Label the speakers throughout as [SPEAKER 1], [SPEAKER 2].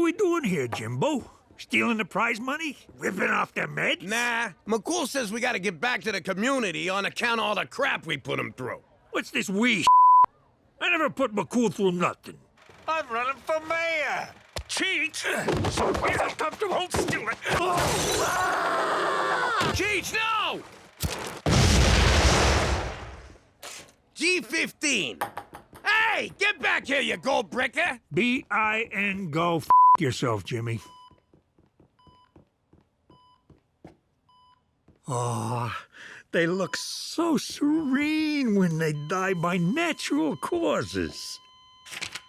[SPEAKER 1] are we doing here, Jimbo? Stealing the prize money? Ripping off their meds?
[SPEAKER 2] Nah, McCool says we gotta get back to the community on account of all the crap we put him through.
[SPEAKER 1] What's this wee I never put McCool through nothing.
[SPEAKER 3] I'm running for mayor. Cheech! So we have come to hold still.
[SPEAKER 2] Cheech, no! G15. Hey, get back here, you gold bricker!
[SPEAKER 1] B-I-N, go f yourself, Jimmy. Oh, they look so serene when they die by natural causes.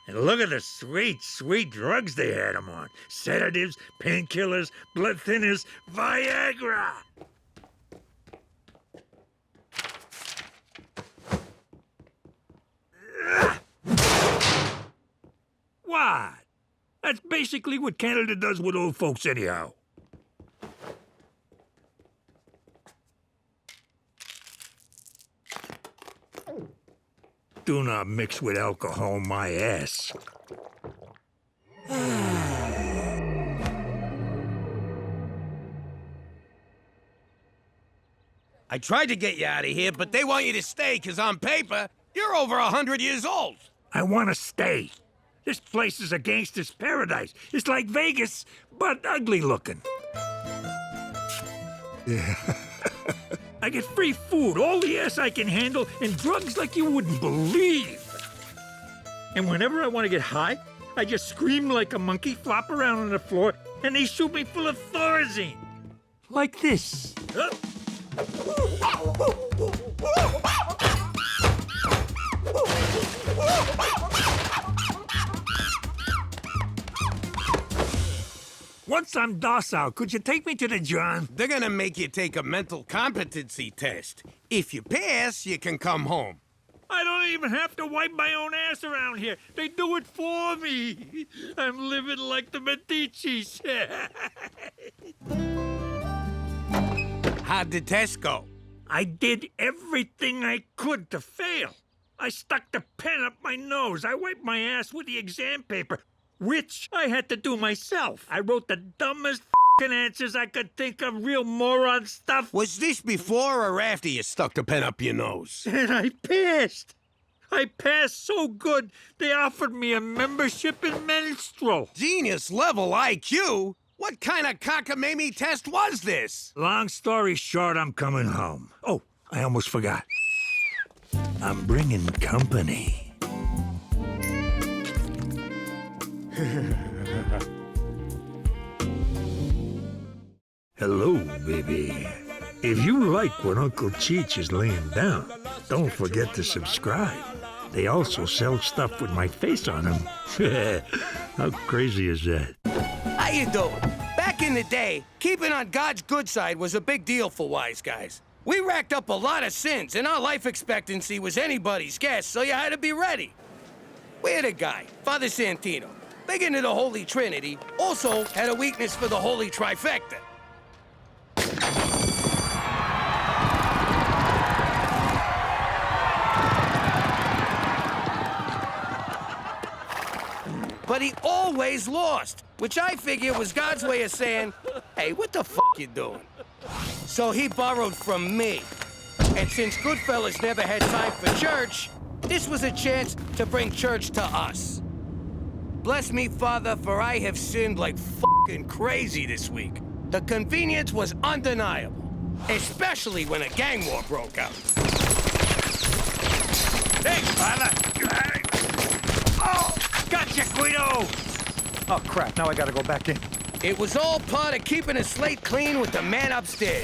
[SPEAKER 1] And look at the sweet, sweet drugs they had them on. Sedatives, painkillers, blood thinners, Viagra. What? That's basically what Canada does with old folks anyhow. Do not mix with alcohol, my ass.
[SPEAKER 2] I tried to get you out of here, but they want you to stay, because on paper, you're over 100 years old.
[SPEAKER 1] I want to stay. This place is a gangster's paradise. It's like Vegas, but ugly looking. I get free food, all the ass I can handle, and drugs like you wouldn't believe. And whenever I want to get high, I just scream like a monkey, flop around on the floor, and they shoot me full of Thorazine. Like this. Once I'm docile, could you take me to the John?
[SPEAKER 2] They're gonna make you take a mental competency test. If you pass, you can come home.
[SPEAKER 1] I don't even have to wipe my own ass around here. They do it for me. I'm living like the Medicis.
[SPEAKER 2] How'd the test go?
[SPEAKER 1] I did everything I could to fail. I stuck the pen up my nose. I wiped my ass with the exam paper, which I had to do myself. I wrote the dumbest f***ing answers I could think of, real moron stuff.
[SPEAKER 2] Was this before or after you stuck the pen up your nose?
[SPEAKER 1] And I passed. I passed so good, they offered me a membership in Menstrual.
[SPEAKER 2] Genius level IQ? What kind of cockamamie test was this?
[SPEAKER 1] Long story short, I'm coming home. Oh, I almost forgot. I'm bringing company. Hello, baby. If you like what Uncle Cheech is laying down, don't forget to subscribe. They also sell stuff with my face on them. How crazy is that?
[SPEAKER 2] How you doing? Back in the day, keeping on God's good side was a big deal for wise guys. We racked up a lot of sins, and our life expectancy was anybody's guess, so you had to be ready. We had a guy, Father Santino, big into the Holy Trinity, also had a weakness for the Holy Trifecta. But he always lost, which I figure was God's way of saying, hey, what the f*** you doing? So he borrowed from me. And since Goodfellas never had time for church, this was a chance to bring church to us. Bless me, Father, for I have sinned like f***ing crazy this week. The convenience was undeniable, especially when a gang war broke out.
[SPEAKER 1] Thanks, Father. Oh, gotcha, Guido.
[SPEAKER 3] Oh, crap. Now I gotta go back in.
[SPEAKER 2] It was all part of keeping a slate clean with the man upstairs.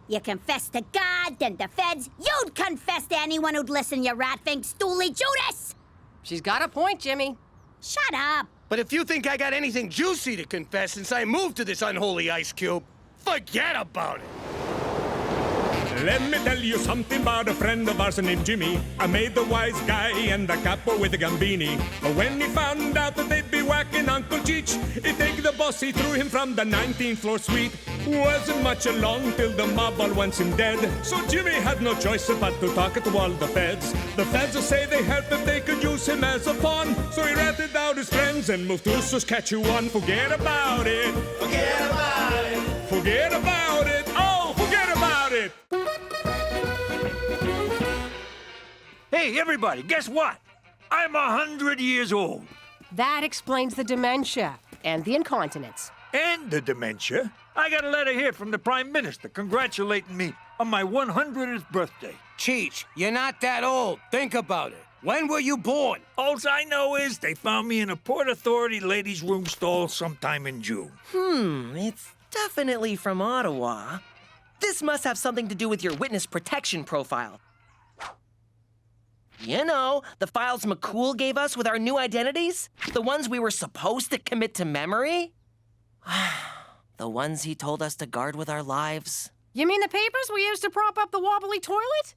[SPEAKER 4] You confess to God, then the feds. You'd confess to anyone who'd listen, you rat-think stoolie Judas!
[SPEAKER 5] She's got a point, Jimmy.
[SPEAKER 4] Shut up!
[SPEAKER 2] But if you think I got anything juicy to confess since I moved to this unholy ice cube, forget about it.
[SPEAKER 6] Let me tell you something about a friend of ours named Jimmy. I made the wise guy and the capo with the Gambini. But when he found out that they'd be whacking Uncle Cheech, he'd take the boss, he threw him from the 19th floor suite. Wasn't much along till the mob all wants him dead. So Jimmy had no choice but to talk to all the feds. The feds say they help if they could use him as a pawn. So he ratted out his friends and moved to Saskatchewan. Forget about it. Forget about it. Forget about it. Oh, forget about it.
[SPEAKER 1] Hey, everybody, guess what? I'm 100 years old.
[SPEAKER 5] That explains the dementia and the incontinence.
[SPEAKER 1] And the dementia. I got a letter here from the Prime Minister congratulating me on my 100th birthday.
[SPEAKER 2] Cheech, you're not that old. Think about it. When were you born?
[SPEAKER 1] All I know is they found me in a Port Authority ladies' room stall sometime in June.
[SPEAKER 7] It's definitely from Ottawa. This must have something to do with your witness protection profile. You know, the files McCool gave us with our new identities? The ones we were supposed to commit to memory? The ones he told us to guard with our lives.
[SPEAKER 5] You mean the papers we used to prop up the wobbly toilet?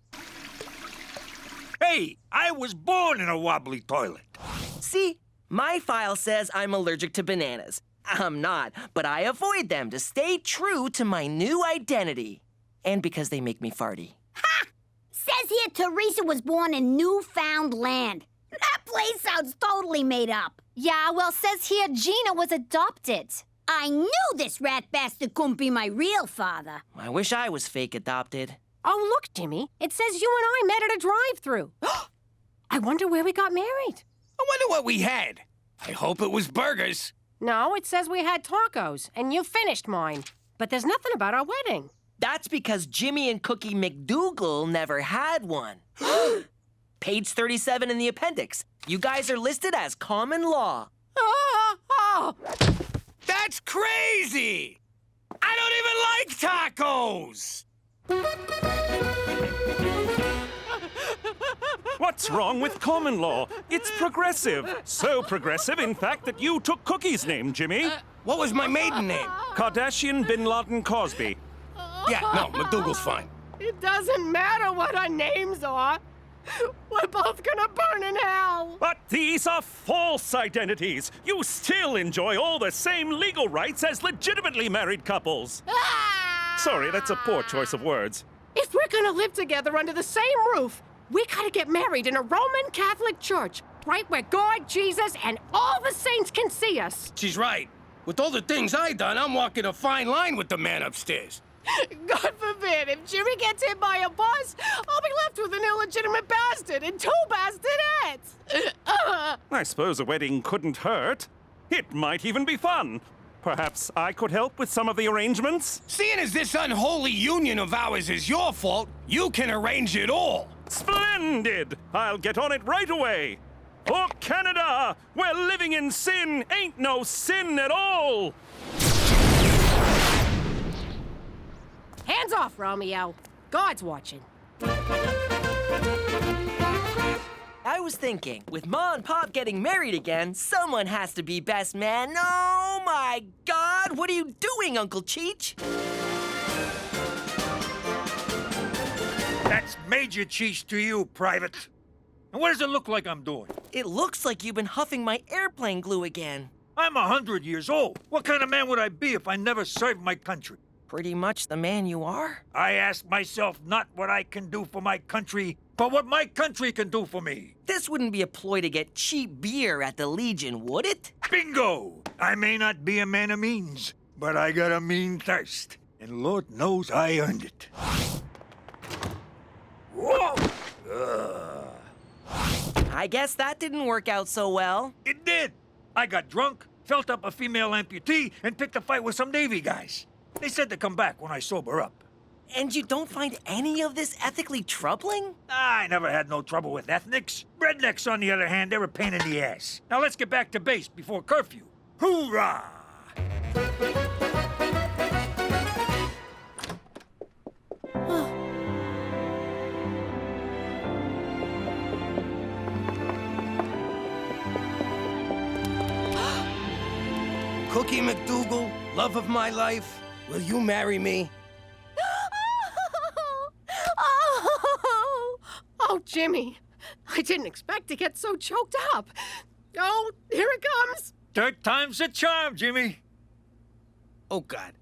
[SPEAKER 1] Hey, I was born in a wobbly toilet.
[SPEAKER 7] See, my file says I'm allergic to bananas. I'm not, but I avoid them to stay true to my new identity. And because they make me farty.
[SPEAKER 4] Ha! Says here Teresa was born in Newfoundland. That place sounds totally made up.
[SPEAKER 8] Yeah, well, says here Gina was adopted.
[SPEAKER 4] I knew this rat bastard couldn't be my real father.
[SPEAKER 7] I wish I was fake adopted.
[SPEAKER 5] Oh, look, Jimmy. It says you and I met at a drive-thru. I wonder where we got married.
[SPEAKER 2] I wonder what we had. I hope it was burgers.
[SPEAKER 5] No, it says we had tacos, and you finished mine. But there's nothing about our wedding.
[SPEAKER 7] That's because Jimmy and Cookie MacDougal never had one. Page 37 in the appendix. You guys are listed as common law.
[SPEAKER 2] That's crazy! I don't even like tacos!
[SPEAKER 9] What's wrong with common law? It's progressive. So progressive, in fact, that you took Cookie's name, Jimmy.
[SPEAKER 2] What was my maiden name?
[SPEAKER 9] Kardashian Bin Laden Cosby.
[SPEAKER 2] Yeah, no, MacDougal's fine.
[SPEAKER 5] It doesn't matter what our names are. We're both gonna burn in hell.
[SPEAKER 9] But these are false identities. You still enjoy all the same legal rights as legitimately married couples. Sorry, that's a poor choice of words.
[SPEAKER 5] If we're gonna live together under the same roof, we gotta get married in a Roman Catholic church, right where God, Jesus, and all the saints can see us.
[SPEAKER 2] She's right. With all the things I done, I'm walking a fine line with the man upstairs.
[SPEAKER 5] God forbid, if Jimmy gets hit by a bus, I'll be left with an illegitimate bastard and 2 bastadettes.
[SPEAKER 9] I suppose a wedding couldn't hurt. It might even be fun. Perhaps I could help with some of the arrangements?
[SPEAKER 2] Seeing as this unholy union of ours is your fault, you can arrange it all.
[SPEAKER 9] Splendid! I'll get on it right away. Oh, Canada, where living in sin ain't no sin at all!
[SPEAKER 5] Hands off, Romeo. God's watching.
[SPEAKER 7] I was thinking, with Ma and Pop getting married again, someone has to be best man. Oh my God, what are you doing, Uncle Cheech?
[SPEAKER 1] That's Major Cheech to you, Private. And what does it look like I'm doing?
[SPEAKER 7] It looks like you've been huffing my airplane glue again.
[SPEAKER 1] I'm 100 years old. What kind of man would I be if I never served my country?
[SPEAKER 7] Pretty much the man you are.
[SPEAKER 1] I ask myself not what I can do for my country, but what my country can do for me.
[SPEAKER 7] This wouldn't be a ploy to get cheap beer at the Legion, would it?
[SPEAKER 1] Bingo! I may not be a man of means, but I got a mean thirst. And Lord knows I earned it. Whoa!
[SPEAKER 7] I guess that didn't work out so well.
[SPEAKER 1] It did. I got drunk, felt up a female amputee, and picked a fight with some Navy guys. They said to come back when I sober up.
[SPEAKER 7] And you don't find any of this ethically troubling?
[SPEAKER 1] I never had no trouble with ethnics. Rednecks, on the other hand, they're a pain in the ass. Now let's get back to base before curfew. Hoorah!
[SPEAKER 2] Cookie MacDougal, love of my life, will you marry me?
[SPEAKER 5] Oh, Jimmy, I didn't expect to get so choked up. Oh, here it comes.
[SPEAKER 1] Third time's a charm, Jimmy.
[SPEAKER 2] Oh, God.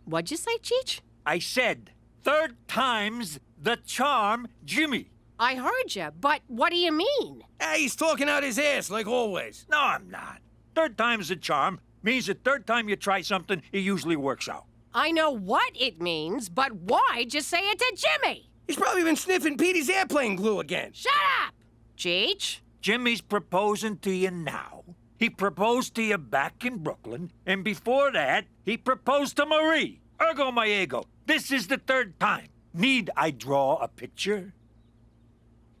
[SPEAKER 5] What'd you say, Cheech?
[SPEAKER 1] I said, third time's the charm, Jimmy.
[SPEAKER 5] I heard you, but what do you mean?
[SPEAKER 2] Hey, he's talking out his ass, like always.
[SPEAKER 1] No, I'm not. Third time's a charm means the third time you try something, it usually works out.
[SPEAKER 5] I know what it means, but why'd you say it to Jimmy?
[SPEAKER 2] He's probably been sniffing Petey's airplane glue again.
[SPEAKER 5] Shut up! Cheech?
[SPEAKER 1] Jimmy's proposing to you now. He proposed to you back in Brooklyn, and before that, he proposed to Marie. Ergo my ego. This is the third time. Need I draw a picture?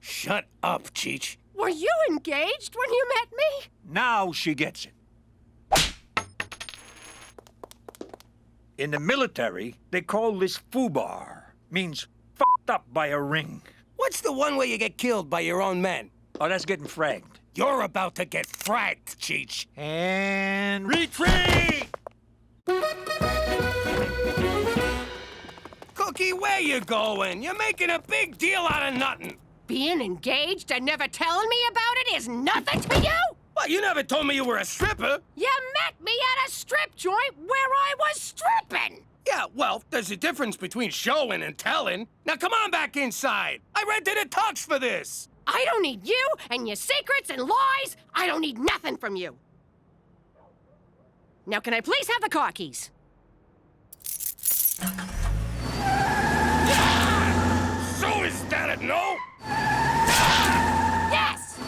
[SPEAKER 2] Shut up, Cheech.
[SPEAKER 5] Were you engaged when you met me?
[SPEAKER 1] Now she gets it. In the military, they call this foobar. Means fucked up by a ring.
[SPEAKER 2] What's the one where you get killed by your own men?
[SPEAKER 1] Oh, that's getting fragged.
[SPEAKER 2] You're about to get fragged, Cheech.
[SPEAKER 1] And retreat!
[SPEAKER 2] Cookie, where you going? You're making a big deal out of nothing.
[SPEAKER 5] Being engaged and never telling me about it is nothing to you?
[SPEAKER 2] Well, you never told me you were a stripper.
[SPEAKER 5] You met me at a strip joint where I was stripping.
[SPEAKER 2] Yeah, well, there's a difference between showing and telling. Now come on back inside. I rented a tux for this.
[SPEAKER 5] I don't need you and your secrets and lies. I don't need nothing from you. Now, can I please have the car keys?
[SPEAKER 2] So is that a no?
[SPEAKER 5] Yes!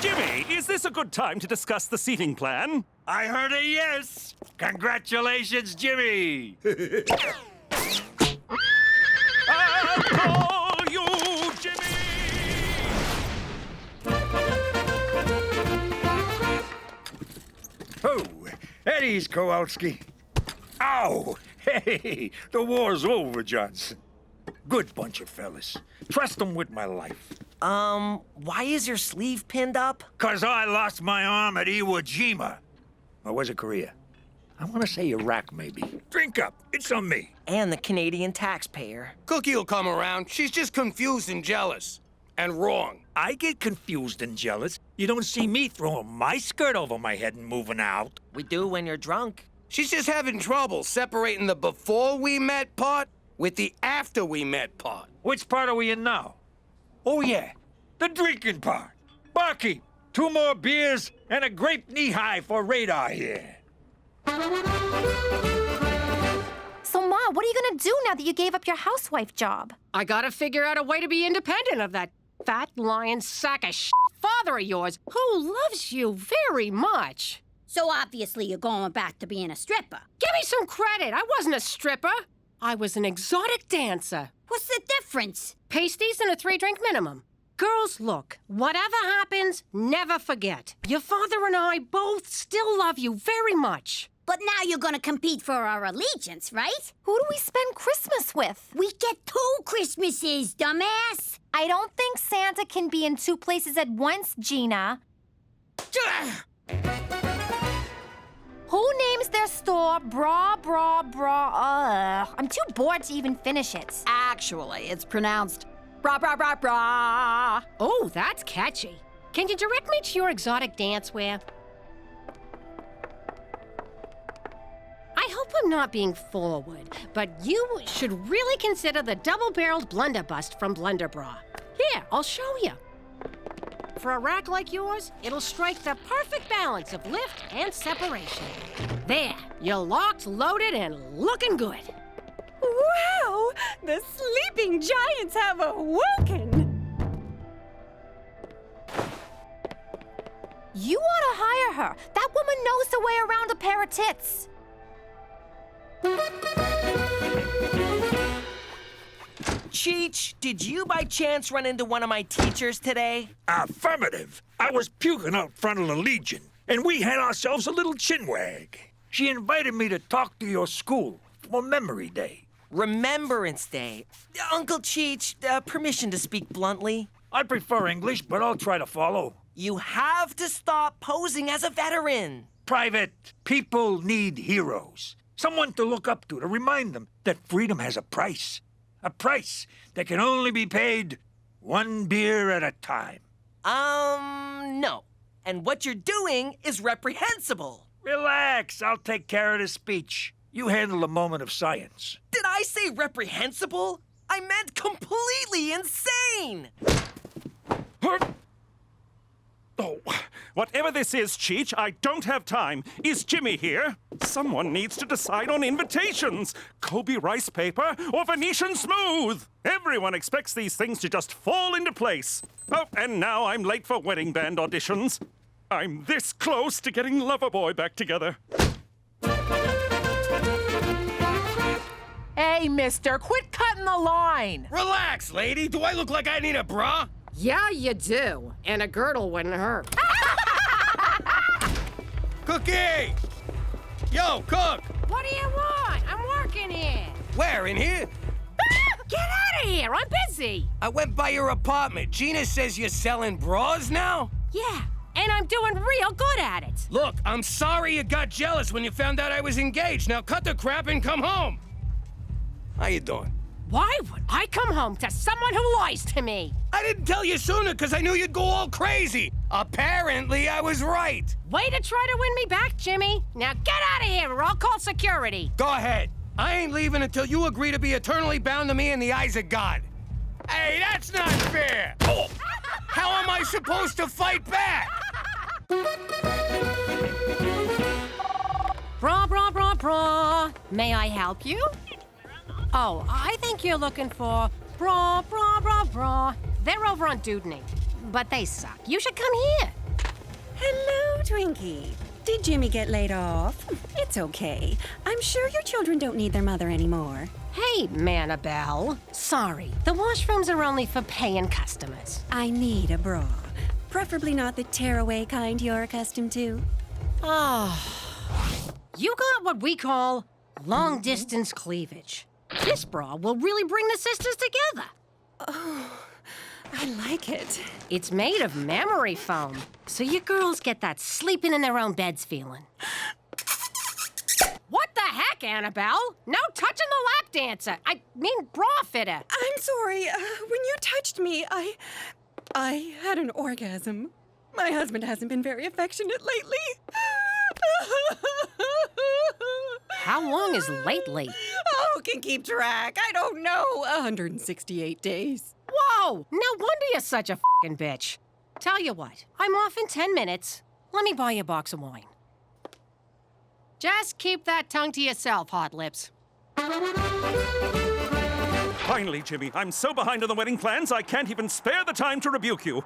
[SPEAKER 9] Jimmy, is this a good time to discuss the seating plan?
[SPEAKER 1] I heard a yes. Congratulations, Jimmy.
[SPEAKER 9] I'll call you Jimmy!
[SPEAKER 1] Oh, Eddie's Kowalski. Ow! Hey, the war's over, Johnson. Good bunch of fellas. Trust them with my life.
[SPEAKER 7] Why is your sleeve pinned up?
[SPEAKER 1] 'Cause I lost my arm at Iwo Jima. Or was it Korea? I want to say Iraq, maybe. Drink up. It's on me.
[SPEAKER 7] And the Canadian taxpayer.
[SPEAKER 2] Cookie will come around. She's just confused and jealous. And wrong.
[SPEAKER 1] I get confused and jealous. You don't see me throwing my skirt over my head and moving out.
[SPEAKER 7] We do when you're drunk.
[SPEAKER 2] She's just having trouble separating the before we met part with the after we met part.
[SPEAKER 1] Which part are we in now? Oh, yeah. The drinking part. Barkeep, 2 more beers and a grape knee-high for radar here.
[SPEAKER 8] So, Ma, what are you gonna do now that you gave up your housewife job?
[SPEAKER 5] I gotta figure out a way to be independent of that fat lying sack of shit father of yours who loves you very much.
[SPEAKER 4] So obviously you're going back to being a stripper.
[SPEAKER 5] Give me some credit. I wasn't a stripper. I was an exotic dancer.
[SPEAKER 4] What's the difference?
[SPEAKER 5] Pasties and a 3-drink minimum. Girls, look, whatever happens, never forget. Your father and I both still love you very much.
[SPEAKER 4] But now you're gonna compete for our allegiance, right?
[SPEAKER 8] Who do we spend Christmas with?
[SPEAKER 4] We get 2 Christmases, dumbass!
[SPEAKER 8] I don't think Santa can be in 2 places at once, Gina. Who names their store Bra Bra Bra? I'm too bored to even finish it.
[SPEAKER 10] Actually, it's pronounced bra bra bra bra.
[SPEAKER 5] Oh, that's catchy. Can you direct me to your exotic dance wear? I hope I'm not being forward, but you should really consider the double-barreled blunderbust from Blunderbra. Here, I'll show you. For a rack like yours, it'll strike the perfect balance of lift and separation. There, you're locked, loaded, and looking good.
[SPEAKER 10] Wow! The sleeping giants have awoken!
[SPEAKER 8] You ought to hire her. That woman knows the way around a pair of tits.
[SPEAKER 7] Cheech, did you by chance run into one of my teachers today?
[SPEAKER 1] Affirmative. I was puking out front of the Legion, and we had ourselves a little chinwag. She invited me to talk to your school for Memory Day.
[SPEAKER 7] Remembrance Day. Uncle Cheech, permission to speak bluntly.
[SPEAKER 1] I prefer English, but I'll try to follow.
[SPEAKER 7] You have to stop posing as a veteran.
[SPEAKER 1] Private, people need heroes. Someone to look up to remind them that freedom has a price. A price that can only be paid one beer at a time.
[SPEAKER 7] No. And what you're doing is reprehensible.
[SPEAKER 1] Relax, I'll take care of the speech. You handle a moment of science.
[SPEAKER 7] Did I say reprehensible? I meant completely insane!
[SPEAKER 9] Oh, whatever this is, Cheech, I don't have time. Is Jimmy here? Someone needs to decide on invitations. Kobe rice paper or Venetian smooth? Everyone expects these things to just fall into place. Oh, and now I'm late for wedding band auditions. I'm this close to getting Loverboy back together.
[SPEAKER 11] Hey, mister, quit cutting the line.
[SPEAKER 2] Relax, lady. Do I look like I need a bra?
[SPEAKER 5] Yeah, you do. And a girdle wouldn't hurt.
[SPEAKER 2] Cookie! Yo, cook!
[SPEAKER 5] What do you want? I'm working here.
[SPEAKER 2] Where, in here?
[SPEAKER 5] Get out of here. I'm busy.
[SPEAKER 2] I went by your apartment. Gina says you're selling bras now?
[SPEAKER 5] Yeah, and I'm doing real good at it.
[SPEAKER 2] Look, I'm sorry you got jealous when you found out I was engaged. Now cut the crap and come home. How you doing?
[SPEAKER 5] Why would I come home to someone who lies to me?
[SPEAKER 2] I didn't tell you sooner because I knew you'd go all crazy. Apparently, I was right.
[SPEAKER 5] Way to try to win me back, Jimmy. Now get out of here or I'll call security.
[SPEAKER 2] Go ahead. I ain't leaving until you agree to be eternally bound to me in the eyes of God. Hey, that's not fair. Oh, how am I supposed to fight back?
[SPEAKER 5] Bra. May I help you? Oh, I think you're looking for bra. They're over on Dudney, but they suck. You should come here.
[SPEAKER 12] Hello, Twinkie. Did Jimmy get laid off? It's okay. I'm sure your children don't need their mother anymore.
[SPEAKER 5] Hey, Manabelle. Sorry, the washrooms are only for paying customers.
[SPEAKER 12] I need a bra. Preferably not the tearaway kind you're accustomed to.
[SPEAKER 5] You got what we call long-distance cleavage. This bra will really bring the sisters together.
[SPEAKER 12] Oh, I like it.
[SPEAKER 5] It's made of memory foam, so you girls get that sleeping in their own beds feeling. What the heck, Annabelle? No touching the lap dancer. I mean bra fitter.
[SPEAKER 12] I'm sorry. When you touched me, I had an orgasm. My husband hasn't been very affectionate lately.
[SPEAKER 5] How long is lately?
[SPEAKER 12] Who can keep track? I don't know. 168 days.
[SPEAKER 5] Whoa! No wonder you're such a f***ing bitch. Tell you what, I'm off in 10 minutes. Let me buy you a box of wine. Just keep that tongue to yourself, Hot Lips.
[SPEAKER 9] Finally, Jimmy, I'm so behind on the wedding plans, I can't even spare the time to rebuke you.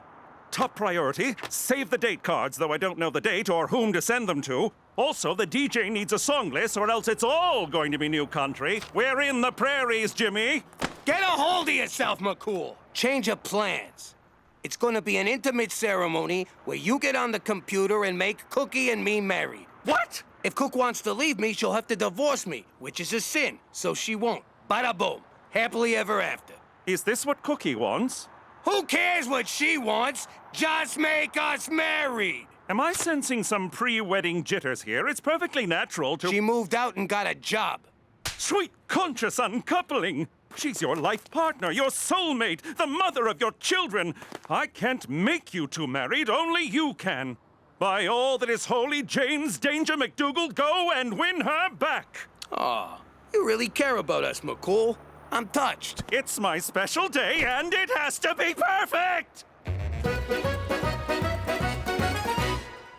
[SPEAKER 9] Top priority, save the date cards, though I don't know the date or whom to send them to. Also, the DJ needs a song list, or else it's all going to be new country. We're in the prairies, Jimmy.
[SPEAKER 2] Get a hold of yourself, McCool. Change of plans. It's gonna be an intimate ceremony where you get on the computer and make Cookie and me married.
[SPEAKER 9] What?
[SPEAKER 2] If Cook wants to leave me, she'll have to divorce me, which is a sin, so she won't. Bada boom. Happily ever after.
[SPEAKER 9] Is this what Cookie wants?
[SPEAKER 2] Who cares what she wants? Just make us married!
[SPEAKER 9] Am I sensing some pre-wedding jitters here? It's perfectly natural to...
[SPEAKER 2] She moved out and got a job.
[SPEAKER 9] Sweet conscious uncoupling! She's your life partner, your soulmate, the mother of your children. I can't make you two married, only you can. By all that is holy, James Danger MacDougal, go and win her back!
[SPEAKER 2] Aw, you really care about us, McCool. I'm touched.
[SPEAKER 9] It's my special day, and it has to be perfect!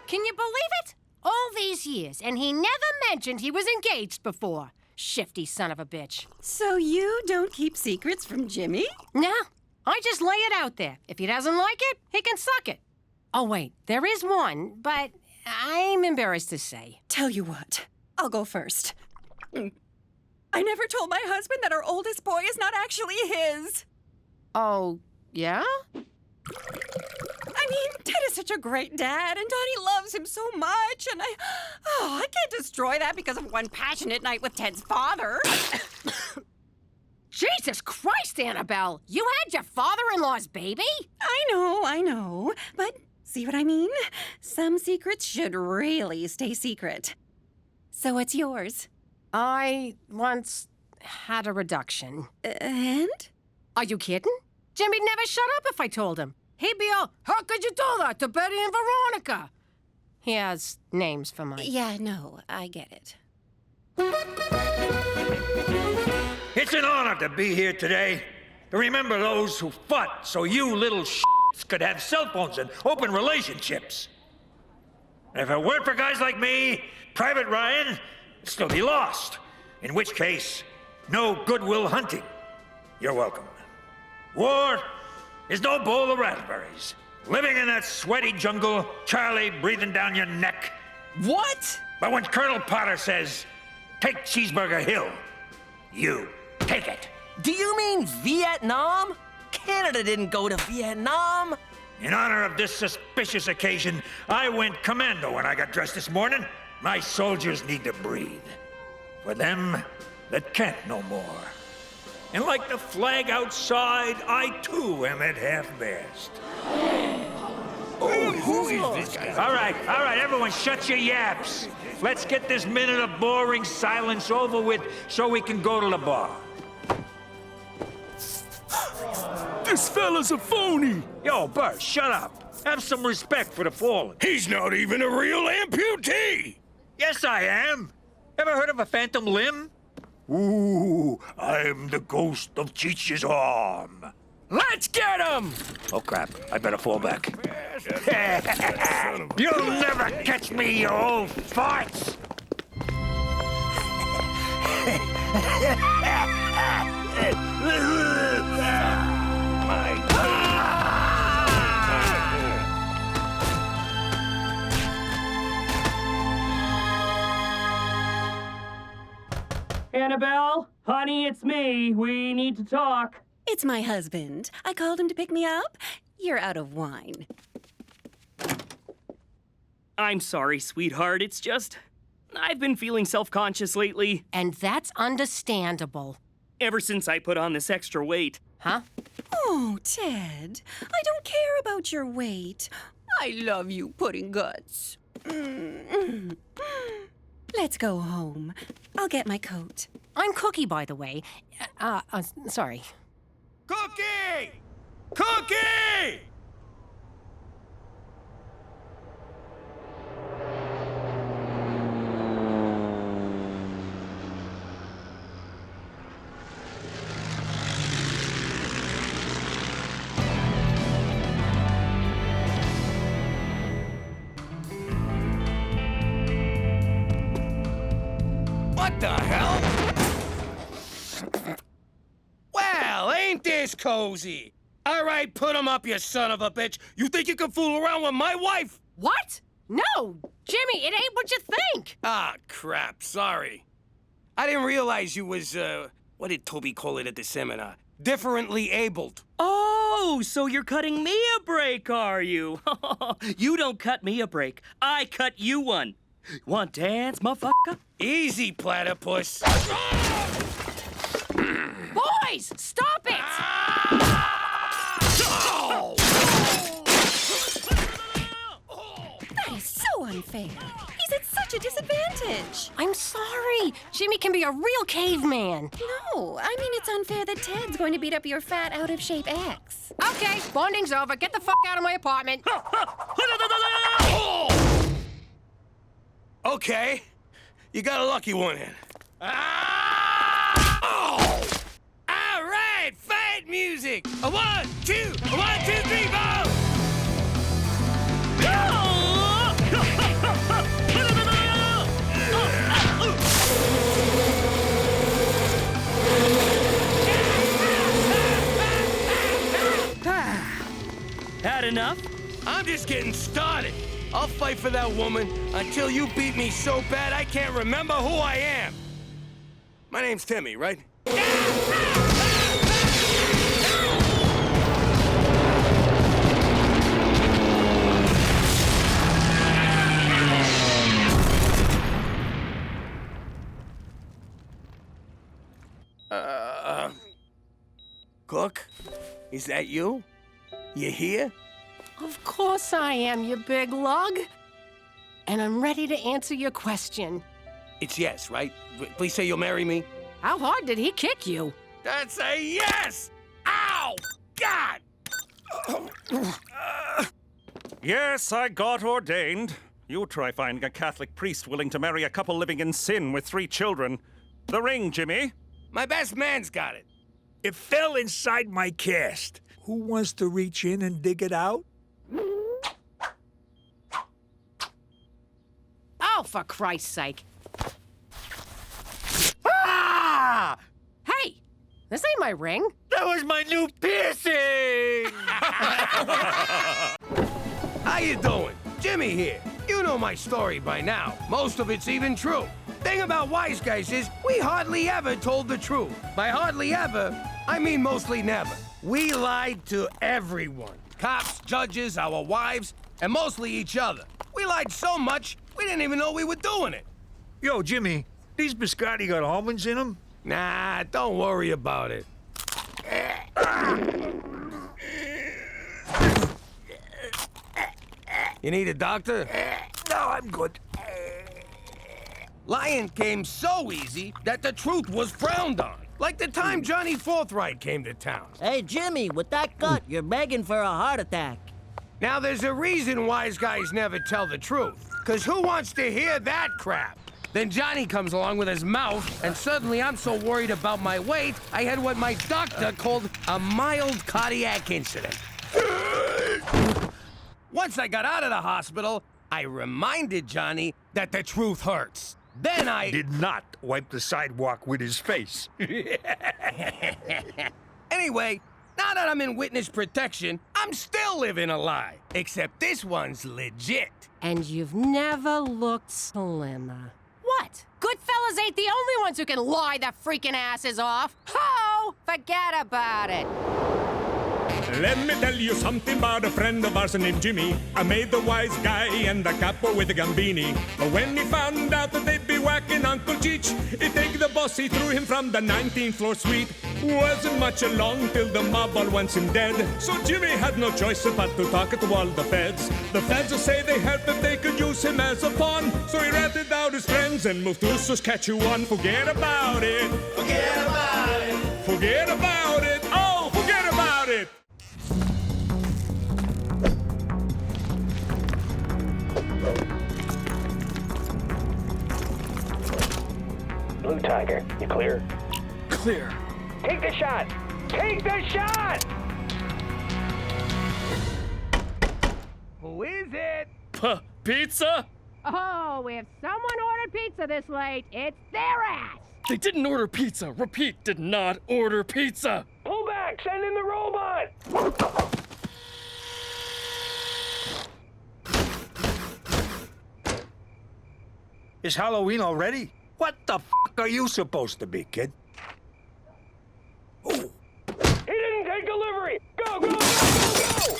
[SPEAKER 5] Can you believe it? All these years, and he never mentioned he was engaged before. Shifty son of a bitch.
[SPEAKER 12] So you don't keep secrets from Jimmy?
[SPEAKER 5] No, I just lay it out there. If he doesn't like it, he can suck it. Oh, wait, there is one, but I'm embarrassed to say.
[SPEAKER 12] Tell you what, I'll go first. I never told my husband that our oldest boy is not actually his.
[SPEAKER 5] Oh, yeah?
[SPEAKER 12] I mean, Ted is such a great dad, and Donnie loves him so much, and I can't destroy that because of one passionate night with Ted's father.
[SPEAKER 5] Jesus Christ, Annabelle! You had your father-in-law's baby?
[SPEAKER 12] I know, but see what I mean? Some secrets should really stay secret. So what's yours?
[SPEAKER 5] I once had a reduction.
[SPEAKER 12] And?
[SPEAKER 5] Are you kidding? Jimmy'd never shut up if I told him. He'd be all, how could you do that to Betty and Veronica? He has names for my...
[SPEAKER 12] Yeah, no, I get it.
[SPEAKER 1] It's an honor to be here today, to remember those who fought so you little shits could have cell phones and open relationships. And if it weren't for guys like me, Private Ryan would still be lost. In which case, no Goodwill Hunting. You're welcome. War is no bowl of raspberries. Living in that sweaty jungle, Charlie breathing down your neck.
[SPEAKER 7] What?
[SPEAKER 1] But when Colonel Potter says, take Cheeseburger Hill, you take it.
[SPEAKER 7] Do you mean Vietnam? Canada didn't go to Vietnam.
[SPEAKER 1] In honor of this suspicious occasion, I went commando when I got dressed this morning. My soldiers need to breathe. For them that can't no more. And like the flag outside, I too am at half-mast.
[SPEAKER 2] Who is this guy?
[SPEAKER 1] All right, everyone shut your yaps. Let's get this minute of boring silence over with so we can go to the bar.
[SPEAKER 9] This fella's a phony.
[SPEAKER 1] Yo, Bert, shut up. Have some respect for the fallen.
[SPEAKER 2] He's not even a real amputee!
[SPEAKER 1] Yes, I am. Ever heard of a phantom limb? Ooh, I'm the ghost of Cheech's arm.
[SPEAKER 2] Let's get him!
[SPEAKER 1] Oh, crap. I better fall back. You'll never catch me, you old farts! My God!
[SPEAKER 13] Annabelle, honey, it's me. We need to talk.
[SPEAKER 12] It's my husband. I called him to pick me up. You're out of wine.
[SPEAKER 13] I'm sorry, sweetheart. It's just... I've been feeling self-conscious lately.
[SPEAKER 5] And that's understandable.
[SPEAKER 13] Ever since I put on this extra weight.
[SPEAKER 5] Huh?
[SPEAKER 12] Oh, Ted, I don't care about your weight. I love you, pudding guts. Let's go home. I'll get my coat.
[SPEAKER 5] I'm Cookie, by the way. Sorry.
[SPEAKER 2] Cookie! Cookie! What the hell? Well, ain't this cozy? All right, put him up, you son of a bitch. You think you can fool around with my wife?
[SPEAKER 5] What? No! Jimmy, it ain't what you think!
[SPEAKER 2] Ah, crap, sorry. I didn't realize you was, what did Toby call it at the seminar? Differently abled.
[SPEAKER 13] Oh, so you're cutting me a break, are you? You don't cut me a break. I cut you one. Want to dance, motherfucker?
[SPEAKER 2] Easy, platypus.
[SPEAKER 5] Boys, stop it!
[SPEAKER 12] That is so unfair. He's at such a disadvantage.
[SPEAKER 5] I'm sorry. Jimmy can be a real caveman.
[SPEAKER 12] No, I mean it's unfair that Ted's going to beat up your fat, out-of-shape ex.
[SPEAKER 5] Okay, bonding's over. Get the fuck out of my apartment.
[SPEAKER 2] Okay, you got a lucky one in. All right, fight music. A 1, 2, a 1, 2, 3, 4.
[SPEAKER 13] Had enough?
[SPEAKER 2] I'm just getting started. I'll fight for that woman until you beat me so bad I can't remember who I am. My name's Timmy, right? Cook? Is that you? You here?
[SPEAKER 5] Of course I am, you big lug. And I'm ready to answer your question.
[SPEAKER 2] It's yes, right? Please say you'll marry me.
[SPEAKER 5] How hard did he kick you?
[SPEAKER 2] That's a yes! Ow! God!
[SPEAKER 9] Yes, I got ordained. You try finding a Catholic priest willing to marry a couple living in sin with 3 children. The ring, Jimmy.
[SPEAKER 2] My best man's got it.
[SPEAKER 1] It fell inside my cast. Who wants to reach in and dig it out?
[SPEAKER 5] Oh, for Christ's sake.
[SPEAKER 1] Ah!
[SPEAKER 5] Hey, this ain't my ring.
[SPEAKER 1] That was my new piercing!
[SPEAKER 2] How you doing? Jimmy here. You know my story by now. Most of it's even true. Thing about wise guys is we hardly ever told the truth. By hardly ever, I mean mostly never. We lied to everyone. Cops, judges, our wives, and mostly each other. We lied so much, we didn't even know we were doing it.
[SPEAKER 1] Yo, Jimmy, these biscotti got almonds in them?
[SPEAKER 2] Nah, don't worry about it. You need a doctor?
[SPEAKER 1] No, I'm good.
[SPEAKER 2] Lying came so easy that the truth was frowned on. Like the time Johnny Forthright came to town.
[SPEAKER 14] Hey, Jimmy, with that gut, you're begging for a heart attack.
[SPEAKER 2] Now, there's a reason wise guys never tell the truth. 'Cause who wants to hear that crap? Then Johnny comes along with his mouth, and suddenly I'm so worried about my weight, I had what my doctor called a mild cardiac incident. Once I got out of the hospital, I reminded Johnny that the truth hurts. Then I
[SPEAKER 1] did not wipe the sidewalk with his face.
[SPEAKER 2] Anyway, now that I'm in witness protection, I'm still living a lie. Except this one's legit.
[SPEAKER 5] And you've never looked slimmer. What? Goodfellas ain't the only ones who can lie their freaking asses off. Ho! Forget about it.
[SPEAKER 6] Let me tell you something about a friend of ours named Jimmy. I made the wise guy and the capo with the Gambini. But when he found out that they'd be whacking Uncle Cheech, he take the boss, he threw him from the 19th floor suite. Wasn't much along till the mob all wants him dead. So Jimmy had no choice but to talk to all the feds. The feds will say they help if they could use him as a pawn. So he ratted out his friends and moved to Saskatchewan. Forget about it. Forget about it. Forget about it. Oh, forget about it.
[SPEAKER 15] Blue Tiger, you clear?
[SPEAKER 13] Clear.
[SPEAKER 15] Take the shot! Take the shot!
[SPEAKER 2] Who is it?
[SPEAKER 13] Pizza?
[SPEAKER 5] Oh, if someone ordered pizza this late, it's their ass.
[SPEAKER 13] They didn't order pizza. Repeat, did not order pizza.
[SPEAKER 15] Pull back! Send in the robot!
[SPEAKER 1] It's Halloween already? What the f*** are you supposed to be, kid?
[SPEAKER 15] He didn't take delivery! Go, go, go, go, go!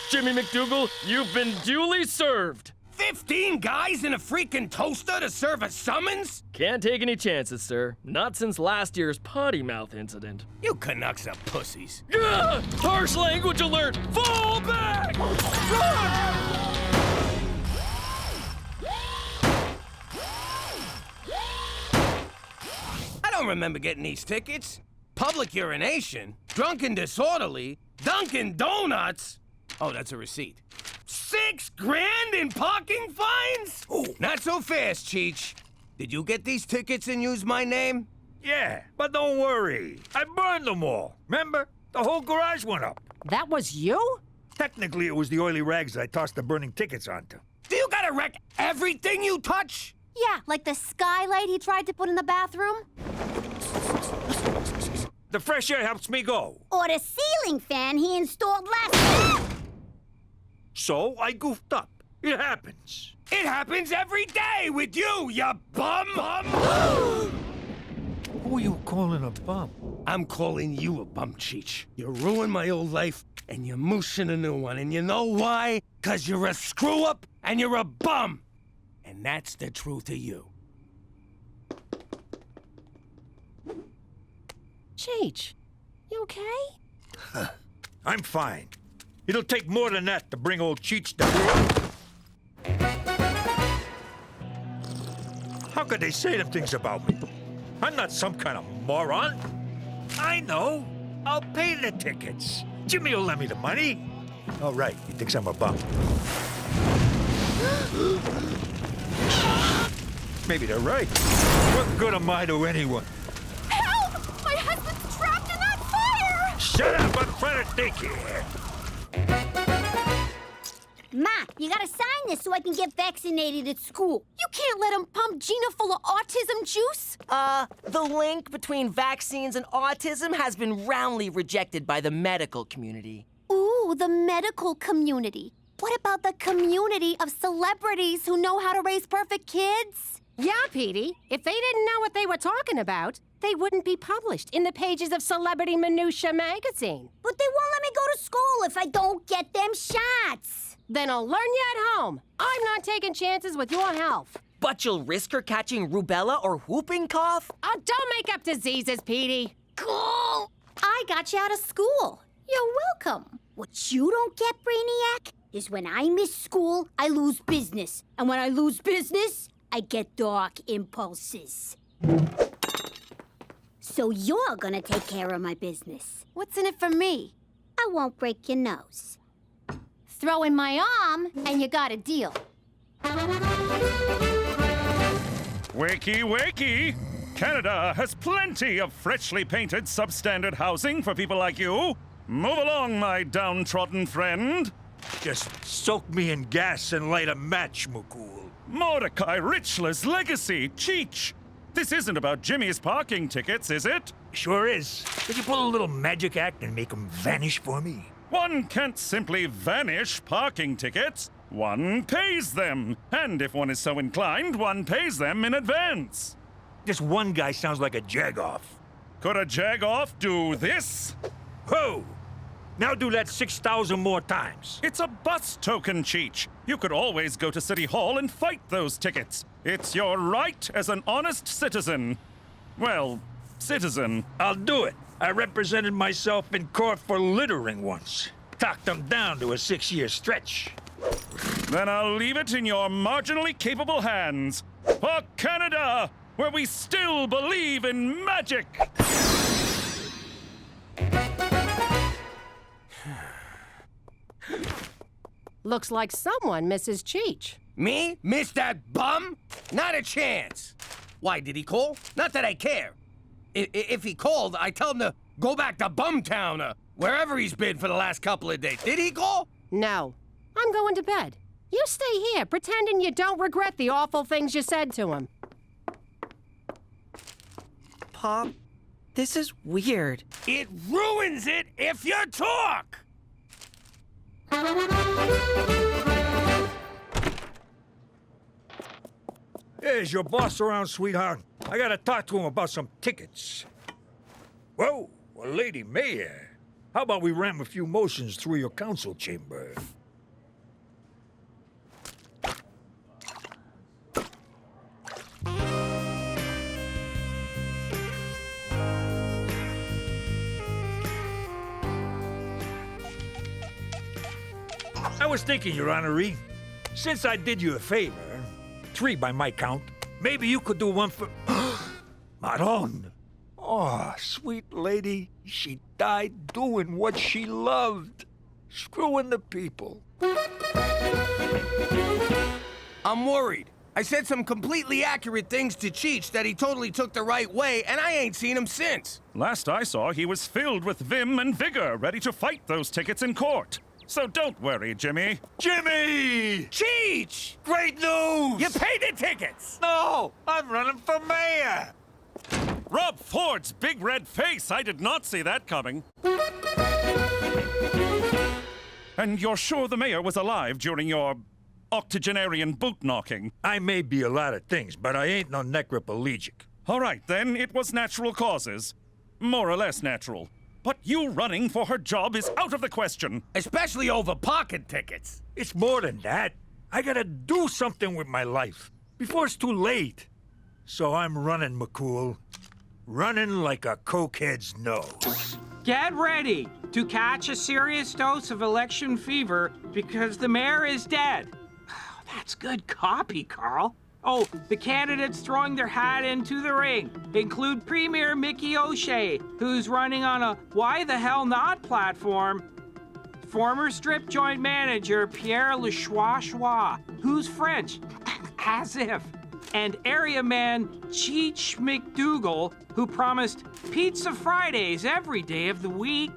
[SPEAKER 13] Jimmy MacDougal, you've been duly served.
[SPEAKER 2] 15 guys in a freaking toaster to serve a summons?
[SPEAKER 13] Can't take any chances, sir. Not since last year's potty mouth incident.
[SPEAKER 2] You Canucks are pussies.
[SPEAKER 13] Ugh! Harsh language alert! Fall back! Run!
[SPEAKER 2] I don't remember getting these tickets. Public urination, drunken disorderly, Dunkin' Donuts. Oh, that's a receipt. $6 grand in parking fines? Oh, not so fast, Cheech. Did you get these tickets and use my name?
[SPEAKER 1] Yeah, but don't worry. I burned them all. Remember? The whole garage went up.
[SPEAKER 5] That was you?
[SPEAKER 1] Technically, it was the oily rags I tossed the burning tickets onto.
[SPEAKER 2] Do you gotta wreck everything you touch?
[SPEAKER 8] Yeah, like the skylight he tried to put in the bathroom.
[SPEAKER 1] The fresh air helps me go.
[SPEAKER 4] Or the ceiling fan he installed last week.
[SPEAKER 1] So I goofed up. It happens.
[SPEAKER 2] It happens every day with you, you bum!
[SPEAKER 1] Who are you calling a bum?
[SPEAKER 2] I'm calling you a bum, Cheech. You ruined my old life, and you're mooshing a new one. And you know why? 'Cause you're a screw-up, and you're a bum. And that's the truth of you.
[SPEAKER 5] Cheech, you okay?
[SPEAKER 1] I'm fine. It'll take more than that to bring old Cheech down. How could they say them things about me? I'm not some kind of moron. I know. I'll pay the tickets. Jimmy will lend me the money. All right, he thinks I'm a bum. Maybe they're right. What good am I to anyone?
[SPEAKER 8] Help! My husband's trapped in that fire!
[SPEAKER 1] Shut up! I'm trying to think here.
[SPEAKER 4] Ma, you gotta sign this so I can get vaccinated at school.
[SPEAKER 5] You can't let him pump Gina full of autism juice.
[SPEAKER 7] The link between vaccines and autism has been roundly rejected by the medical community.
[SPEAKER 8] Ooh, the medical community. What about the community of celebrities who know how to raise perfect kids?
[SPEAKER 5] Yeah, Petey. If they didn't know what they were talking about, they wouldn't be published in the pages of Celebrity Minutia magazine.
[SPEAKER 4] But they won't let me go to school if I don't get them shots.
[SPEAKER 5] Then I'll learn you at home. I'm not taking chances with your health.
[SPEAKER 7] But you'll risk her catching rubella or whooping cough?
[SPEAKER 5] Oh, don't make up diseases, Petey.
[SPEAKER 4] Cool. I got you out of school. You're welcome. What you don't get, Brainiac, is when I miss school, I lose business. And when I lose business, I get dark impulses. So you're gonna take care of my business.
[SPEAKER 8] What's in it for me?
[SPEAKER 4] I won't break your nose.
[SPEAKER 8] Throw in my arm, and you got a deal.
[SPEAKER 9] Wakey, wakey! Canada has plenty of freshly painted substandard housing for people like you. Move along, my downtrodden friend.
[SPEAKER 1] Just soak me in gas and light a match, McCool.
[SPEAKER 9] Mordecai Richler's legacy, Cheech. This isn't about Jimmy's parking tickets, is it?
[SPEAKER 1] Sure is. Could you pull a little magic act and make them vanish for me?
[SPEAKER 9] One can't simply vanish parking tickets. One pays them. And if one is so inclined, one pays them in advance.
[SPEAKER 1] This one guy sounds like a jag-off.
[SPEAKER 9] Could a jag-off do this?
[SPEAKER 1] Whoa! Now do that 6,000 more times.
[SPEAKER 9] It's a bus token, Cheech. You could always go to City Hall and fight those tickets. It's your right as an honest citizen. Well, citizen.
[SPEAKER 1] I'll do it. I represented myself in court for littering once. Talked them down to a 6-year stretch.
[SPEAKER 9] Then I'll leave it in your marginally capable hands. For Canada, where we still believe in magic!
[SPEAKER 5] Looks like someone misses Cheech.
[SPEAKER 2] Me? Miss that bum? Not a chance. Why, did he call? Not that I care. If he called, I tell him to go back to Bumtown or wherever he's been for the last couple of days. Did he call?
[SPEAKER 5] No. I'm going to bed. You stay here, pretending you don't regret the awful things you said to him.
[SPEAKER 7] Pop, this is weird.
[SPEAKER 2] It ruins it if you talk!
[SPEAKER 1] Is your boss around, sweetheart? I gotta talk to him about some tickets. Whoa, well, Lady Mayor. How about we ram a few motions through your council chamber? I was thinking, Your Honoree, since I did you a favor, 3 by my count, maybe you could do one for... Maron! Oh, sweet lady, she died doing what she loved. Screwing the people.
[SPEAKER 2] I'm worried. I said some completely accurate things to Cheech that he totally took the right way, and I ain't seen him since.
[SPEAKER 9] Last I saw, he was filled with vim and vigor, ready to fight those tickets in court. So don't worry, Jimmy.
[SPEAKER 1] Jimmy!
[SPEAKER 2] Cheech!
[SPEAKER 1] Great news!
[SPEAKER 2] You paid the tickets!
[SPEAKER 1] No! I'm running for mayor!
[SPEAKER 9] Rob Ford's big red face! I did not see that coming. And you're sure the mayor was alive during your octogenarian boot-knocking?
[SPEAKER 1] I may be a lot of things, but I ain't no necroplegic.
[SPEAKER 9] All right, then, it was natural causes. More or less natural. But you running for her job is out of the question.
[SPEAKER 2] Especially over pocket tickets.
[SPEAKER 1] It's more than that. I gotta do something with my life before it's too late. So I'm running, McCool. Running like a cokehead's nose.
[SPEAKER 16] Get ready to catch a serious dose of election fever because the mayor is dead. That's good copy, Carl. Oh, the candidates throwing their hat into the ring include Premier Mickey O'Shea, who's running on a Why the Hell Not platform, former strip joint manager Pierre Lechois, who's French, as if, and area man Cheech MacDougal, who promised pizza Fridays every day of the week.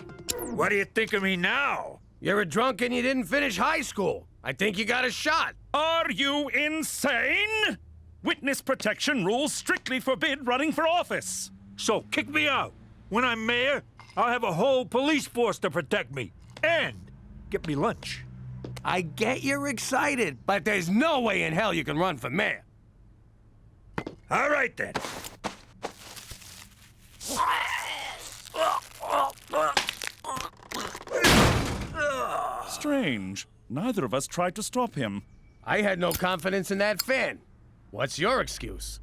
[SPEAKER 1] What do you think of me now?
[SPEAKER 2] You're a drunk and you didn't finish high school. I think you got a shot.
[SPEAKER 9] Are you insane? Witness protection rules strictly forbid running for office.
[SPEAKER 1] So kick me out. When I'm mayor, I'll have a whole police force to protect me. And get me lunch.
[SPEAKER 2] I get you're excited, but there's no way in hell you can run for mayor.
[SPEAKER 1] All right, then.
[SPEAKER 9] Strange. Neither of us tried to stop him.
[SPEAKER 2] I had no confidence in that fan. What's your excuse?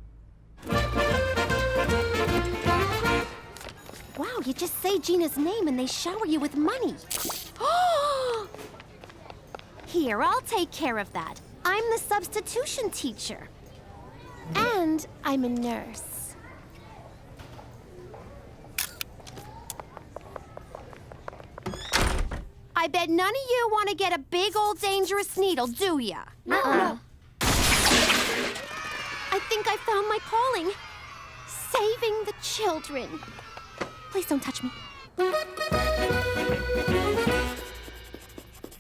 [SPEAKER 4] Wow, you just say Gina's name and they shower you with money. Here, I'll take care of that. I'm the substitution teacher. And I'm a nurse. I bet none of you want to get a big old dangerous needle, do ya? I think I found my calling. Saving the children. Please don't touch me.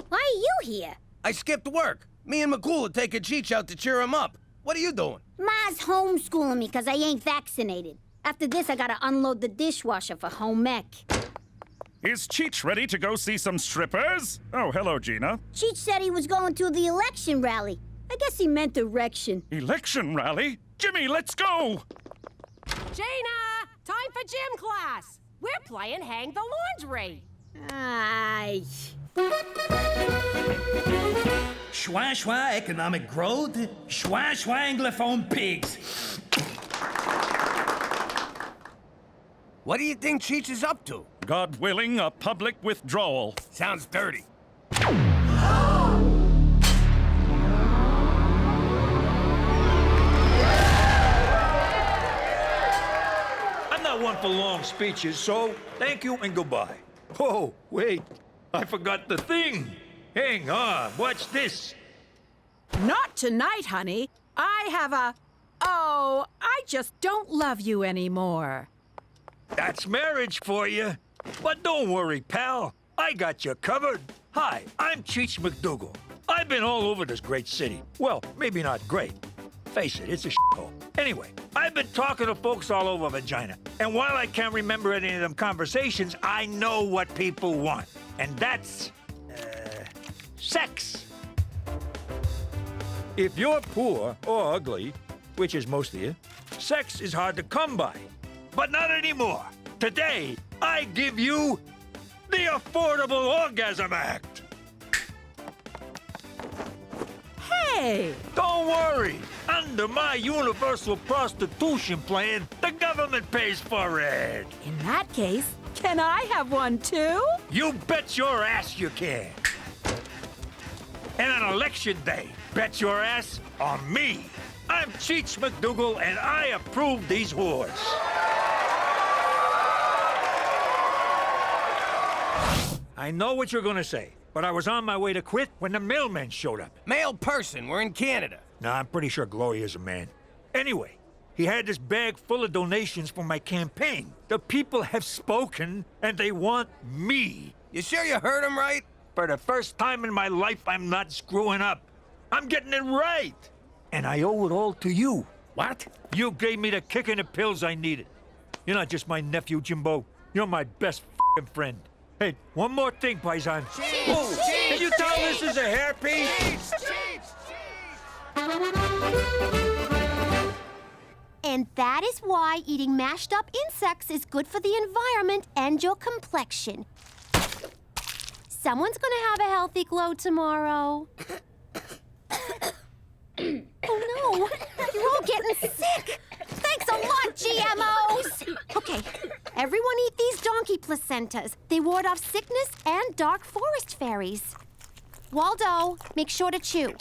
[SPEAKER 4] Why are you here?
[SPEAKER 2] I skipped work. Me and McCool are taking Cheech out to cheer him up. What are you doing?
[SPEAKER 4] Ma's homeschooling me because I ain't vaccinated. After this, I gotta unload the dishwasher for home ec.
[SPEAKER 9] Is Cheech ready to go see some strippers? Oh, hello, Gina.
[SPEAKER 4] Cheech said he was going to the election rally. I guess he meant erection.
[SPEAKER 9] Election rally? Jimmy, let's go!
[SPEAKER 5] Gina! Time for gym class! We're playing Hang the Laundry.
[SPEAKER 4] Aye.
[SPEAKER 17] Schwa schwa economic growth, schwa schwa anglophone pigs.
[SPEAKER 2] What do you think Cheech is up to?
[SPEAKER 9] God willing, a public withdrawal.
[SPEAKER 2] Sounds dirty.
[SPEAKER 1] I'm not one for long speeches, so thank you and goodbye. Oh, wait. I forgot the thing. Hang on, watch this.
[SPEAKER 11] Not tonight, honey. I have a... Oh, I just don't love you anymore.
[SPEAKER 1] That's marriage for you. But don't worry, pal. I got you covered. Hi, I'm Cheech MacDougal. I've been all over this great city. Well, maybe not great. Face it, it's a shithole. Anyway, I've been talking to folks all over Regina. And while I can't remember any of them conversations, I know what people want. And that's... sex. If you're poor or ugly, which is most of you, sex is hard to come by. But not anymore. Today, I give you the Affordable Orgasm Act.
[SPEAKER 11] Hey!
[SPEAKER 1] Don't worry. Under my universal prostitution plan, the government pays for it.
[SPEAKER 11] In that case, can I have one too?
[SPEAKER 1] You bet your ass you can. And on election day, bet your ass on me. I'm Cheech MacDougal, and I approve these whores. I know what you're gonna say, but I was on my way to quit when the mailman showed up.
[SPEAKER 2] Male person, we're in Canada.
[SPEAKER 1] Nah, I'm pretty sure Gloria's a man. Anyway, he had this bag full of donations for my campaign. The people have spoken, and they want me.
[SPEAKER 2] You sure you heard him right?
[SPEAKER 1] For the first time in my life, I'm not screwing up. I'm getting it right. And I owe it all to you.
[SPEAKER 2] What?
[SPEAKER 1] You gave me the kick and the pills I needed. You're not just my nephew, Jimbo. You're my best f***ing friend. Hey, one more thing, Paisan. Whoa, can you tell this is a hairpiece?
[SPEAKER 4] And that is why eating mashed up insects is good for the environment and your complexion. Someone's gonna have a healthy glow tomorrow. Oh no, you're all getting sick. Thanks a lot, GMOs. Okay, everyone eat these donkey placentas. They ward off sickness and dark forest fairies. Waldo, make sure to chew.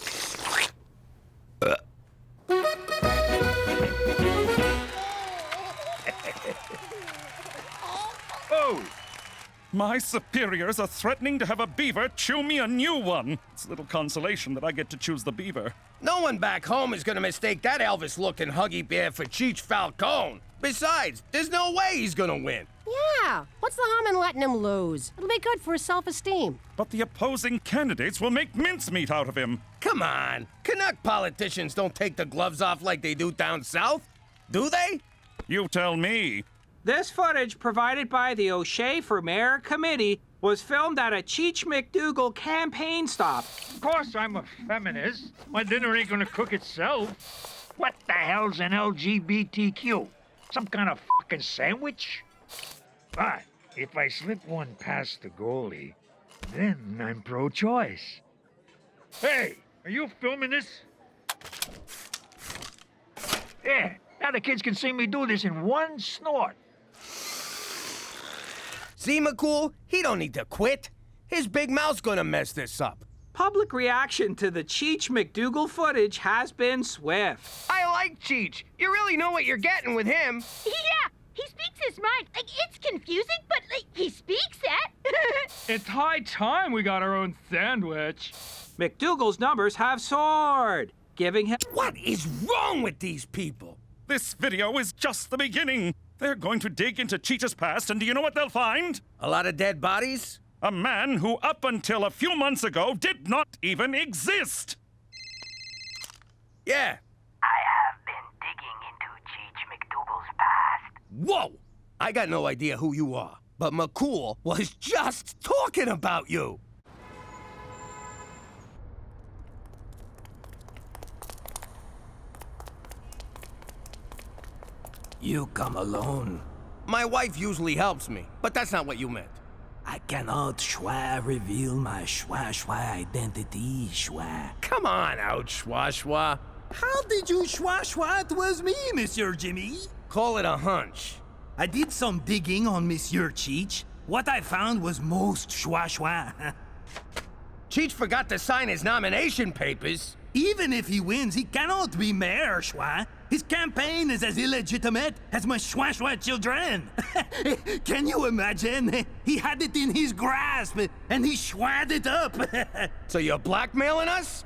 [SPEAKER 9] Oh! My superiors are threatening to have a beaver chew me a new one. It's little consolation that I get to choose the beaver.
[SPEAKER 2] No one back home is gonna mistake that Elvis-looking huggy bear for Cheech Falcone. Besides, there's no way he's gonna win.
[SPEAKER 5] Yeah, what's the harm in letting him lose? It'll be good for his self-esteem.
[SPEAKER 9] But the opposing candidates will make mincemeat out of him.
[SPEAKER 2] Come on, Canuck politicians don't take the gloves off like they do down south, do they?
[SPEAKER 9] You tell me.
[SPEAKER 16] This footage, provided by the O'Shea for Mayor Committee, was filmed at a Cheech MacDougal campaign stop.
[SPEAKER 1] Of course I'm a feminist. My dinner ain't gonna cook itself. What the hell's an LGBTQ? Some kind of fucking sandwich? But if I slip one past the goalie, then I'm pro-choice. Hey, are you filming this? Yeah, now the kids can see me do this in one snort.
[SPEAKER 2] See, McCool? He don't need to quit. His big mouth's gonna mess this up.
[SPEAKER 16] Public reaction to the Cheech MacDougal footage has been swift.
[SPEAKER 2] I like Cheech. You really know what you're getting with him.
[SPEAKER 4] Yeah, he speaks his mind. Like, it's confusing, but he speaks it.
[SPEAKER 18] It's high time we got our own sandwich.
[SPEAKER 16] MacDougal's numbers have soared, giving him...
[SPEAKER 2] What is wrong with these people?
[SPEAKER 9] This video is just the beginning. They're going to dig into Cheech's past, and do you know what they'll find?
[SPEAKER 2] A lot of dead bodies?
[SPEAKER 9] A man who, up until a few months ago, did not even exist.
[SPEAKER 2] Yeah.
[SPEAKER 19] I have been digging into Cheech MacDougal's past.
[SPEAKER 2] Whoa! I got no idea who you are, but McCool was just talking about you.
[SPEAKER 20] You come alone.
[SPEAKER 2] My wife usually helps me, but that's not what you meant.
[SPEAKER 20] I cannot reveal my identity,
[SPEAKER 2] Come on out, Schwa.
[SPEAKER 17] How did you it was me, Monsieur Jimmy?
[SPEAKER 2] Call it a hunch.
[SPEAKER 17] I did some digging on Monsieur Cheech. What I found was most Cheech
[SPEAKER 2] forgot to sign his nomination papers.
[SPEAKER 17] Even if he wins, he cannot be mayor, Schwa. His campaign is as illegitimate as my Schwa children. Can you imagine? He had it in his grasp, and he schwad it up.
[SPEAKER 2] So you're blackmailing us?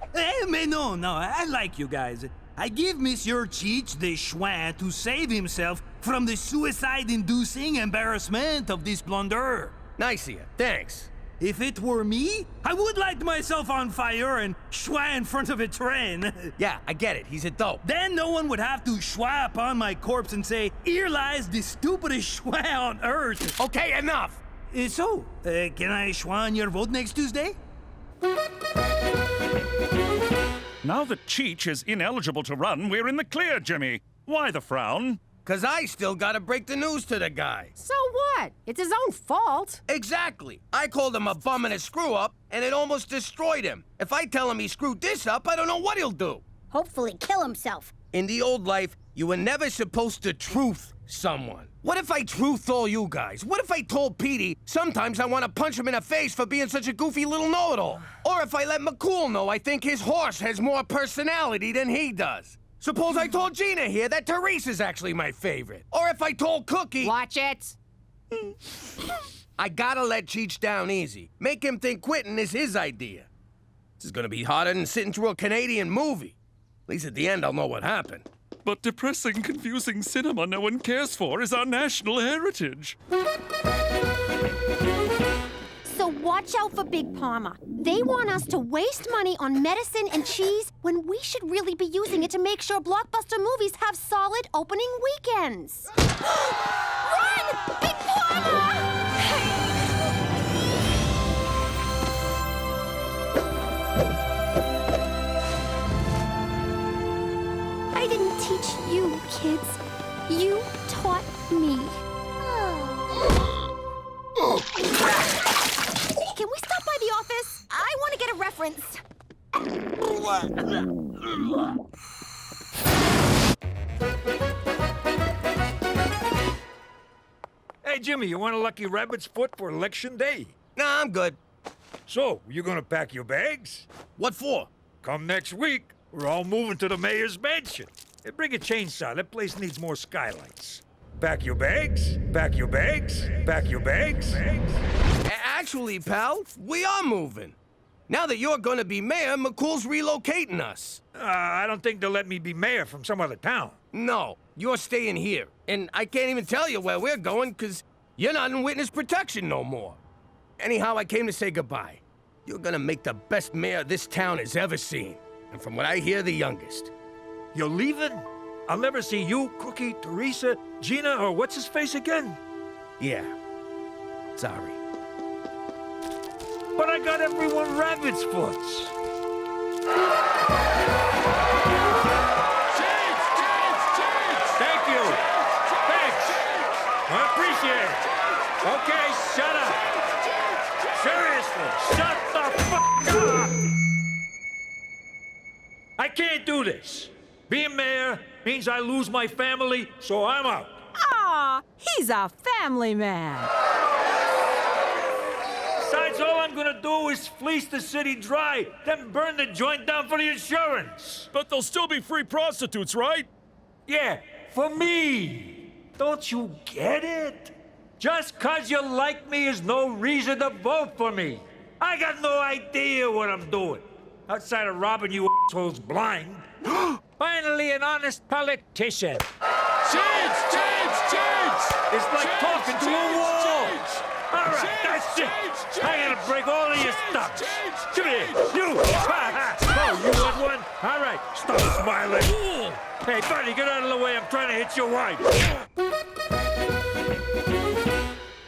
[SPEAKER 17] Mais no, I like you guys. I give Monsieur Cheech the schwa to save himself from the suicide-inducing embarrassment of this blunder.
[SPEAKER 2] Nice of you, thanks.
[SPEAKER 17] If it were me, I would light myself on fire and schwa in front of a train.
[SPEAKER 2] Yeah, I get it. He's a dope.
[SPEAKER 17] Then no one would have to schwa upon my corpse and say, "Here lies the stupidest schwa on earth."
[SPEAKER 2] Okay, enough.
[SPEAKER 17] Can I schwa on your vote next Tuesday?
[SPEAKER 9] Now that Cheech is ineligible to run, we're in the clear, Jimmy. Why the frown?
[SPEAKER 2] 'Cause I still gotta break the news to the guy.
[SPEAKER 5] So what? It's his own fault.
[SPEAKER 2] Exactly. I called him a bum and a screw-up, and it almost destroyed him. If I tell him he screwed this up, I don't know what he'll do.
[SPEAKER 4] Hopefully kill himself.
[SPEAKER 2] In the old life, you were never supposed to truth someone. What if I truthed all you guys? What if I told Petey sometimes I want to punch him in the face for being such a goofy little know-it-all? Or if I let McCool know I think his horse has more personality than he does? Suppose I told Gina here that Teresa's actually my favorite. Or if I told Cookie...
[SPEAKER 5] Watch it.
[SPEAKER 2] I gotta let Cheech down easy. Make him think quitting is his idea. This is gonna be harder than sitting through a Canadian movie. At least at the end, I'll know what happened.
[SPEAKER 9] But depressing, confusing cinema no one cares for is our national heritage.
[SPEAKER 4] So watch out for Big Pharma. They want us to waste money on medicine and cheese when we should really be using it to make sure blockbuster movies have solid opening weekends. Run! Big Pharma! I didn't teach you, kids. You taught me. Can we stop by the office? I want to get a reference.
[SPEAKER 1] Hey, Jimmy, you want a lucky rabbit's foot for election day?
[SPEAKER 2] Nah, I'm good.
[SPEAKER 1] So, you gonna pack your bags?
[SPEAKER 2] What for?
[SPEAKER 1] Come next week, we're all moving to the mayor's mansion. Hey, bring a chainsaw. That place needs more skylights. Pack your bags, pack your bags, pack your bags.
[SPEAKER 2] Actually, pal, we are moving. Now that you're gonna be mayor, McCool's relocating us.
[SPEAKER 1] I don't think they'll let me be mayor from some other town.
[SPEAKER 2] No, you're staying here. And I can't even tell you where we're going, because you're not in witness protection no more. Anyhow, I came to say goodbye. You're gonna make the best mayor this town has ever seen. And from what I hear, the youngest.
[SPEAKER 1] You're leaving? I'll never see you, Cookie, Teresa, Gina, or what's-his-face again?
[SPEAKER 2] Yeah. Sorry.
[SPEAKER 1] But I got everyone rabbit's foots. Thank you. Thanks. I appreciate it. Okay, shut up. Seriously, shut the fuck up. I can't do this. Being mayor means I lose my family, so I'm out.
[SPEAKER 11] Ah, he's a family man.
[SPEAKER 1] Besides, all I'm gonna do is fleece the city dry, then burn the joint down for the insurance.
[SPEAKER 6] But there'll still be free prostitutes, right?
[SPEAKER 1] Yeah, for me. Don't you get it? Just 'cause you like me is no reason to vote for me. I got no idea what I'm doing. Outside of robbing you assholes blind. Finally, an honest politician.
[SPEAKER 6] Cheech!
[SPEAKER 1] It's like talking to a wall. All right, that's it. I gotta break all of your stuff. Come here, you. Oh, you want one? All right, stop smiling. Hey, buddy, get out of the way. I'm trying to hit your wife.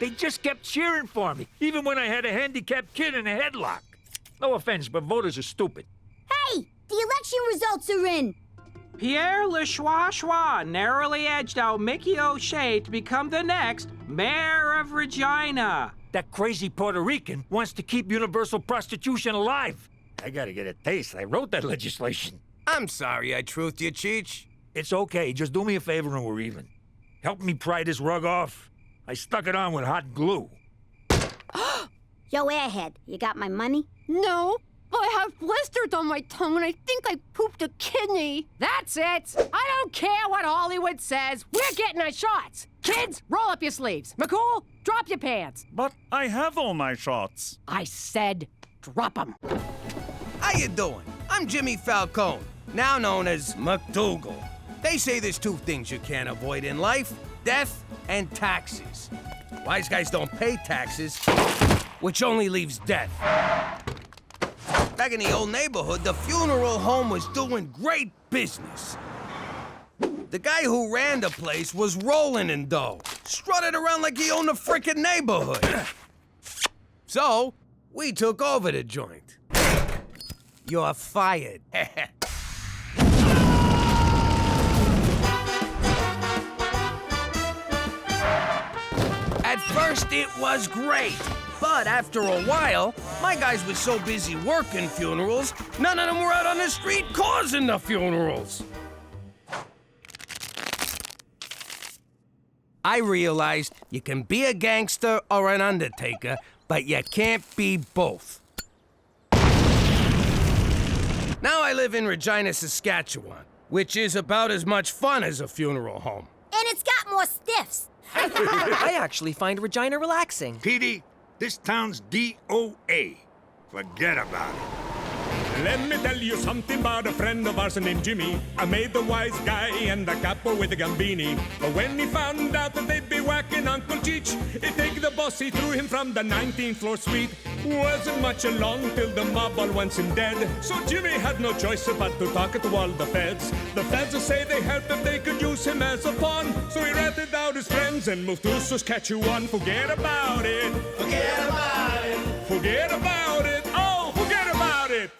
[SPEAKER 1] They just kept cheering for me, even when I had a handicapped kid in a headlock. No offense, but voters are stupid.
[SPEAKER 4] Hey, the election results are in.
[SPEAKER 16] Pierre Schwa narrowly edged out Mickey O'Shea to become the next mayor of Regina.
[SPEAKER 1] That crazy Puerto Rican wants to keep universal prostitution alive. I gotta get a taste. I wrote that legislation.
[SPEAKER 2] I'm sorry I truthed you, Cheech.
[SPEAKER 1] It's okay. Just do me a favor and we're even. Help me pry this rug off. I stuck it on with hot glue.
[SPEAKER 4] Yo, airhead, you got my money?
[SPEAKER 5] No, I have blisters on my tongue and I think I pooped a kidney. That's it. I don't care what Hollywood says. We're getting our shots. Kids, roll up your sleeves. McCool, drop your pants.
[SPEAKER 9] But I have all my shots.
[SPEAKER 5] I said drop them.
[SPEAKER 2] How you doing? I'm Jimmy Falcone, now known as MacDougal. They say there's two things you can't avoid in life: death and taxes. Wise guys don't pay taxes, which only leaves death. Back in the old neighborhood, the funeral home was doing great business. The guy who ran the place was rolling in dough, strutted around like he owned the frickin' neighborhood. So, we took over the joint. You're fired. At first, it was great. But after a while, my guys were so busy working funerals, none of them were out on the street causing the funerals. I realized you can be a gangster or an undertaker, but you can't be both. Now I live in Regina, Saskatchewan, which is about as much fun as a funeral home.
[SPEAKER 4] And it's got more stiffs.
[SPEAKER 7] I actually find Regina relaxing.
[SPEAKER 1] Petey, this town's DOA. Forget about it.
[SPEAKER 6] Let me tell you something about a friend of ours named Jimmy. I made the wise guy and the capo with the Gambini. But when he found out that they'd be whacking Uncle Cheech, he'd take the boss, he threw him from the 19th floor suite. Wasn't much along till the mob all wants him dead. So Jimmy had no choice but to talk to all the feds. The feds will say they helped if they could use him as a pawn. So he ratted out his friends and moved to Saskatchewan. Forget about it. Forget about it. Forget about it. Oh, forget about it.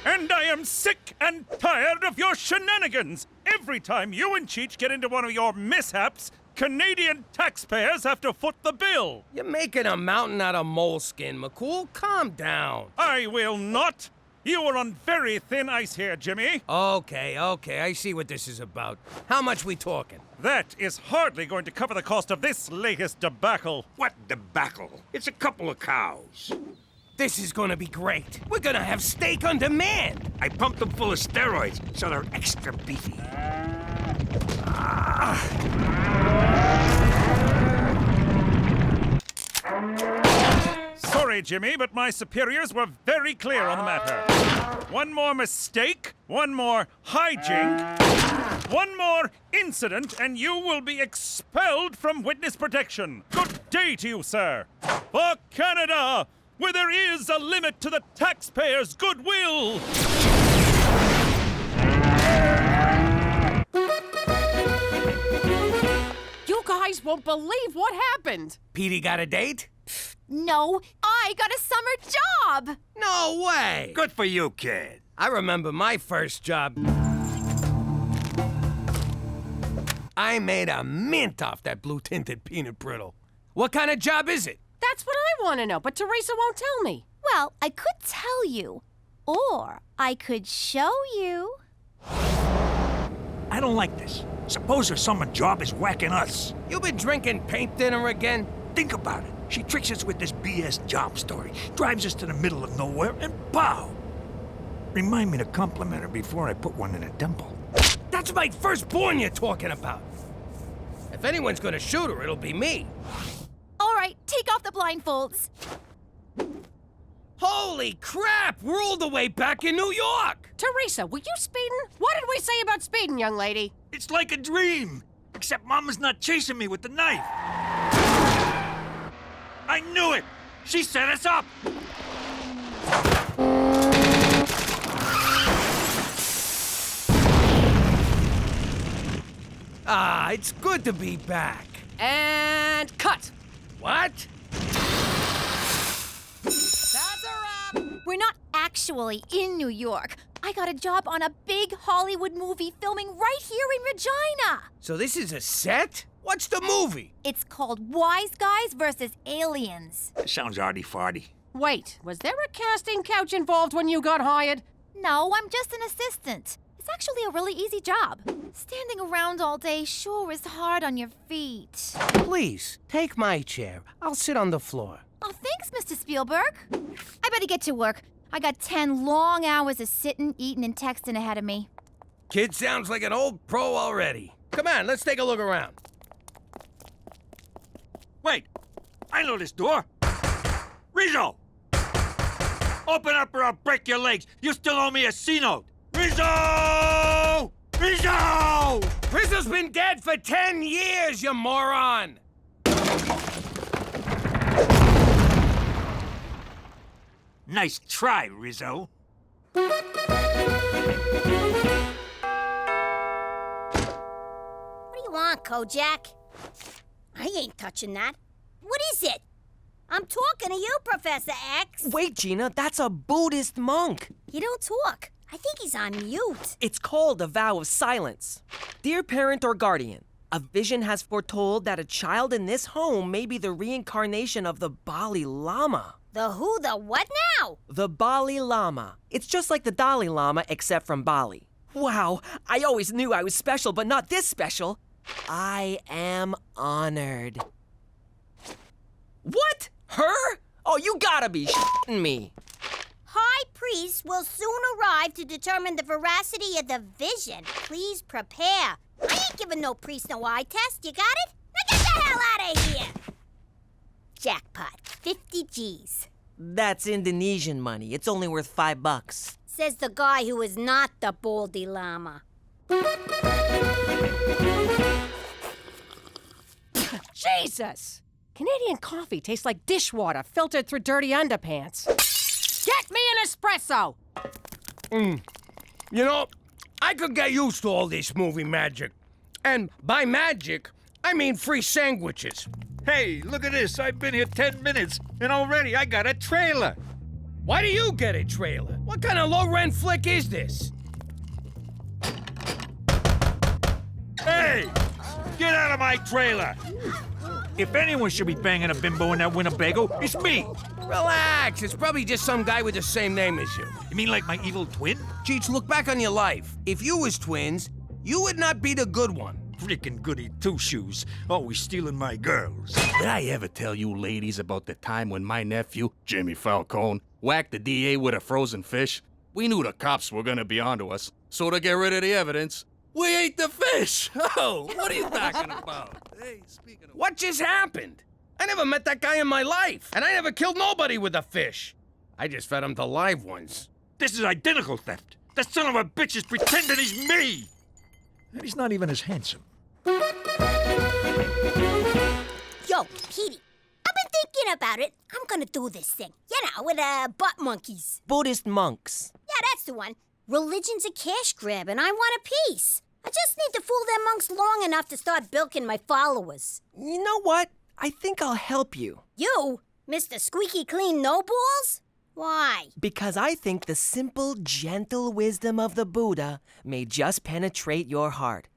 [SPEAKER 9] And I am sick and tired of your shenanigans. Every time you and Cheech get into one of your mishaps, Canadian taxpayers have to foot the bill.
[SPEAKER 2] You're making a mountain out of moleskin, McCool. Calm down.
[SPEAKER 9] I will not. You are on very thin ice here, Jimmy.
[SPEAKER 2] Okay, I see what this is about. How much we talking?
[SPEAKER 9] That is hardly going to cover the cost of this latest debacle.
[SPEAKER 1] What debacle? It's a couple of cows.
[SPEAKER 2] This is gonna be great. We're gonna have steak on demand.
[SPEAKER 1] I pumped them full of steroids, so they're extra beefy.
[SPEAKER 9] Sorry, Jimmy, but my superiors were very clear on the matter. One more mistake, one more hijink, one more incident, and you will be expelled from witness protection. Good day to you, sir. For Canada, where there is a limit to the taxpayers' goodwill.
[SPEAKER 5] You guys won't believe what happened.
[SPEAKER 2] Petey got a date?
[SPEAKER 8] No, I got a summer job.
[SPEAKER 2] No way!
[SPEAKER 3] Good for you, kid.
[SPEAKER 2] I remember my first job. I made a mint off that blue-tinted peanut brittle. What kind of job is it?
[SPEAKER 5] That's what I want to know, but Teresa won't tell me.
[SPEAKER 4] Well, I could tell you, or I could show you.
[SPEAKER 1] I don't like this. Suppose her summer job is whacking us.
[SPEAKER 2] You been drinking paint dinner again?
[SPEAKER 1] Think about it. She tricks us with this BS job story, drives us to the middle of nowhere, and pow! Remind me to compliment her before I put one in a dimple.
[SPEAKER 2] That's my firstborn you're talking about. If anyone's gonna shoot her, it'll be me.
[SPEAKER 8] All right, take off the blindfolds.
[SPEAKER 2] Holy crap! We're all the way back in New York!
[SPEAKER 5] Teresa, were you speeding? What did we say about speeding, young lady?
[SPEAKER 1] It's like a dream, except Mama's not chasing me with the knife. I knew it! She set us up!
[SPEAKER 2] Ah, it's good to be back.
[SPEAKER 5] And cut.
[SPEAKER 2] What?
[SPEAKER 8] That's a wrap. We're not actually in New York. I got a job on a big Hollywood movie filming right here in Regina.
[SPEAKER 2] So this is a set? What's the movie?
[SPEAKER 8] It's called Wise Guys versus Aliens.
[SPEAKER 1] Sounds arty-farty.
[SPEAKER 5] Wait, was there a casting couch involved when you got hired?
[SPEAKER 8] No, I'm just an assistant. It's actually a really easy job. Standing around all day sure is hard on your feet.
[SPEAKER 2] Please, take my chair. I'll sit on the floor.
[SPEAKER 8] Oh, thanks, Mr. Spielberg. I better get to work. I got 10 long hours of sitting, eating, and texting ahead of me.
[SPEAKER 2] Kid sounds like an old pro already. Come on, let's take a look around.
[SPEAKER 1] Wait, I know this door. Rizzo! Open up or I'll break your legs. You still owe me a C-note. Rizzo! Rizzo!
[SPEAKER 2] Rizzo's been dead for 10 years, you moron!
[SPEAKER 1] Nice try, Rizzo.
[SPEAKER 4] What do you want, Kojak? I ain't touching that. What is it? I'm talking to you, Professor X.
[SPEAKER 7] Wait, Gina, that's a Buddhist monk.
[SPEAKER 4] He don't talk. I think he's on mute.
[SPEAKER 7] It's called a vow of silence. Dear parent or guardian, a vision has foretold that a child in this home may be the reincarnation of the Bali Lama.
[SPEAKER 4] The who, the what now?
[SPEAKER 7] The Bali Lama. It's just like the Dalai Lama, except from Bali. Wow, I always knew I was special, but not this special. I am honored. What? Her? Oh, you gotta be shitting me.
[SPEAKER 4] High priest will soon arrive to determine the veracity of the vision. Please prepare. I ain't giving no priest no eye test. You got it? Now get the hell out of here! Jackpot, 50 G's.
[SPEAKER 7] That's Indonesian money. It's only worth $5.
[SPEAKER 4] Says the guy who is not the Baldy Llama.
[SPEAKER 5] Jesus! Canadian coffee tastes like dishwater filtered through dirty underpants. Get me an espresso!
[SPEAKER 2] You know, I could get used to all this movie magic. And by magic, I mean free sandwiches.
[SPEAKER 1] Hey, look at this. I've been here 10 minutes, and already I got a trailer.
[SPEAKER 2] Why do you get a trailer? What kind of low-rent flick is this?
[SPEAKER 1] Hey! Get out of my trailer! If anyone should be banging a bimbo in that Winnebago, it's me!
[SPEAKER 2] Relax, it's probably just some guy with the same name as you.
[SPEAKER 1] You mean like my evil twin?
[SPEAKER 2] Cheech, look back on your life. If you was twins, you would not be the good one.
[SPEAKER 1] Freaking goody two-shoes, always stealing my girls.
[SPEAKER 21] Did I ever tell you ladies about the time when my nephew, Jimmy Falcone, whacked the DA with a frozen fish? We knew the cops were gonna be onto us, so to get rid of the evidence, We ate the fish! Oh, what are you talking about? Hey, speaking of...
[SPEAKER 2] What just happened? I never met that guy in my life, and I never killed nobody with a fish. I just fed him to live ones.
[SPEAKER 1] This is identical theft. That son of a bitch is pretending he's me! And he's not even as handsome.
[SPEAKER 4] Yo, Petey, I've been thinking about it. I'm gonna do this thing. You know, with butt monkeys.
[SPEAKER 7] Buddhist monks.
[SPEAKER 4] Yeah, that's the one. Religion's a cash grab, and I want a piece. I just need to fool them monks long enough to start bilking my followers.
[SPEAKER 7] You know what? I think I'll help you.
[SPEAKER 4] You? Mr. Squeaky Clean No Balls? Why?
[SPEAKER 7] Because I think the simple, gentle wisdom of the Buddha may just penetrate your heart.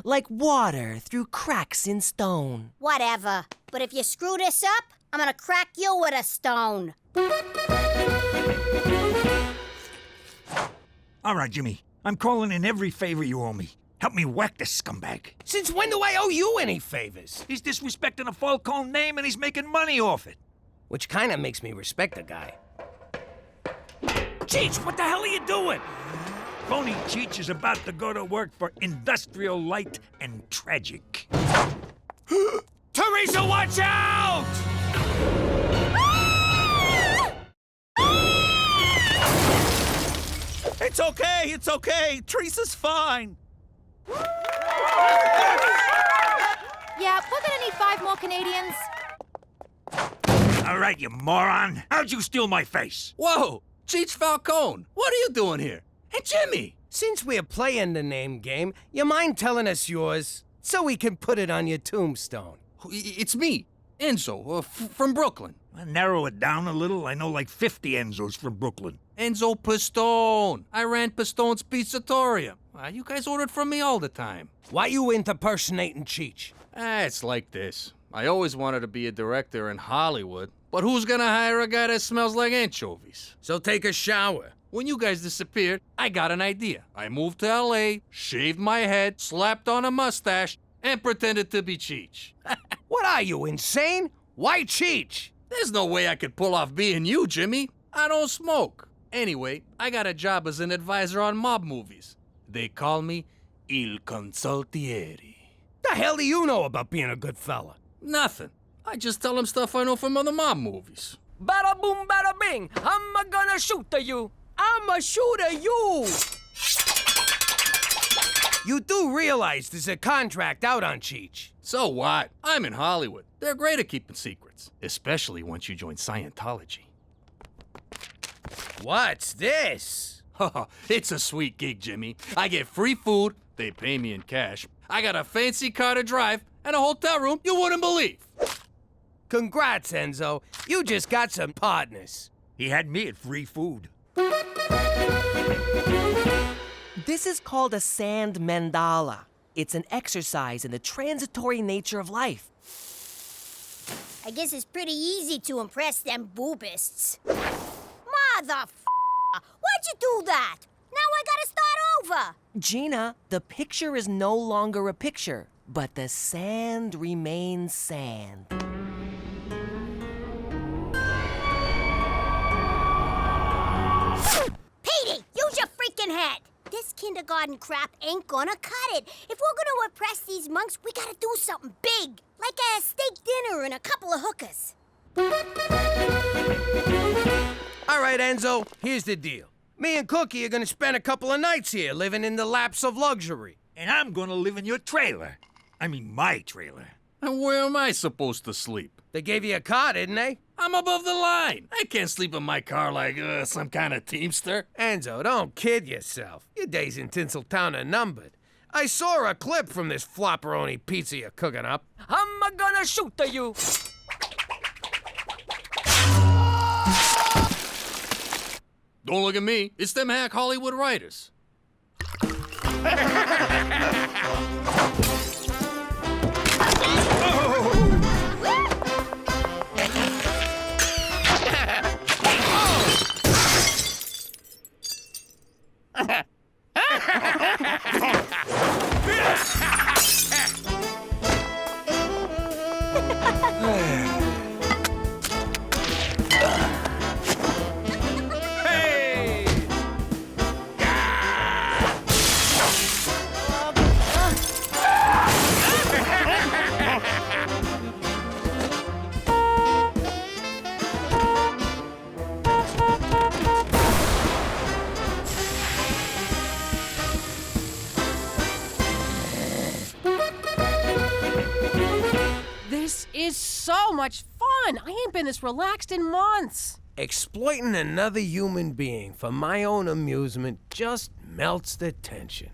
[SPEAKER 7] Like water through cracks in stone.
[SPEAKER 4] Whatever. But if you screw this up, I'm gonna crack you with a stone.
[SPEAKER 1] All right, Jimmy. I'm calling in every favor you owe me. Help me whack this scumbag.
[SPEAKER 2] Since when do I owe you any favors?
[SPEAKER 1] He's disrespecting a Falcone name and he's making money off it.
[SPEAKER 2] Which kind of makes me respect the guy. Cheech, what the hell are you doing?
[SPEAKER 1] Phony Cheech is about to go to work for Industrial Light and Tragic.
[SPEAKER 2] Teresa, watch out!
[SPEAKER 9] It's okay. Teresa's fine.
[SPEAKER 8] Yeah, we're gonna need 5 more Canadians.
[SPEAKER 1] All right, you moron. How'd you steal my face?
[SPEAKER 21] Whoa! Cheech Falcone, what are you doing here? Hey, Jimmy!
[SPEAKER 2] Since we're playing the name game, you mind telling us yours so we can put it on your tombstone?
[SPEAKER 21] It's me, Enzo, from Brooklyn.
[SPEAKER 1] I'll narrow it down a little. I know like 50 Enzos from Brooklyn.
[SPEAKER 21] Enzo Pistone. I ran Pistone's Pizzatorium. You guys ordered from me all the time.
[SPEAKER 2] Why you impersonating Cheech?
[SPEAKER 21] It's like this. I always wanted to be a director in Hollywood, but who's gonna hire a guy that smells like anchovies?
[SPEAKER 2] So take a shower.
[SPEAKER 21] When you guys disappeared, I got an idea. I moved to LA, shaved my head, slapped on a mustache, and pretended to be Cheech.
[SPEAKER 2] What are you, insane? Why Cheech?
[SPEAKER 21] There's no way I could pull off being you, Jimmy. I don't smoke. Anyway, I got a job as an advisor on mob movies. They call me Il Consultieri.
[SPEAKER 2] The hell do you know about being a good fella?
[SPEAKER 21] Nothing. I just tell them stuff I know from other mob movies.
[SPEAKER 14] Bada boom, bada bing. I'm gonna shoot you. I'm a shooter you.
[SPEAKER 2] You do realize there's a contract out on Cheech.
[SPEAKER 21] So what? I'm in Hollywood. They're great at keeping secrets, especially once you join Scientology.
[SPEAKER 2] What's this?
[SPEAKER 21] It's a sweet gig, Jimmy. I get free food, they pay me in cash. I got a fancy car to drive, and a hotel room you wouldn't believe.
[SPEAKER 2] Congrats, Enzo. You just got some partners.
[SPEAKER 1] He had me at free food.
[SPEAKER 7] This is called a sand mandala. It's an exercise in the transitory nature of life.
[SPEAKER 4] I guess it's pretty easy to impress them boobists. Motherfucker! Why'd you do that? Now I gotta start over!
[SPEAKER 7] Gina, the picture is no longer a picture, but the sand remains sand.
[SPEAKER 4] Petey, use your freaking head! This kindergarten crap ain't gonna cut it. If we're gonna impress these monks, we gotta do something big. Like a steak dinner and a couple of hookers.
[SPEAKER 2] All right, Enzo, here's the deal. Me and Cookie are gonna spend a couple of nights here living in the laps of luxury.
[SPEAKER 1] And I'm gonna live in your trailer. I mean, my trailer.
[SPEAKER 21] And where am I supposed to sleep?
[SPEAKER 2] They gave you a car, didn't they?
[SPEAKER 21] I'm above the line. I can't sleep in my car like some kind of teamster.
[SPEAKER 2] Enzo, don't kid yourself. Your days in Tinseltown are numbered. I saw a clip from this flopperoni pizza you're cooking up.
[SPEAKER 14] I'm gonna shoot you.
[SPEAKER 21] Don't look at me. It's them hack Hollywood writers.
[SPEAKER 5] This is so much fun. I ain't been this relaxed in months.
[SPEAKER 2] Exploiting another human being for my own amusement just melts the tension.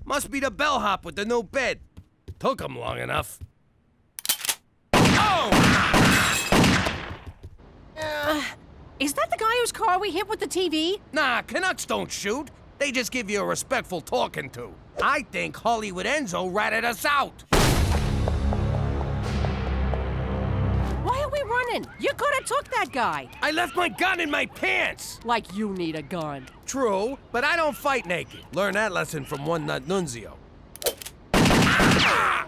[SPEAKER 2] Must be the bellhop with the new bed. Took him long enough. Oh!
[SPEAKER 5] Is that the guy whose car we hit with the TV?
[SPEAKER 2] Nah, Canucks don't shoot. They just give you a respectful talking to. I think Hollywood Enzo ratted us out.
[SPEAKER 5] Why are we running? You could have took that guy.
[SPEAKER 2] I left my gun in my pants.
[SPEAKER 5] Like you need a gun.
[SPEAKER 2] True, but I don't fight naked. Learn that lesson from one nut nunzio. Ah!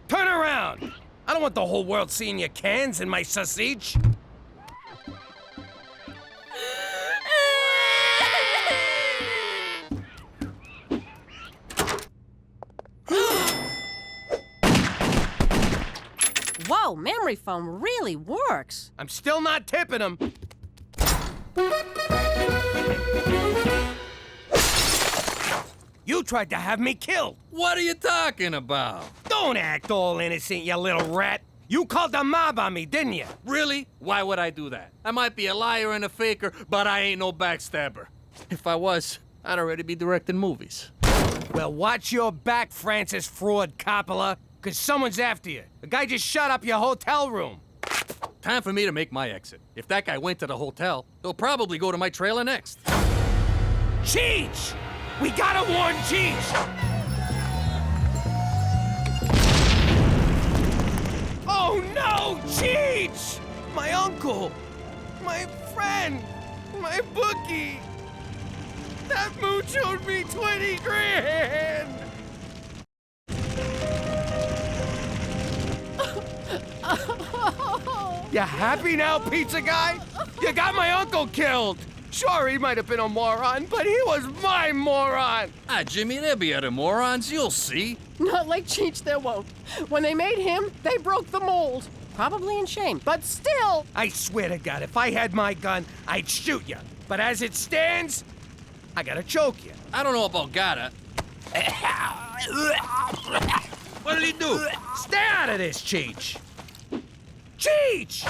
[SPEAKER 2] Turn around. I don't want the whole world seeing your cans in my sausage.
[SPEAKER 5] Whoa, memory foam really works.
[SPEAKER 2] I'm still not tipping him. You tried to have me killed.
[SPEAKER 21] What are you talking about?
[SPEAKER 2] Don't act all innocent, you little rat. You called the mob on me, didn't you?
[SPEAKER 21] Really? Why would I do that? I might be a liar and a faker, but I ain't no backstabber. If I was, I'd already be directing movies.
[SPEAKER 2] Well, watch your back, Francis Fraud Coppola, because someone's after you. The guy just shut up your hotel room.
[SPEAKER 21] Time for me to make my exit. If that guy went to the hotel, he'll probably go to my trailer next.
[SPEAKER 2] Cheech! We gotta warn Cheech! Oh no, Cheech! My uncle! My friend! My bookie! That mooch owed me 20 grand! You happy now, pizza guy? You got my uncle killed! Sure, he might have been a moron, but he was my moron!
[SPEAKER 21] Ah, Jimmy, there'll be other morons, you'll see.
[SPEAKER 5] Not like Cheech, there won't. When they made him, they broke the mold. Probably in shame, but still.
[SPEAKER 2] I swear to God, if I had my gun, I'd shoot you. But as it stands, I gotta choke you.
[SPEAKER 21] I don't know about gotta. What did he do?
[SPEAKER 2] Stay out of this, Cheech! Cheech!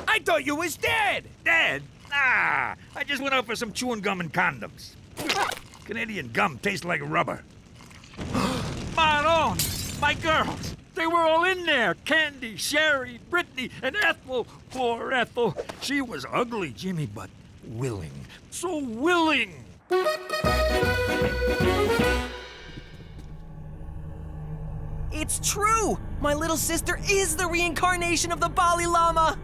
[SPEAKER 2] I thought you was dead!
[SPEAKER 1] Dead? Ah, I just went out for some chewing gum and condoms. Canadian gum tastes like rubber. Maron, my girls, they were all in there. Candy, Sherry, Brittany, and Ethel. Poor Ethel. She was ugly, Jimmy, but willing. So willing.
[SPEAKER 7] It's true! My little sister is the reincarnation of the Bali Lama!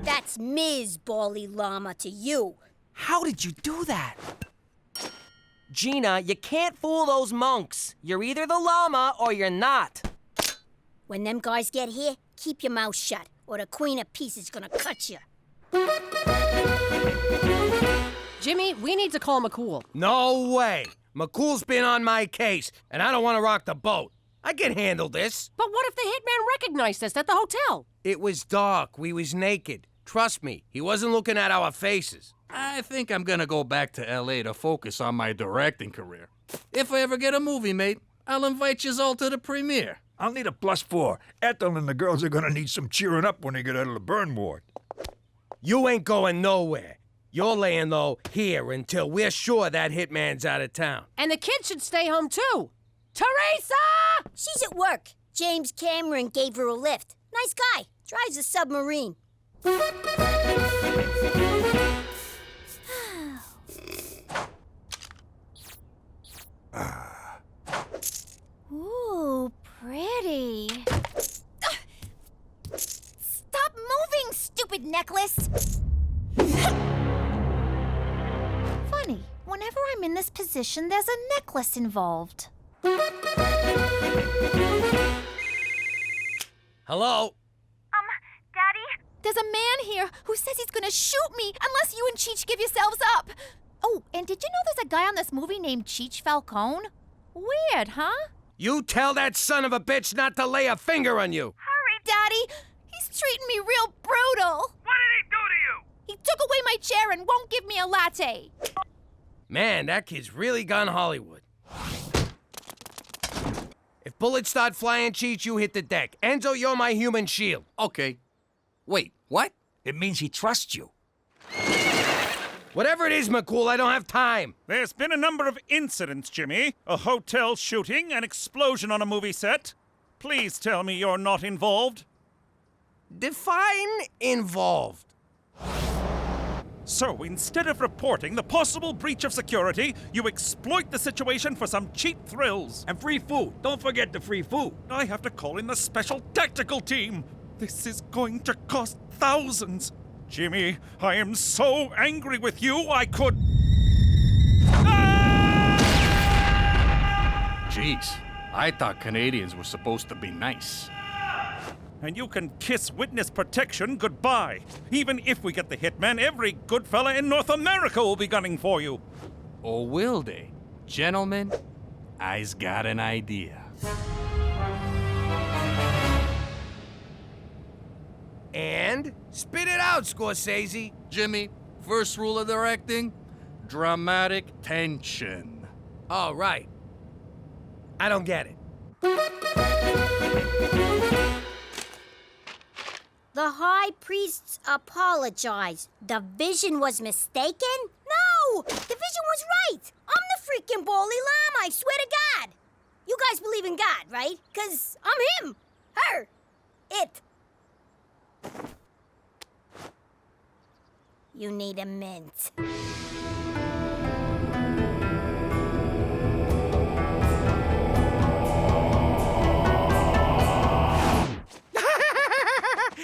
[SPEAKER 4] That's Ms. Bali Lama to you.
[SPEAKER 7] How did you do that? Gina, you can't fool those monks. You're either the llama or you're not.
[SPEAKER 4] When them guys get here, keep your mouth shut, or the Queen of Peace is gonna cut you.
[SPEAKER 5] Jimmy, we need to call McCool.
[SPEAKER 2] No way! McCool's been on my case, and I don't want to rock the boat. I can handle this.
[SPEAKER 5] But what if the hitman recognized us at the hotel?
[SPEAKER 2] It was dark. We was naked. Trust me, he wasn't looking at our faces.
[SPEAKER 21] I think I'm gonna go back to L.A. to focus on my directing career. If I ever get a movie, mate, I'll invite you all to the premiere.
[SPEAKER 1] I'll need a +4. Ethel and the girls are gonna need some cheering up when they get out of the burn ward.
[SPEAKER 2] You ain't going nowhere. You're laying low here until we're sure that hitman's out of town.
[SPEAKER 5] And the kids should stay home, too. Teresa!
[SPEAKER 4] She's at work. James Cameron gave her a lift. Nice guy. Drives a submarine.
[SPEAKER 8] Ooh, pretty. Stop moving, stupid necklace! Funny, whenever I'm in this position, there's a necklace involved.
[SPEAKER 2] Hello?
[SPEAKER 8] Daddy? There's a man here who says he's gonna shoot me unless you and Cheech give yourselves up. Oh, and did you know there's a guy on this movie named Cheech Falcone? Weird, huh?
[SPEAKER 2] You tell that son of a bitch not to lay a finger on you.
[SPEAKER 8] Hurry, Daddy! He's treating me real brutal.
[SPEAKER 3] What did he do to you?
[SPEAKER 8] He took away my chair and won't give me a latte.
[SPEAKER 2] Man, that kid's really gone Hollywood. If bullets start flying, Cheech, you hit the deck. Enzo, you're my human shield.
[SPEAKER 21] Okay. Wait, what?
[SPEAKER 3] It means he trusts you.
[SPEAKER 2] Whatever it is, McCool, I don't have time.
[SPEAKER 9] There's been a number of incidents, Jimmy. A hotel shooting, an explosion on a movie set. Please tell me you're not involved.
[SPEAKER 2] Define involved.
[SPEAKER 9] So instead of reporting the possible breach of security, you exploit the situation for some cheap thrills.
[SPEAKER 1] And free food. Don't forget the free food.
[SPEAKER 9] I have to call in the special tactical team. This is going to cost thousands. Jimmy, I am so angry with you, I could...
[SPEAKER 21] Jeez, I thought Canadians were supposed to be nice.
[SPEAKER 9] And you can kiss witness protection goodbye. Even if we get the hitman, every good fella in North America will be gunning for you.
[SPEAKER 21] Or will they? Gentlemen, I's got an idea.
[SPEAKER 2] And spit it out, Scorsese.
[SPEAKER 21] Jimmy, first rule of directing, dramatic tension.
[SPEAKER 2] Oh, right. I don't get it.
[SPEAKER 4] The high priests apologized. The vision was mistaken? No! The vision was right! I'm the freaking Bali Lama, I swear to God! You guys believe in God, right? 'Cause I'm him, her, it. You need a mint.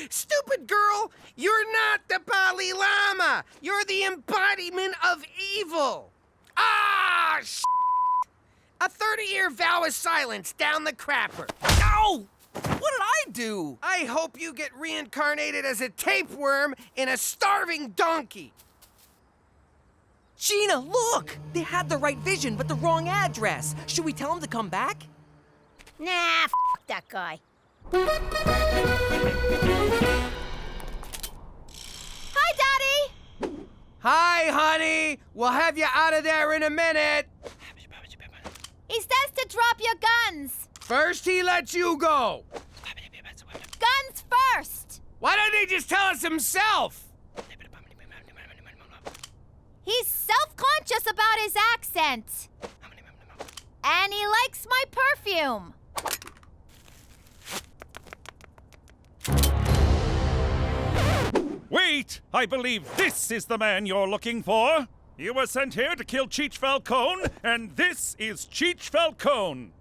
[SPEAKER 2] Stupid girl! You're not the Bali Lama! You're the embodiment of evil! Ah, A 30-year vow of silence down the crapper.
[SPEAKER 7] Ow! What did I do?
[SPEAKER 2] I hope you get reincarnated as a tapeworm in a starving donkey.
[SPEAKER 7] Gina, look! They had the right vision, but the wrong address. Should we tell them to come back?
[SPEAKER 4] Nah, f that guy.
[SPEAKER 8] Hi, Daddy!
[SPEAKER 2] Hi, honey! We'll have you out of there in a minute.
[SPEAKER 8] He says to drop your guns.
[SPEAKER 2] First, he lets you go.
[SPEAKER 8] Guns first!
[SPEAKER 2] Why don't he just tell us himself?
[SPEAKER 8] He's self-conscious about his accent. And he likes my perfume.
[SPEAKER 9] Wait! I believe this is the man you're looking for. You were sent here to kill Cheech Falcone, and this is Cheech Falcone.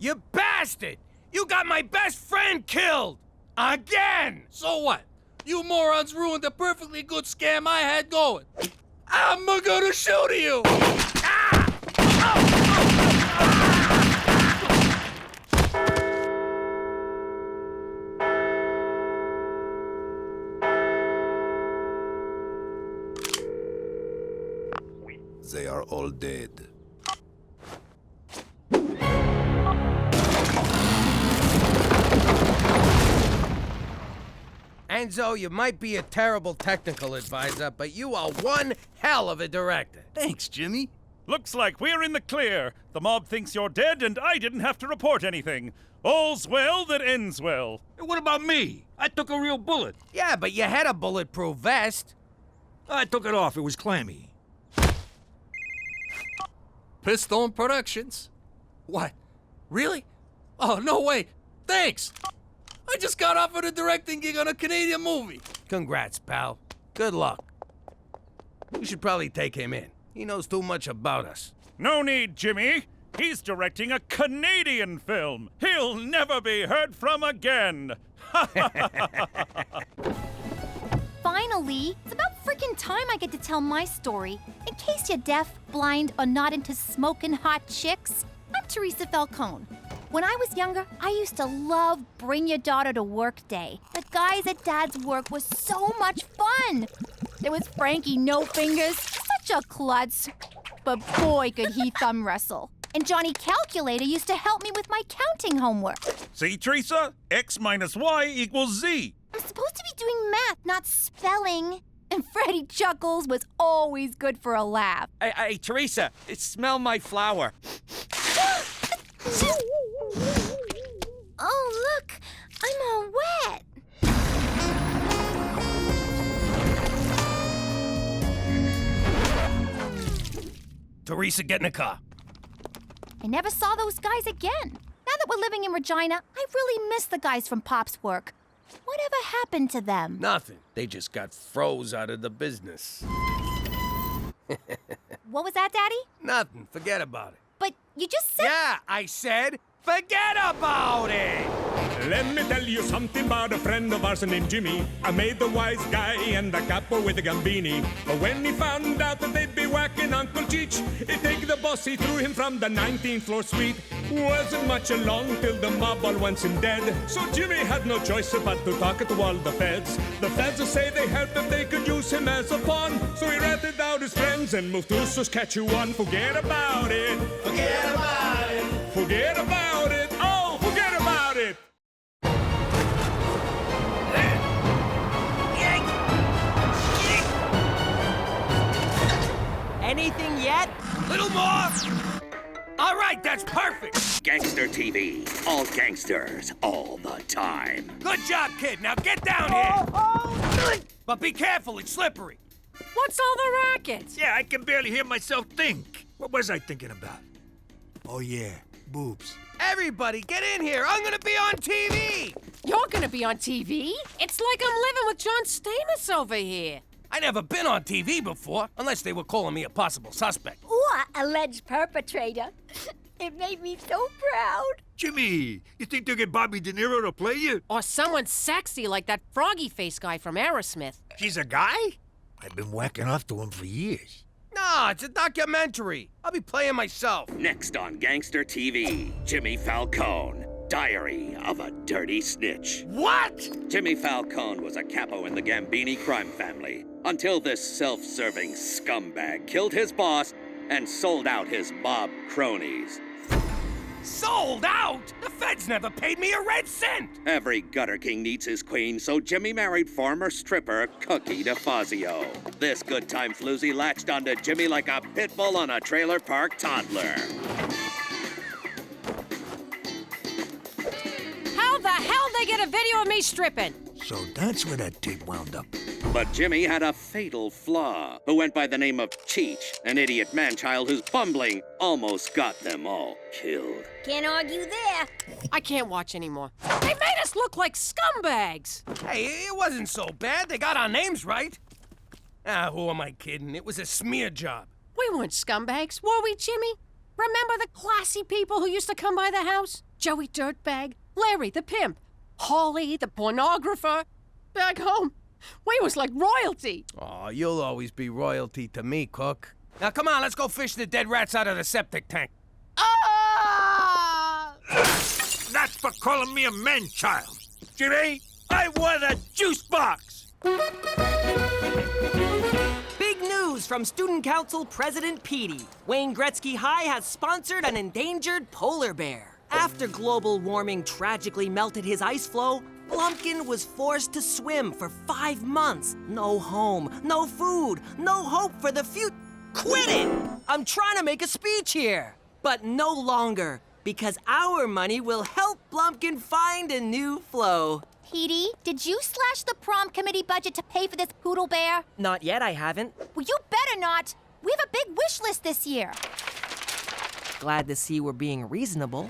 [SPEAKER 2] You bastard! You got my best friend killed! Again!
[SPEAKER 21] So what? You morons ruined the perfectly good scam I had going. I'm gonna shoot you!
[SPEAKER 20] They are all dead.
[SPEAKER 2] Enzo, you might be a terrible technical advisor, but you are one hell of a director.
[SPEAKER 21] Thanks, Jimmy.
[SPEAKER 9] Looks like we're in the clear. The mob thinks you're dead, and I didn't have to report anything. All's well that ends well.
[SPEAKER 1] Hey, what about me? I took a real bullet.
[SPEAKER 2] Yeah, but you had a bulletproof vest.
[SPEAKER 1] I took it off. It was clammy.
[SPEAKER 21] Pistone Productions. What? Really? Oh, no way. Thanks. I just got offered a directing gig on a Canadian movie.
[SPEAKER 2] Congrats, pal. Good luck. You should probably take him in. He knows too much about us.
[SPEAKER 9] No need, Jimmy. He's directing a Canadian film. He'll never be heard from again.
[SPEAKER 8] Finally, it's about freaking time I get to tell my story. In case you're deaf, blind, or not into smoking hot chicks, I'm Teresa Falcone. When I was younger, I used to love Bring Your Daughter to Work Day. The guys at Dad's work was so much fun. There was Frankie No Fingers, such a klutz, but boy could he thumb wrestle. And Johnny Calculator used to help me with my counting homework.
[SPEAKER 9] See, Teresa? X minus Y equals Z.
[SPEAKER 8] I'm supposed to be doing math, not spelling. And Freddie Chuckles was always good for a laugh.
[SPEAKER 3] Hey, Teresa, smell my flower.
[SPEAKER 4] Oh, look, I'm all wet.
[SPEAKER 2] Teresa, get in the car.
[SPEAKER 8] I never saw those guys again. Now that we're living in Regina, I really miss the guys from Pop's work. Whatever happened to them?
[SPEAKER 2] Nothing. They just got froze out of the business.
[SPEAKER 8] What was that, Daddy?
[SPEAKER 2] Nothing. Forget about it.
[SPEAKER 8] But you just said...
[SPEAKER 2] Yeah, I said, forget about it!
[SPEAKER 6] Let me tell you something about a friend of ours named Jimmy. I made the wise guy and the capo with the Gambini. But when he found out that they'd be whacking Uncle Cheech, he'd take the boss, he threw him from the 19th floor suite. Wasn't much along till the mob all wants him dead. So Jimmy had no choice but to talk to all the feds. The feds will say they helped if they could use him as a pawn. So he ratted out his friends and moved to Saskatchewan. Forget about it. Forget about it. Forget about it. Oh, forget about it.
[SPEAKER 14] Anything yet?
[SPEAKER 2] Little more! All right, that's perfect!
[SPEAKER 10] Gangster TV. All gangsters, all the time.
[SPEAKER 2] Good job, kid. Now get down here! But be careful, it's slippery.
[SPEAKER 11] What's all the racket?
[SPEAKER 1] Yeah, I can barely hear myself think. What was I thinking about? Oh, yeah, boobs.
[SPEAKER 2] Everybody, get in here! I'm gonna be on TV!
[SPEAKER 5] You're gonna be on TV? It's like I'm living with John Stamos over here.
[SPEAKER 2] I never been on TV before, unless they were calling me a possible suspect.
[SPEAKER 4] Or alleged perpetrator. It made me so proud.
[SPEAKER 1] Jimmy, you think they'll get Bobby De Niro to play you?
[SPEAKER 5] Or someone sexy like that froggy face guy from Aerosmith.
[SPEAKER 1] He's a guy? I've been whacking off to him for years.
[SPEAKER 2] No, it's a documentary. I'll be playing myself.
[SPEAKER 10] Next on Gangster TV, Jimmy Falcone. Diary of a Dirty Snitch.
[SPEAKER 2] What?
[SPEAKER 10] Jimmy Falcone was a capo in the Gambini crime family until this self-serving scumbag killed his boss and sold out his mob cronies.
[SPEAKER 2] Sold out? The feds never paid me a red cent!
[SPEAKER 10] Every gutter king needs his queen, so Jimmy married former stripper Cookie DeFazio. This good time floozy latched onto Jimmy like a pit bull on a trailer park toddler.
[SPEAKER 5] How the hell they get a video of me stripping?
[SPEAKER 1] So that's where that tape wound up.
[SPEAKER 10] But Jimmy had a fatal flaw, who went by the name of Cheech, an idiot man-child whose bumbling almost got them all killed.
[SPEAKER 4] Can't argue there.
[SPEAKER 5] I can't watch anymore. They made us look like scumbags.
[SPEAKER 2] Hey, it wasn't so bad. They got our names right. Ah, who am I kidding? It was a smear job.
[SPEAKER 5] We weren't scumbags, were we, Jimmy? Remember the classy people who used to come by the house? Joey Dirtbag, Larry the pimp, Holly the pornographer. Back home, we was like royalty.
[SPEAKER 2] Oh, you'll always be royalty to me, Cook. Now, come on, let's go fish the dead rats out of the septic tank.
[SPEAKER 5] Ah!
[SPEAKER 1] That's for calling me a man-child. Jimmy, I want a juice box.
[SPEAKER 14] Big news from Student Council President Petey. Wayne Gretzky High has sponsored an endangered polar bear. After global warming tragically melted his ice floe, Blumpkin was forced to swim for 5 months. No home, no food, no hope for the future. Quit it! I'm trying to make a speech here. But no longer, because our money will help Blumpkin find a new flow.
[SPEAKER 8] Petey, did you slash the prom committee budget to pay for this poodle bear?
[SPEAKER 14] Not yet, I haven't.
[SPEAKER 8] Well, you better not. We have a big wish list this year.
[SPEAKER 14] Glad to see we're being reasonable.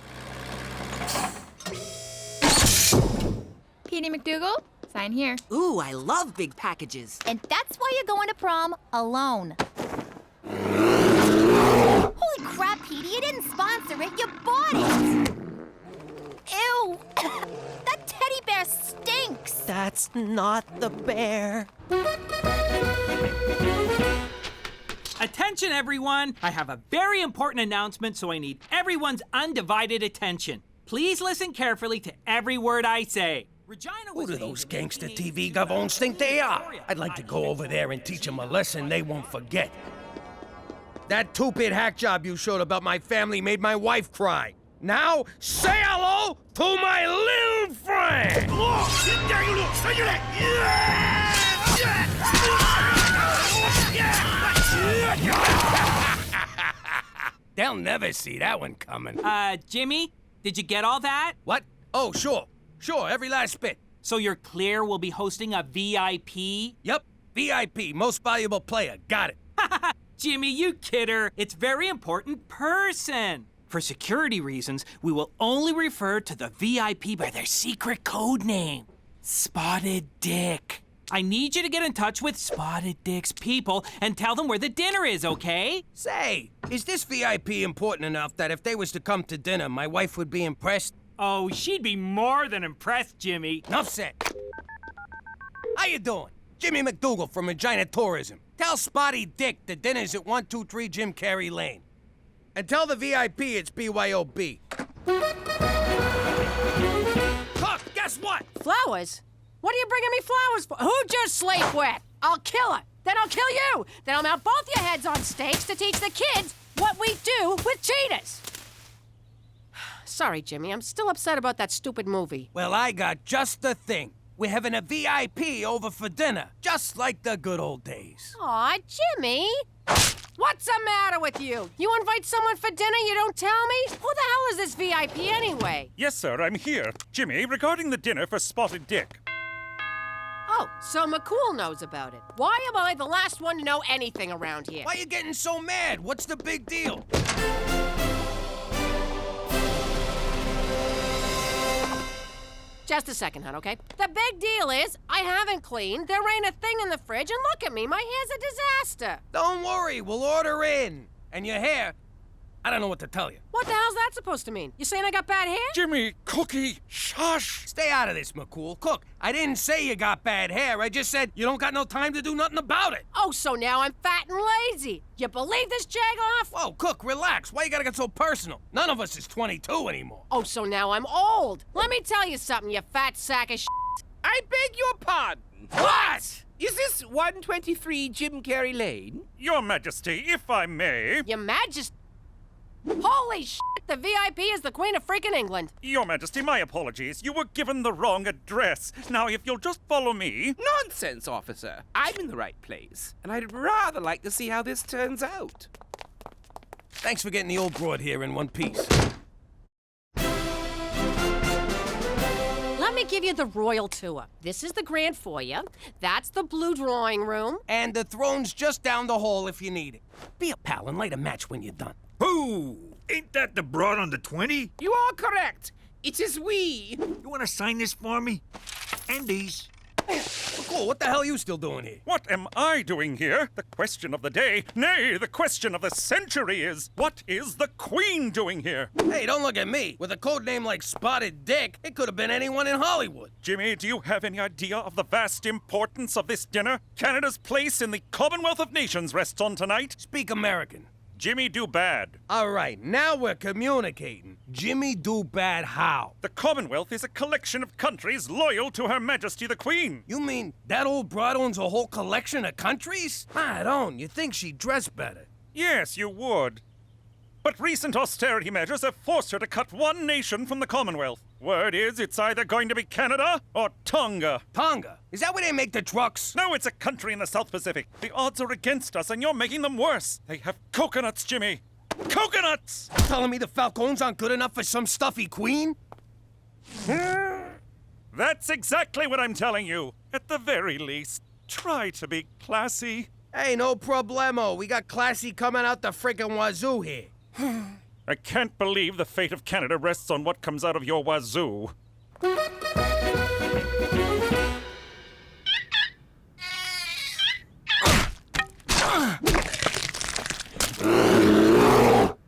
[SPEAKER 22] Petey MacDougal, sign here.
[SPEAKER 14] Ooh, I love big packages.
[SPEAKER 8] And that's why you're going to prom alone. Holy crap, Petey, you didn't sponsor it, you bought it! Ew! That teddy bear stinks!
[SPEAKER 14] That's not the bear.
[SPEAKER 16] Attention, everyone! I have a very important announcement, so I need everyone's undivided attention. Please listen carefully to every word I say.
[SPEAKER 2] Who do those gangster TV gavons think they are? I'd like to go over there and teach them a lesson they won't forget. That two-bit hack job you showed about my family made my wife cry. Now, say hello to my little friend! They'll never see that one coming.
[SPEAKER 16] Jimmy, did you get all that?
[SPEAKER 2] What? Oh, sure. Sure, every last bit.
[SPEAKER 16] So you're clear we'll be hosting a VIP?
[SPEAKER 2] Yep, VIP, most valuable player. Got it.
[SPEAKER 16] Jimmy, you kidder. It's very important person. For security reasons, we will only refer to the VIP by their secret code name, Spotted Dick. I need you to get in touch with Spotted Dick's people and tell them where the dinner is, okay?
[SPEAKER 2] Say, is this VIP important enough that if they was to come to dinner, my wife would be impressed?
[SPEAKER 16] Oh, she'd be more than impressed, Jimmy.
[SPEAKER 2] Enough said. How you doing? Jimmy MacDougal from Regina Tourism. Tell Spotty Dick the dinner's at 123 Jim Carrey Lane. And tell the VIP it's BYOB. Cook, guess what?
[SPEAKER 5] Flowers? What are you bringing me flowers for? Who'd you sleep with? I'll kill her. Then I'll kill you. Then I'll mount both your heads on stakes to teach the kids what we do with cheetahs. Sorry, Jimmy. I'm still upset about that stupid movie.
[SPEAKER 2] Well, I got just the thing. We're having a VIP over for dinner, just like the good old days.
[SPEAKER 5] Aw, Jimmy. What's the matter with you? You invite someone for dinner, you don't tell me? Who the hell is this VIP anyway?
[SPEAKER 9] Yes, sir, I'm here. Jimmy, regarding the dinner for Spotted Dick.
[SPEAKER 5] Oh, so McCool knows about it. Why am I the last one to know anything around here?
[SPEAKER 2] Why are you getting so mad? What's the big deal?
[SPEAKER 5] Just a second, hon, okay? The big deal is, I haven't cleaned, there ain't a thing in the fridge, and look at me, my hair's a disaster.
[SPEAKER 2] Don't worry, we'll order in. And your hair, I don't know what to tell you.
[SPEAKER 5] What the hell's that supposed to mean? You saying I got bad hair?
[SPEAKER 9] Jimmy, Cookie, shush!
[SPEAKER 2] Stay out of this, McCool. Cook, I didn't say you got bad hair. I just said you don't got no time to do nothing about it.
[SPEAKER 5] Oh, so now I'm fat and lazy. You believe this jag-off?
[SPEAKER 2] Whoa, Cook, relax. Why you gotta get so personal? None of us is 22 anymore.
[SPEAKER 5] Oh, so now I'm old. Let me tell you something, you fat sack of shit.
[SPEAKER 12] I beg your pardon.
[SPEAKER 2] What?
[SPEAKER 12] Is this 123 Jim Carrey Lane?
[SPEAKER 9] Your Majesty, if I may.
[SPEAKER 5] Your Majesty. Holy shit, the VIP is the Queen of freaking England.
[SPEAKER 9] Your Majesty, my apologies. You were given the wrong address. Now, if you'll just follow me.
[SPEAKER 12] Nonsense, officer. I'm in the right place, and I'd rather like to see how this turns out.
[SPEAKER 2] Thanks for getting the old broad here in one piece.
[SPEAKER 5] Let me give you the royal tour. This is the grand foyer. That's the blue drawing room.
[SPEAKER 2] And the throne's just down the hall if you need it. Be a pal and light a match when you're done.
[SPEAKER 1] Who? Ain't that the broad on the 20?
[SPEAKER 12] You are correct. It is we.
[SPEAKER 1] You want to sign this for me? And these.
[SPEAKER 2] Cool, what the hell are you still doing here?
[SPEAKER 9] What am I doing here? The question of the day, nay, the question of the century is, what is the Queen doing here?
[SPEAKER 2] Hey, don't look at me. With a code name like Spotted Dick, it could have been anyone in Hollywood.
[SPEAKER 9] Jimmy, do you have any idea of the vast importance of this dinner? Canada's place in the Commonwealth of Nations rests on tonight.
[SPEAKER 2] Speak American.
[SPEAKER 9] Jimmy do bad.
[SPEAKER 2] All right, now we're communicating. Jimmy do bad how?
[SPEAKER 9] The Commonwealth is a collection of countries loyal to Her Majesty the Queen.
[SPEAKER 2] You mean that old broad owns a whole collection of countries? I don't. You think she'd dress better?
[SPEAKER 9] Yes, you would. But recent austerity measures have forced her to cut one nation from the Commonwealth. Word is it's either going to be Canada or Tonga.
[SPEAKER 2] Tonga? Is that where they make the trucks?
[SPEAKER 9] No, it's a country in the South Pacific. The odds are against us, and you're making them worse. They have coconuts, Jimmy. Coconuts!
[SPEAKER 2] Telling me the Falcones aren't good enough for some stuffy queen?
[SPEAKER 9] That's exactly what I'm telling you. At the very least, try to be classy.
[SPEAKER 2] Hey, no problemo. We got classy coming out the frickin' wazoo here.
[SPEAKER 9] I can't believe the fate of Canada rests on what comes out of your wazoo.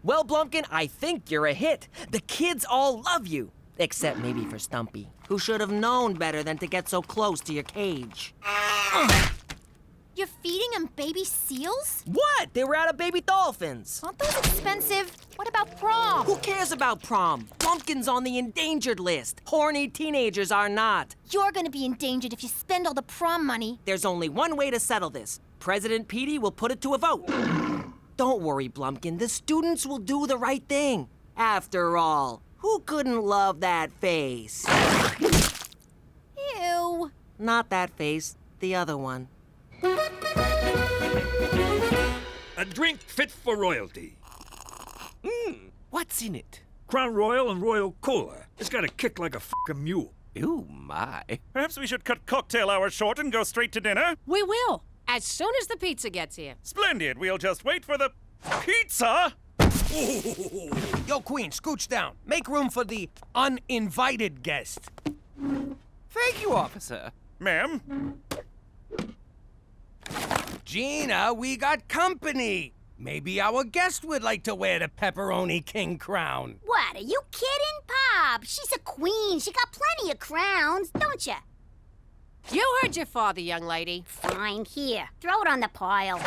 [SPEAKER 14] Well, Blumpkin, I think you're a hit. The kids all love you. Except maybe for Stumpy, who should have known better than to get so close to your cage.
[SPEAKER 8] You're feeding them baby seals?
[SPEAKER 14] What? They were out of baby dolphins.
[SPEAKER 8] Aren't those expensive? What about prom?
[SPEAKER 14] Who cares about prom? Blumpkin's on the endangered list. Horny teenagers are not.
[SPEAKER 8] You're gonna be endangered if you spend all the prom money.
[SPEAKER 14] There's only one way to settle this. President Petey will put it to a vote. Don't worry, Blumpkin. The students will do the right thing. After all, who couldn't love that face?
[SPEAKER 8] Ew.
[SPEAKER 14] Not that face, the other one.
[SPEAKER 1] A drink fit for royalty.
[SPEAKER 12] What's in it?
[SPEAKER 1] Crown Royal and Royal Cola. It's got a kick like a fucking mule.
[SPEAKER 12] Ooh, my.
[SPEAKER 9] Perhaps we should cut cocktail hour short and go straight to dinner?
[SPEAKER 5] We will, as soon as the pizza gets here.
[SPEAKER 9] Splendid. We'll just wait for the pizza.
[SPEAKER 2] Yo, Queen, scooch down. Make room for the uninvited guest.
[SPEAKER 12] Thank you, officer.
[SPEAKER 9] Ma'am?
[SPEAKER 2] Gina, we got company. Maybe our guest would like to wear the Pepperoni King crown.
[SPEAKER 4] What, are you kidding, Pop? She's a queen. She got plenty of crowns, don't you?
[SPEAKER 5] You heard your father, young lady.
[SPEAKER 4] Fine, here. Throw it on the pile.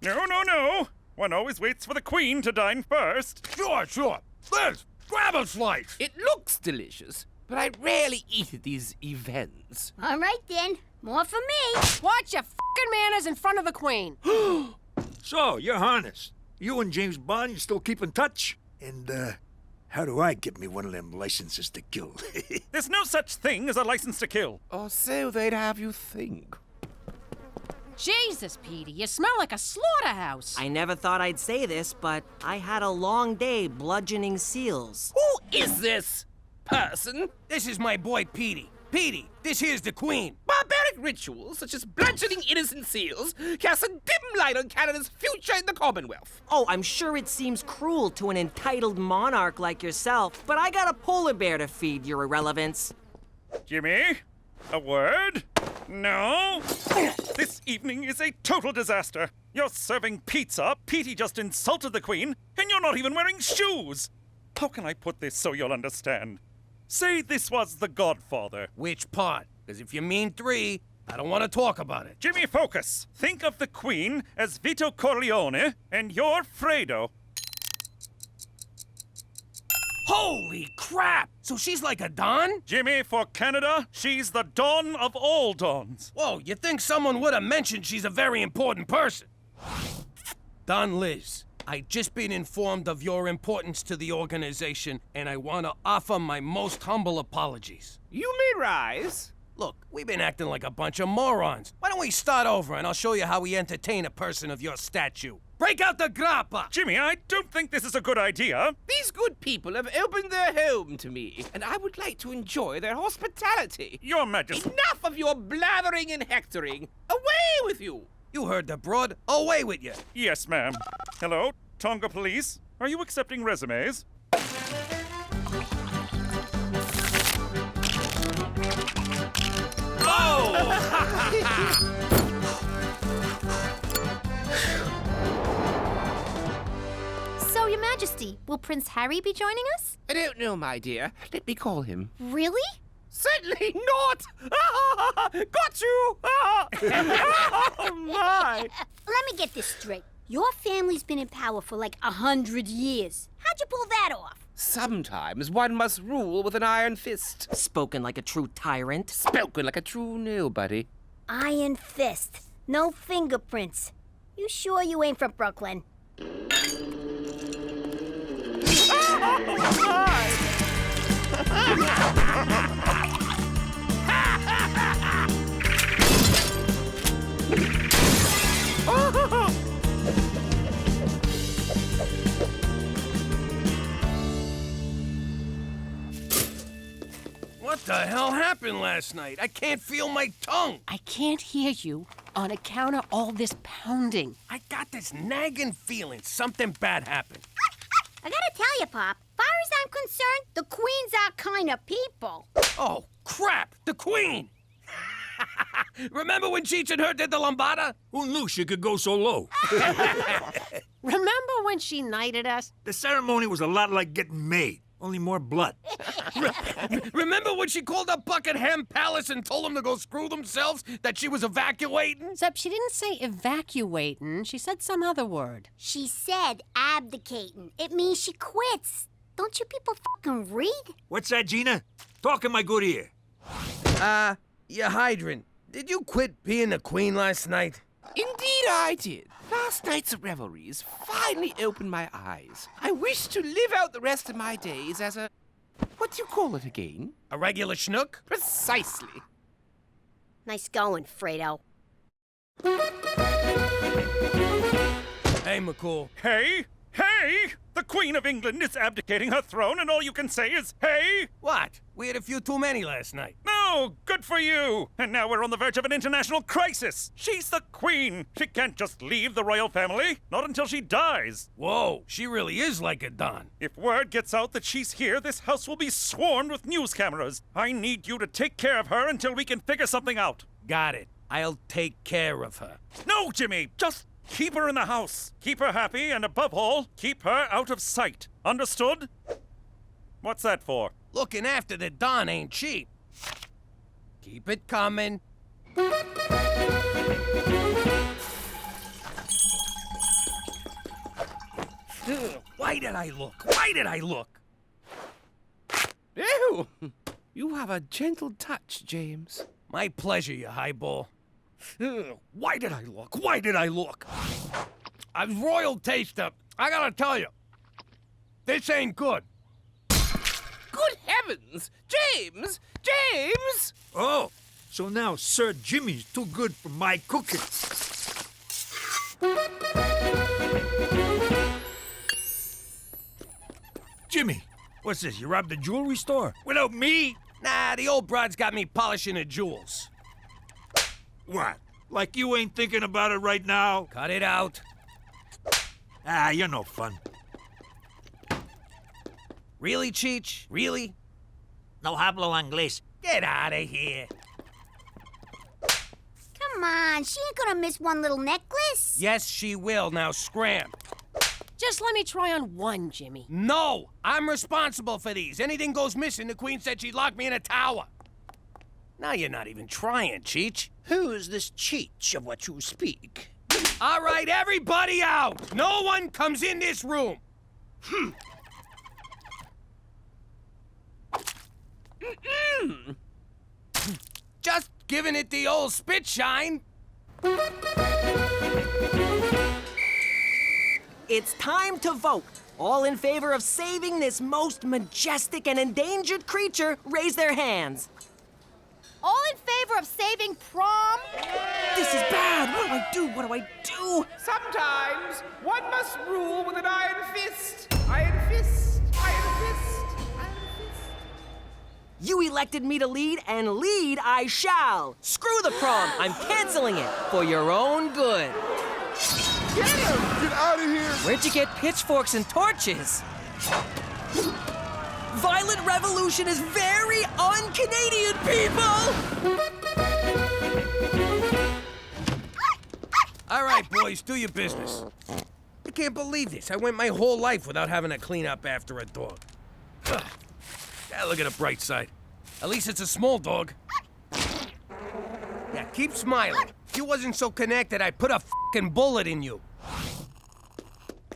[SPEAKER 9] No. One always waits for the queen to dine first.
[SPEAKER 2] Sure. Liz, grab a slice.
[SPEAKER 12] It looks delicious, but I rarely eat at these events.
[SPEAKER 4] All right, then. More for me.
[SPEAKER 5] Watch your fucking manners in front of the queen.
[SPEAKER 1] So, you're harnessed. You and James Bond, you still keep in touch? And, how do I get me one of them licenses to kill?
[SPEAKER 9] There's no such thing as a license to kill.
[SPEAKER 12] Or so they'd have you think.
[SPEAKER 5] Jesus, Petey, you smell like a slaughterhouse.
[SPEAKER 14] I never thought I'd say this, but I had a long day bludgeoning seals.
[SPEAKER 12] Who is this person?
[SPEAKER 2] This is my boy, Petey. Petey, this here's the queen.
[SPEAKER 12] Barbaric rituals, such as bludgeoning innocent seals, cast a dim light on Canada's future in the Commonwealth.
[SPEAKER 14] Oh, I'm sure it seems cruel to an entitled monarch like yourself, but I got a polar bear to feed, your irrelevance.
[SPEAKER 9] Jimmy, a word? No? This evening is a total disaster. You're serving pizza, Petey just insulted the queen, and you're not even wearing shoes. How can I put this so you'll understand? Say this was The Godfather.
[SPEAKER 2] Which part? Because if you mean 3, I don't want to talk about it.
[SPEAKER 9] Jimmy, focus. Think of the queen as Vito Corleone, and you're Fredo.
[SPEAKER 2] Holy crap! So she's like a Don?
[SPEAKER 9] Jimmy, for Canada, she's the Don of all Dons.
[SPEAKER 2] Whoa, you think someone would have mentioned she's a very important person? Don Liz, I just been informed of your importance to the organization, and I want to offer my most humble apologies.
[SPEAKER 12] You may rise.
[SPEAKER 2] Look, we've been acting like a bunch of morons. Why don't we start over and I'll show you how we entertain a person of your stature. Break out the grappa!
[SPEAKER 9] Jimmy, I don't think this is a good idea.
[SPEAKER 12] These good people have opened their home to me, and I would like to enjoy their hospitality.
[SPEAKER 9] Your Majesty.
[SPEAKER 12] Enough of your blathering and hectoring. Away with you!
[SPEAKER 2] You heard the broad. Away with you.
[SPEAKER 9] Yes, ma'am. Hello, Tonga Police. Are you accepting resumes?
[SPEAKER 8] So, Your Majesty, will Prince Harry be joining us?
[SPEAKER 12] I don't know, my dear. Let me call him.
[SPEAKER 8] Really?
[SPEAKER 12] Certainly not! Got you! Oh, my!
[SPEAKER 4] Let me get this straight. Your family's been in power for like 100 years. How'd you pull that off?
[SPEAKER 12] Sometimes one must rule with an iron fist.
[SPEAKER 14] Spoken like a true tyrant.
[SPEAKER 12] Spoken like a true nobody.
[SPEAKER 4] Iron fist. No fingerprints. You sure you ain't from Brooklyn?
[SPEAKER 2] What the hell happened last night? I can't feel my tongue.
[SPEAKER 5] I can't hear you on account of all this pounding.
[SPEAKER 2] I got this nagging feeling something bad happened.
[SPEAKER 4] I gotta tell you, Pop, far as I'm concerned, the Queen's our kind of people.
[SPEAKER 2] Oh, crap! The Queen! Remember when Cheech and her did the lambada?
[SPEAKER 1] Who knew she could go so low?
[SPEAKER 5] Remember when she knighted us?
[SPEAKER 1] The ceremony was a lot like getting made, only more blood.
[SPEAKER 2] Remember when she called up Buckingham Palace and told them to go screw themselves, that she was evacuating?
[SPEAKER 5] Except she didn't say evacuating. She said some other word.
[SPEAKER 4] She said abdicating. It means she quits. Don't you people fucking read?
[SPEAKER 1] What's that, Gina? Talk in my good ear.
[SPEAKER 2] You hydrant. Did you quit being the queen last night?
[SPEAKER 12] Indeed I did. Last night's revelries finally opened my eyes. I wish to live out the rest of my days as a... what do you call it again?
[SPEAKER 2] A regular schnook?
[SPEAKER 12] Precisely.
[SPEAKER 4] Nice going, Fredo.
[SPEAKER 2] Hey, McCool.
[SPEAKER 9] Hey! Hey! The Queen of England is abdicating her throne, and all you can say is, hey!
[SPEAKER 2] What? We had a few too many last night.
[SPEAKER 9] No! Good for you! And now we're on the verge of an international crisis! She's the Queen! She can't just leave the royal family, not until she dies!
[SPEAKER 2] Whoa, she really is like a Don.
[SPEAKER 9] If word gets out that she's here, this house will be swarmed with news cameras. I need you to take care of her until we can figure something out.
[SPEAKER 2] Got it. I'll take care of her.
[SPEAKER 9] No, Jimmy! Just keep her in the house. Keep her happy, and above all, keep her out of sight. Understood? What's that for?
[SPEAKER 2] Looking after the Don ain't cheap. Keep it coming. Why did I look? Why did I look?
[SPEAKER 12] Ew! You have a gentle touch, James.
[SPEAKER 2] My pleasure, you highball. Why did I look? Why did I look? I was royal taster. I gotta tell you, this ain't good.
[SPEAKER 12] Good heavens! James! James!
[SPEAKER 1] Oh, so now Sir Jimmy's too good for my cooking. Jimmy, what's this? You robbed the jewelry store? Without me?
[SPEAKER 2] Nah, the old broad's got me polishing the jewels.
[SPEAKER 1] What? Like you ain't thinking about it right now?
[SPEAKER 2] Cut it out.
[SPEAKER 1] Ah, you're no fun.
[SPEAKER 2] Really, Cheech? Really?
[SPEAKER 1] No hablo inglés.
[SPEAKER 2] Get out of here.
[SPEAKER 4] Come on, she ain't gonna miss one little necklace.
[SPEAKER 2] Yes, she will. Now scram.
[SPEAKER 5] Just let me try on one, Jimmy.
[SPEAKER 2] No! I'm responsible for these. Anything goes missing, the Queen said she'd lock me in a tower. Now you're not even trying, Cheech.
[SPEAKER 15] Who's this Cheech of what you speak?
[SPEAKER 2] All right, everybody out! No one comes in this room! Just giving it the old spit shine.
[SPEAKER 14] It's time to vote. All in favor of saving this most majestic and endangered creature, raise their hands.
[SPEAKER 8] All in favor of saving prom?
[SPEAKER 14] This is bad. What do I do? What do I do?
[SPEAKER 12] Sometimes one must rule with an iron fist. Iron fist. Iron fist. Iron fist.
[SPEAKER 14] You elected me to lead, and lead I shall. Screw the prom. I'm canceling it for your own good.
[SPEAKER 20] Get him! Get out of here!
[SPEAKER 14] Where'd you get pitchforks and torches? Violent revolution is very un-Canadian, people!
[SPEAKER 2] All right, boys, do your business. I can't believe this. I went my whole life without having to clean up after a dog. Ugh. Yeah, look at the bright side. At least it's a small dog. Yeah, keep smiling. If you wasn't so connected, I'd put a f***ing bullet in you.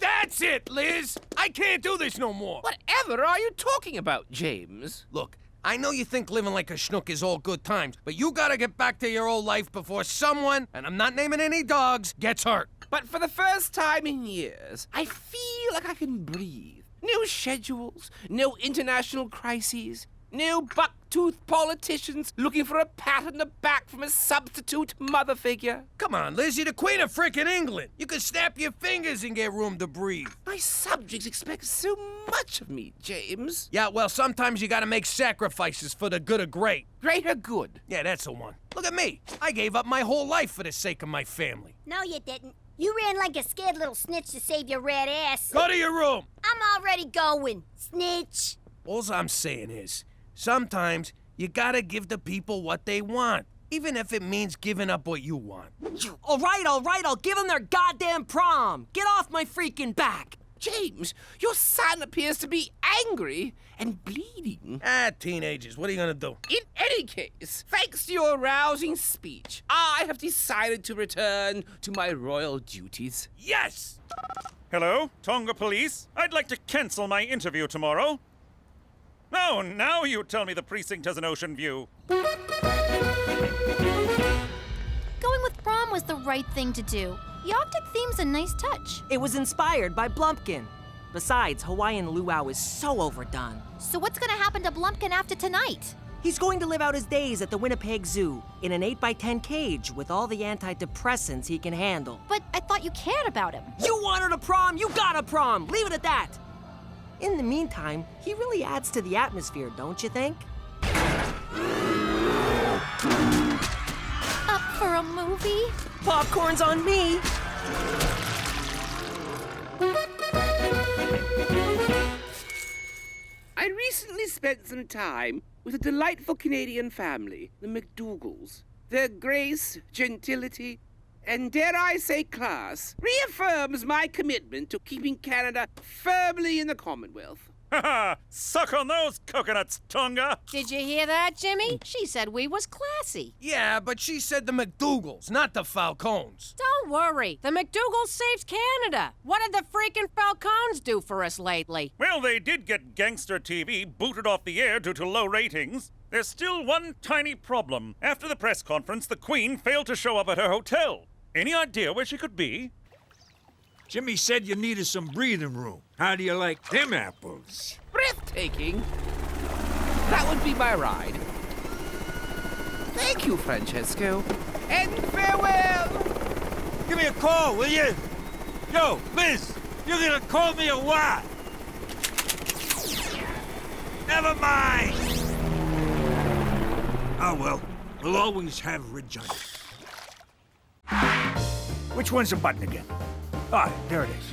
[SPEAKER 2] That's it, Liz! I can't do this no more!
[SPEAKER 12] Whatever are you talking about, James?
[SPEAKER 2] Look, I know you think living like a schnook is all good times, but you gotta get back to your old life before someone, and I'm not naming any dogs, gets hurt.
[SPEAKER 12] But for the first time in years, I feel like I can breathe. No schedules, no international crises, no buck-toothed politicians looking for a pat on the back from a substitute mother figure.
[SPEAKER 2] Come on, Liz, you're the Queen of frickin' England. You can snap your fingers and get room to breathe.
[SPEAKER 12] My subjects expect so much of me, James.
[SPEAKER 2] Yeah, well, sometimes you gotta make sacrifices for the good of great.
[SPEAKER 12] Greater good.
[SPEAKER 2] Yeah, that's the one. Look at me. I gave up my whole life for the sake of my family.
[SPEAKER 4] No, you didn't. You ran like a scared little snitch to save your red ass.
[SPEAKER 2] Go to your room.
[SPEAKER 4] I'm already going, snitch.
[SPEAKER 2] All I'm saying is, sometimes you gotta give the people what they want, even if it means giving up what you want.
[SPEAKER 14] All right, I'll give them their goddamn prom. Get off my freaking back.
[SPEAKER 12] James, your son appears to be angry and bleeding.
[SPEAKER 2] Ah, teenagers, what are you gonna do?
[SPEAKER 12] In any case, thanks to your rousing speech, I have decided to return to my royal duties.
[SPEAKER 2] Yes!
[SPEAKER 9] Hello, Tonga Police. I'd like to cancel my interview tomorrow. No, now you tell me the precinct has an ocean view.
[SPEAKER 8] Going with prom was the right thing to do. The Arctic theme's a nice touch.
[SPEAKER 14] It was inspired by Blumpkin. Besides, Hawaiian luau is so overdone.
[SPEAKER 8] So what's gonna happen to Blumpkin after tonight?
[SPEAKER 14] He's going to live out his days at the Winnipeg Zoo in an 8x10 cage with all the antidepressants he can handle.
[SPEAKER 8] But I thought you cared about him.
[SPEAKER 14] You wanted a prom, you got a prom. Leave it at that. In the meantime, he really adds to the atmosphere, don't you think?
[SPEAKER 8] Up for a movie?
[SPEAKER 14] Popcorn's on me.
[SPEAKER 12] I recently spent some time with a delightful Canadian family, the MacDougals. Their grace, gentility, and dare I say class, reaffirms my commitment to keeping Canada firmly in the Commonwealth.
[SPEAKER 9] Ha ha! Suck on those coconuts, Tonga!
[SPEAKER 5] Did you hear that, Jimmy? She said we was classy.
[SPEAKER 2] Yeah, but she said the MacDougals, not the Falcones.
[SPEAKER 5] Don't worry. The MacDougals saved Canada. What did the freaking Falcones do for us lately?
[SPEAKER 9] Well, they did get gangster TV booted off the air due to low ratings. There's still one tiny problem. After the press conference, the Queen failed to show up at her hotel. Any idea where she could be?
[SPEAKER 1] Jimmy said you needed some breathing room. How do you like them apples?
[SPEAKER 12] Breathtaking. That would be my ride. Thank you, Francesco. And farewell!
[SPEAKER 1] Give me a call, will you? Yo, Liz, you gonna call me or what? Never mind! Oh, well, we'll always have Regina. Which one's the button again? Ah, there it is.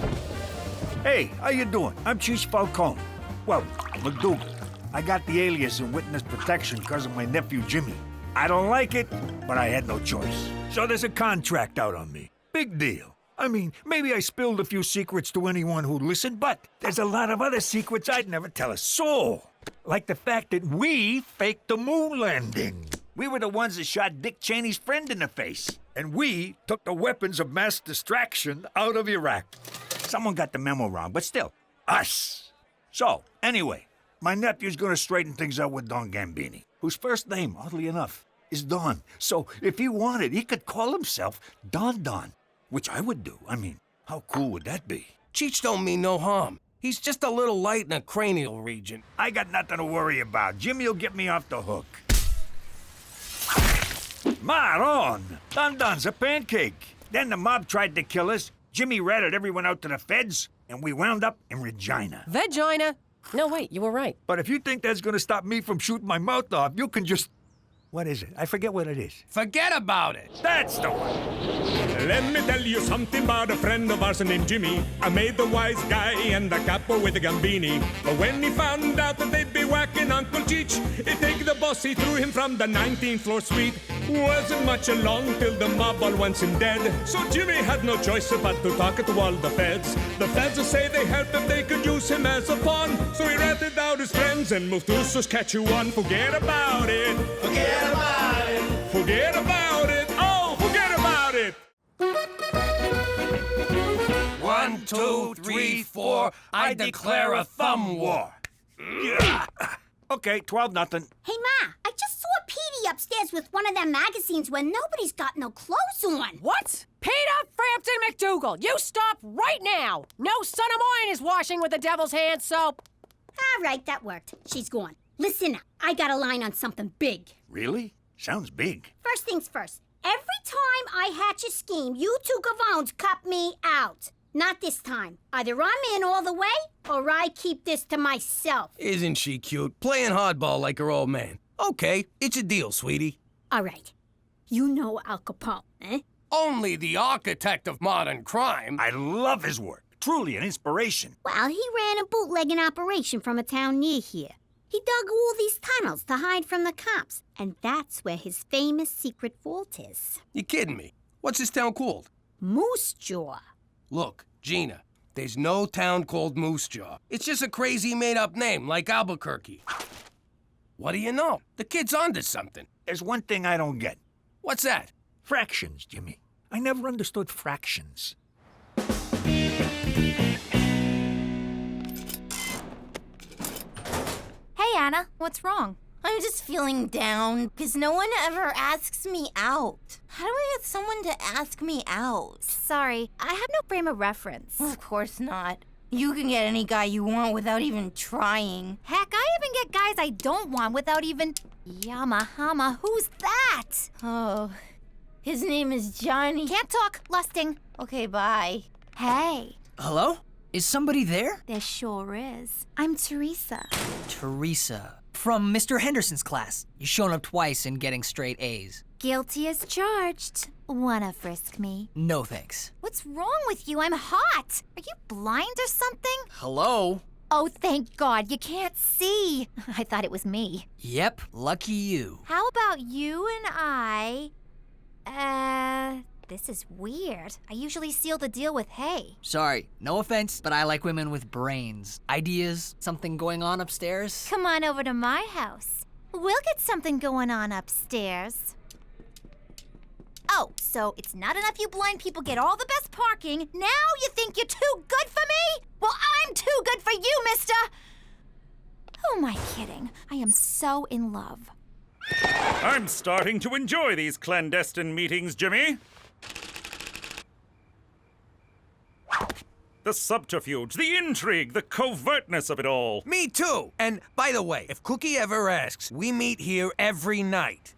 [SPEAKER 1] Hey, how you doing? I'm Cheech Falcone. Well, MacDougal. I got the alias in witness protection because of my nephew Jimmy. I don't like it, but I had no choice. So there's a contract out on me. Big deal. I mean, maybe I spilled a few secrets to anyone who'd listen, but there's a lot of other secrets I'd never tell a soul. Like the fact that we faked the moon landing. We were the ones that shot Dick Cheney's friend in the face. And we took the weapons of mass distraction out of Iraq. Someone got the memo wrong, but still, us. So, anyway, my nephew's gonna straighten things out with Don Gambini, whose first name, oddly enough, is Don. So, if he wanted, he could call himself Don Don, which I would do. I mean, how cool would that be?
[SPEAKER 2] Cheech don't mean no harm. He's just a little light in the cranial region.
[SPEAKER 1] I got nothing to worry about. Jimmy'll get me off the hook. Maron! Don Don's a pancake. Then the mob tried to kill us. Jimmy ratted everyone out to the feds, and we wound up in Regina.
[SPEAKER 5] Vagina? No, wait, you were right.
[SPEAKER 1] But if you think that's gonna stop me from shooting my mouth off, you can just... What is it? I forget what it is.
[SPEAKER 2] Forget about it.
[SPEAKER 1] That's the one.
[SPEAKER 6] Let me tell you something about a friend of ours named Jimmy. I made the wise guy and the capo with the Gambini. But when he found out that they'd be whacking Uncle Cheech, he'd take the boss, he threw him from the 19th floor suite. Wasn't much along till the mob all wants him dead. So Jimmy had no choice but to talk to all the feds. The feds say they helped if they could use him as a pawn. So he ratted out his friends and moved to Saskatchewan. Forget about it. Forget about it. Forget about it. Oh, forget about it.
[SPEAKER 2] 1, 2, 3, 4. I declare a thumb war.
[SPEAKER 1] Yeah. Okay, 12-0.
[SPEAKER 4] Hey, Ma, I just saw Petey upstairs with one of them magazines where nobody's got no clothes on.
[SPEAKER 5] What? Peter Frampton MacDougal, you stop right now! No son of mine is washing with the devil's hand soap.
[SPEAKER 4] All right, that worked. She's gone. Listen, I got a line on something big.
[SPEAKER 1] Really? Sounds big.
[SPEAKER 4] First things first. Every time I hatch a scheme, you two gavones cut me out. Not this time. Either I'm in all the way, or I keep this to myself.
[SPEAKER 2] Isn't she cute? Playing hardball like her old man. Okay, it's a deal, sweetie.
[SPEAKER 4] All right. You know Al Capone, eh?
[SPEAKER 2] Only the architect of modern crime.
[SPEAKER 1] I love his work. Truly an inspiration.
[SPEAKER 4] Well, he ran a bootlegging operation from a town near here. He dug all these tunnels to hide from the cops, and that's where his famous secret vault is.
[SPEAKER 2] You kidding me? What's this town called?
[SPEAKER 4] Moose Jaw.
[SPEAKER 2] Look, Gina, there's no town called Moose Jaw. It's just a crazy made-up name, like Albuquerque. What do you know? The kid's onto something.
[SPEAKER 1] There's one thing I don't get.
[SPEAKER 2] What's that?
[SPEAKER 1] Fractions, Jimmy. I never understood fractions.
[SPEAKER 8] Hey, Anna, what's wrong?
[SPEAKER 13] I'm just feeling down because no one ever asks me out. How do I get someone to ask me out?
[SPEAKER 8] Sorry, I have no frame of reference.
[SPEAKER 13] Of course not. You can get any guy you want without even trying.
[SPEAKER 8] Heck, I even get guys I don't want without even Yamahama, who's that?
[SPEAKER 13] Oh, his name is Johnny.
[SPEAKER 8] Can't talk, lusting.
[SPEAKER 13] Okay, bye.
[SPEAKER 8] Hey.
[SPEAKER 18] Hello? Is somebody there?
[SPEAKER 8] There sure is. I'm Teresa.
[SPEAKER 18] Teresa. From Mr. Henderson's class. You've shown up twice and getting straight A's.
[SPEAKER 8] Guilty as charged. Wanna frisk me?
[SPEAKER 18] No thanks.
[SPEAKER 8] What's wrong with you? I'm hot. Are you blind or something?
[SPEAKER 18] Hello?
[SPEAKER 8] Oh, thank God, you can't see. I thought it was me.
[SPEAKER 18] Yep, lucky you.
[SPEAKER 8] How about you and I? This is weird. I usually seal the deal with hey.
[SPEAKER 18] Sorry, no offense, but I like women with brains. Ideas, something going on upstairs?
[SPEAKER 8] Come on over to my house. We'll get something going on upstairs. Oh, so it's not enough you blind people get all the best parking. Now you think you're too good for me? Well, I'm too good for you, mister. Who am I kidding? I am so in love.
[SPEAKER 9] I'm starting to enjoy these clandestine meetings, Jimmy. The subterfuge, the intrigue, the covertness of it all.
[SPEAKER 2] Me too. And by the way, if Cookie ever asks, we meet here every night.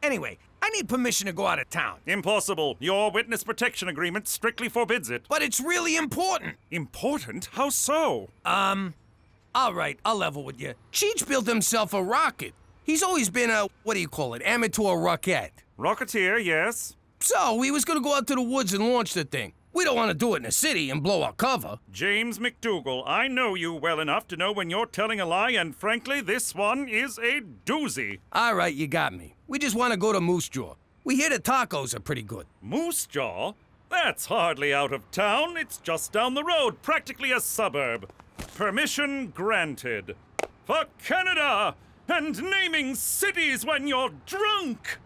[SPEAKER 2] Anyway, I need permission to go out of town.
[SPEAKER 9] Impossible. Your witness protection agreement strictly forbids it.
[SPEAKER 2] But it's really important.
[SPEAKER 9] Important? How so?
[SPEAKER 2] All right, I'll level with you. Cheech built himself a rocket. He's always been a, amateur rocket.
[SPEAKER 9] Rocketeer, yes.
[SPEAKER 2] So, he was gonna go out to the woods and launch the thing. We don't want to do it in the city and blow our cover.
[SPEAKER 9] James MacDougal, I know you well enough to know when you're telling a lie, and frankly, this one is a doozy.
[SPEAKER 2] All right, you got me. We just want to go to Moose Jaw. We hear the tacos are pretty good.
[SPEAKER 9] Moose Jaw? That's hardly out of town. It's just down the road, practically a suburb. Permission granted. For Canada! And naming cities when you're drunk!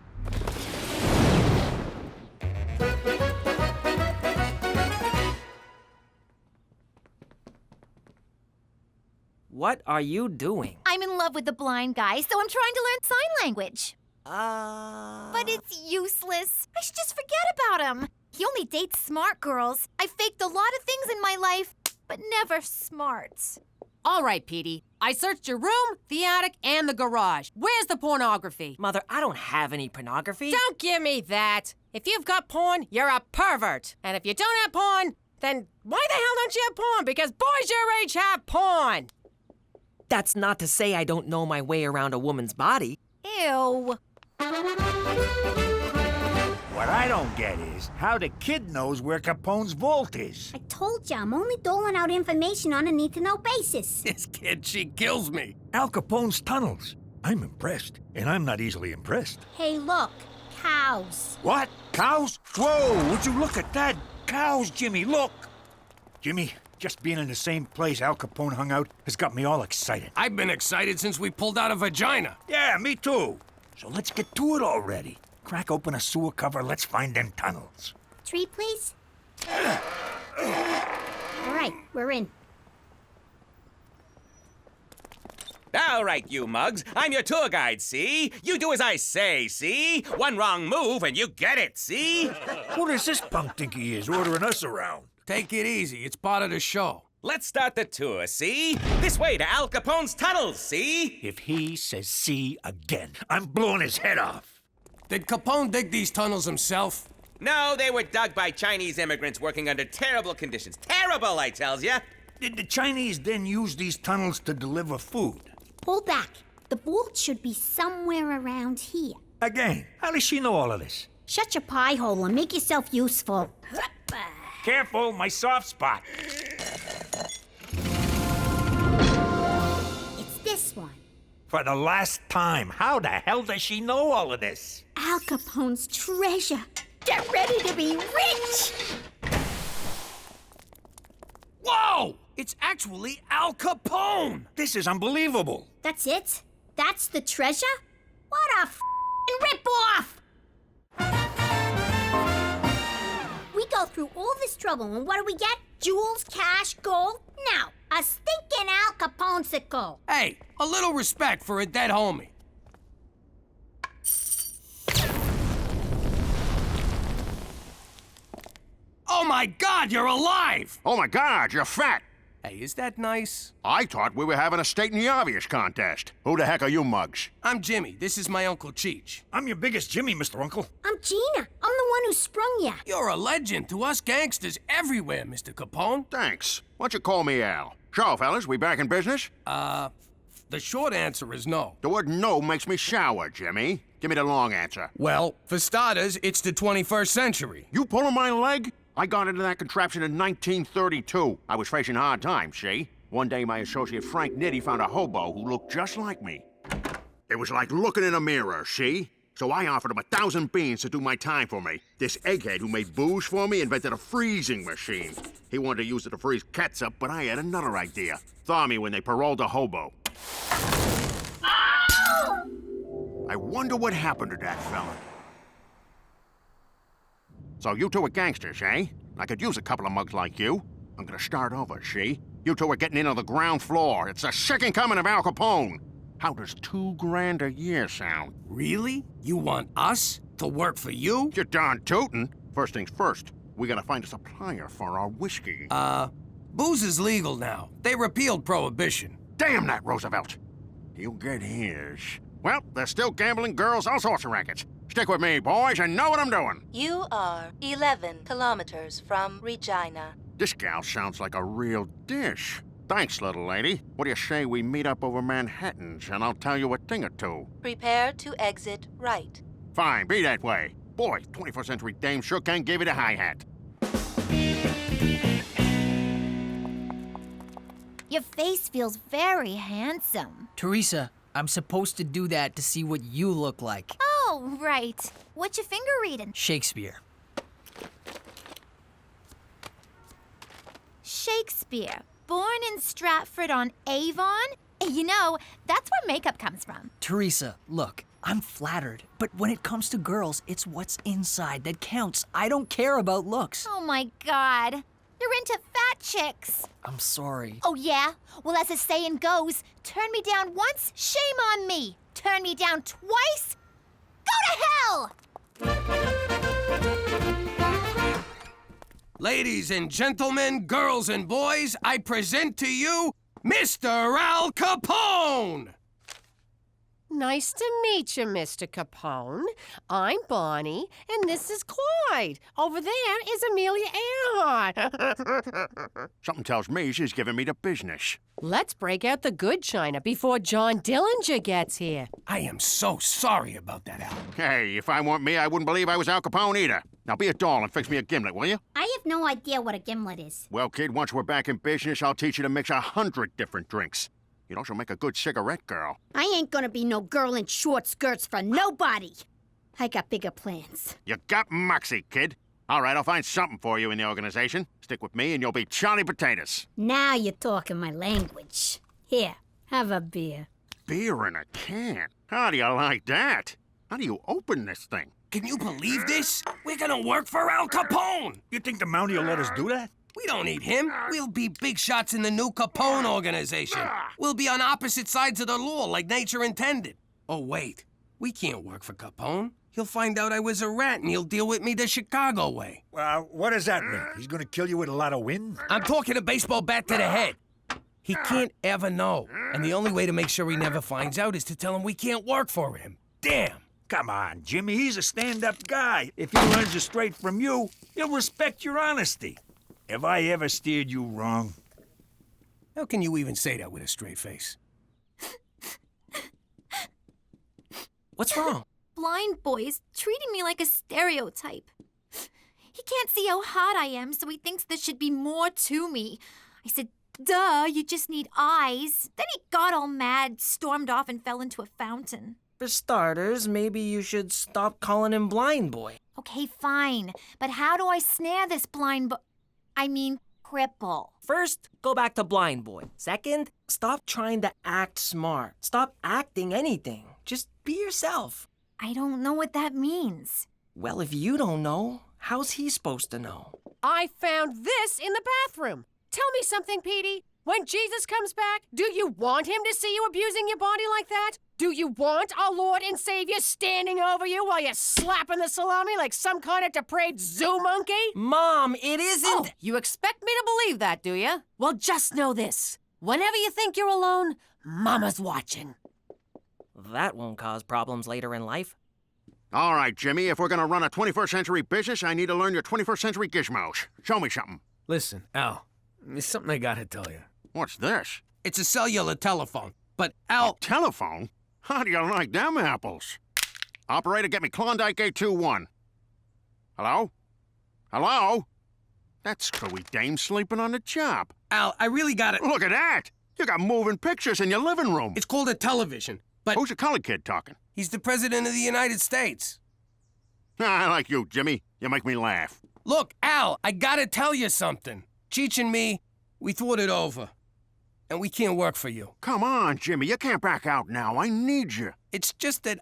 [SPEAKER 14] What are you doing?
[SPEAKER 8] I'm in love with the blind guy, so I'm trying to learn sign language. But it's useless. I should just forget about him. He only dates smart girls. I faked a lot of things in my life, but never smart.
[SPEAKER 5] All right, Petey. I searched your room, the attic, and the garage. Where's the pornography?
[SPEAKER 14] Mother, I don't have any pornography.
[SPEAKER 5] Don't give me that. If you've got porn, you're a pervert. And if you don't have porn, then why the hell don't you have porn? Because boys your age have porn.
[SPEAKER 14] That's not to say I don't know my way around a woman's body.
[SPEAKER 8] Ew.
[SPEAKER 15] What I don't get is how the kid knows where Capone's vault is.
[SPEAKER 4] I told you, I'm only doling out information on a need-to-know basis.
[SPEAKER 2] This kid, she kills me.
[SPEAKER 1] Al Capone's tunnels. I'm impressed, and I'm not easily impressed.
[SPEAKER 4] Hey, look, cows.
[SPEAKER 15] What? Cows? Whoa, would you look at that? Cows, Jimmy, look.
[SPEAKER 1] Jimmy, just being in the same place Al Capone hung out has got me all excited.
[SPEAKER 2] I've been excited since we pulled out a vagina.
[SPEAKER 15] Yeah, me too. So let's get to it already. Crack open a sewer cover, let's find them tunnels.
[SPEAKER 4] Tree, please. All right, we're in.
[SPEAKER 22] All right, you mugs. I'm your tour guide, see? You do as I say, see? One wrong move and you get it, see?
[SPEAKER 15] Who does this punk think he is, ordering us around?
[SPEAKER 2] Take it easy, it's part of the show.
[SPEAKER 22] Let's start the tour, see? This way to Al Capone's tunnels, see?
[SPEAKER 15] If he says see again, I'm blowing his head off.
[SPEAKER 2] Did Capone dig these tunnels himself?
[SPEAKER 22] No, they were dug by Chinese immigrants working under terrible conditions. Terrible, I tells ya.
[SPEAKER 15] Did the Chinese then use these tunnels to deliver food?
[SPEAKER 4] Hold back. The vault should be somewhere around here.
[SPEAKER 15] Again, how does she know all of this?
[SPEAKER 4] Shut your pie hole and make yourself useful.
[SPEAKER 15] Careful, my soft spot.
[SPEAKER 4] It's this one.
[SPEAKER 15] For the last time, how the hell does she know all of this?
[SPEAKER 4] Al Capone's treasure. Get ready to be rich!
[SPEAKER 2] Whoa! It's actually Al Capone!
[SPEAKER 15] This is unbelievable.
[SPEAKER 4] That's it? That's the treasure? What a f***ing rip-off! We go through all this trouble, and what do we get? Jewels, cash, gold? Now, a stinking Al Capone-sicle.
[SPEAKER 2] Hey, a little respect for a dead homie. Oh my God, you're alive!
[SPEAKER 3] Oh my God, you're fat.
[SPEAKER 2] Hey, is that nice?
[SPEAKER 17] I thought we were having a stating the obvious contest. Who the heck are you mugs?
[SPEAKER 2] I'm Jimmy. This is my Uncle Cheech.
[SPEAKER 1] I'm your biggest Jimmy, Mr. Uncle.
[SPEAKER 4] I'm Gina. I'm the one who sprung ya.
[SPEAKER 2] You're a legend to us gangsters everywhere, Mr. Capone.
[SPEAKER 17] Thanks. Why don't you call me Al? So, fellas, we back in business?
[SPEAKER 2] The short answer is no.
[SPEAKER 17] The word no makes me sour, Jimmy. Give me the long answer.
[SPEAKER 2] Well, for starters, it's the 21st century.
[SPEAKER 17] You pulling my leg? I got into that contraption in 1932. I was facing hard times, see? One day, my associate Frank Nitti found a hobo who looked just like me. It was like looking in a mirror, see? So I offered him 1,000 beans to do my time for me. This egghead who made booze for me invented a freezing machine. He wanted to use it to freeze ketchup, but I had another idea. Thaw me when they paroled a hobo. I wonder what happened to that fella. So you two are gangsters, eh? I could use a couple of mugs like you. I'm gonna start over, see? You two are getting in on the ground floor. It's the second coming of Al Capone. How does $2 grand a year sound?
[SPEAKER 2] Really? You want us to work for you?
[SPEAKER 17] You're darn tootin'. First things first, we gotta find a supplier for our whiskey.
[SPEAKER 2] Booze is legal now. They repealed prohibition.
[SPEAKER 17] Damn that Roosevelt! He'll get his. Well, there's still gambling, girls, all sorts of rackets. Stick with me, boys, and know what I'm doing.
[SPEAKER 19] You are 11 kilometers from Regina.
[SPEAKER 17] This gal sounds like a real dish. Thanks, little lady. What do you say we meet up over Manhattan's, and I'll tell you a thing or two?
[SPEAKER 19] Prepare to exit right.
[SPEAKER 17] Fine, be that way. Boy, 21st century dame sure can give you the hi-hat.
[SPEAKER 4] Your face feels very handsome.
[SPEAKER 18] Teresa, I'm supposed to do that to see what you look like.
[SPEAKER 8] Oh, right. What you finger reading?
[SPEAKER 18] Shakespeare.
[SPEAKER 8] Shakespeare. Born in Stratford-on-Avon? You know, that's where makeup comes from.
[SPEAKER 18] Teresa, look, I'm flattered, but when it comes to girls, it's what's inside that counts. I don't care about looks.
[SPEAKER 8] Oh my God. You're into fat chicks.
[SPEAKER 18] I'm sorry.
[SPEAKER 8] Oh yeah? Well, as the saying goes, turn me down once, shame on me. Turn me down twice, go to hell!
[SPEAKER 2] Ladies and gentlemen, girls and boys, I present to you Mr. Al Capone!
[SPEAKER 5] Nice to meet you, Mr. Capone. I'm Bonnie, and this is Clyde. Over there is Amelia Earhart.
[SPEAKER 17] Something tells me she's giving me the business.
[SPEAKER 5] Let's break out the good china before John Dillinger gets here.
[SPEAKER 2] I am so sorry about that, Al.
[SPEAKER 17] Hey, if I weren't me, I wouldn't believe I was Al Capone either. Now be a doll and fix me a gimlet, will you?
[SPEAKER 4] I have no idea what a gimlet is.
[SPEAKER 17] Well, kid, once we're back in business, I'll teach you to mix 100 different drinks. You'd also make a good cigarette girl.
[SPEAKER 4] I ain't gonna be no girl in short skirts for nobody. I got bigger plans.
[SPEAKER 17] You got moxie, kid. All right, I'll find something for you in the organization. Stick with me and you'll be Charlie Potatoes.
[SPEAKER 4] Now you're talking my language. Here, have a beer.
[SPEAKER 17] Beer in a can? How do you like that? How do you open this thing?
[SPEAKER 2] Can you believe this? We're gonna work for Al Capone!
[SPEAKER 1] You think the Mountie will let us do that?
[SPEAKER 2] We don't need him. We'll be big shots in the new Capone organization. We'll be on opposite sides of the law like nature intended. Oh, wait. We can't work for Capone. He'll find out I was a rat and he'll deal with me the Chicago way.
[SPEAKER 1] What does that mean? He's gonna kill you with a lot of wind?
[SPEAKER 2] I'm talking a baseball bat to the head. He can't ever know. And the only way to make sure he never finds out is to tell him we can't work for him. Damn.
[SPEAKER 1] Come on, Jimmy. He's a stand-up guy. If he learns it straight from you, he'll respect your honesty. Have I ever steered you wrong?
[SPEAKER 2] How can you even say that with a straight face? What's wrong?
[SPEAKER 8] Blind boy's treating me like a stereotype. He can't see how hot I am, so he thinks there should be more to me. I said, duh, you just need eyes. Then he got all mad, stormed off, and fell into a fountain.
[SPEAKER 14] For starters, maybe you should stop calling him blind boy.
[SPEAKER 8] Okay, fine. But how do I snare this cripple?
[SPEAKER 14] First, go back to blind boy. Second, stop trying to act smart. Stop acting anything. Just be yourself.
[SPEAKER 8] I don't know what that means.
[SPEAKER 14] Well, if you don't know, how's he supposed to know?
[SPEAKER 5] I found this in the bathroom. Tell me something, Petey. When Jesus comes back, do you want him to see you abusing your body like that? Do you want our Lord and Savior standing over you while you're slapping the salami like some kind of depraved zoo monkey?
[SPEAKER 14] Mom, it isn't...
[SPEAKER 5] Oh, you expect me to believe that, do you? Well, just know this. Whenever you think you're alone, Mama's watching.
[SPEAKER 14] That won't cause problems later in life.
[SPEAKER 17] All right, Jimmy, if we're gonna run a 21st century business, I need to learn your 21st century gizmos. Show me something.
[SPEAKER 2] Listen, Al, there's something I gotta tell you.
[SPEAKER 17] What's this?
[SPEAKER 2] It's a cellular telephone, but Al...
[SPEAKER 17] Telephone? How do you like them apples? Operator, get me Klondike 821. Hello? Hello? That screwy dame sleeping on the job.
[SPEAKER 2] Al, I really gotta...
[SPEAKER 17] Look at that! You got moving pictures in your living room.
[SPEAKER 2] It's called a television, but...
[SPEAKER 17] Who's the colored kid talking?
[SPEAKER 2] He's the President of the United States.
[SPEAKER 17] I like you, Jimmy. You make me laugh.
[SPEAKER 2] Look, Al, I gotta tell you something. Cheech and me, we thought it over. And we can't work for you.
[SPEAKER 17] Come on, Jimmy. You can't back out now. I need you.
[SPEAKER 2] It's just that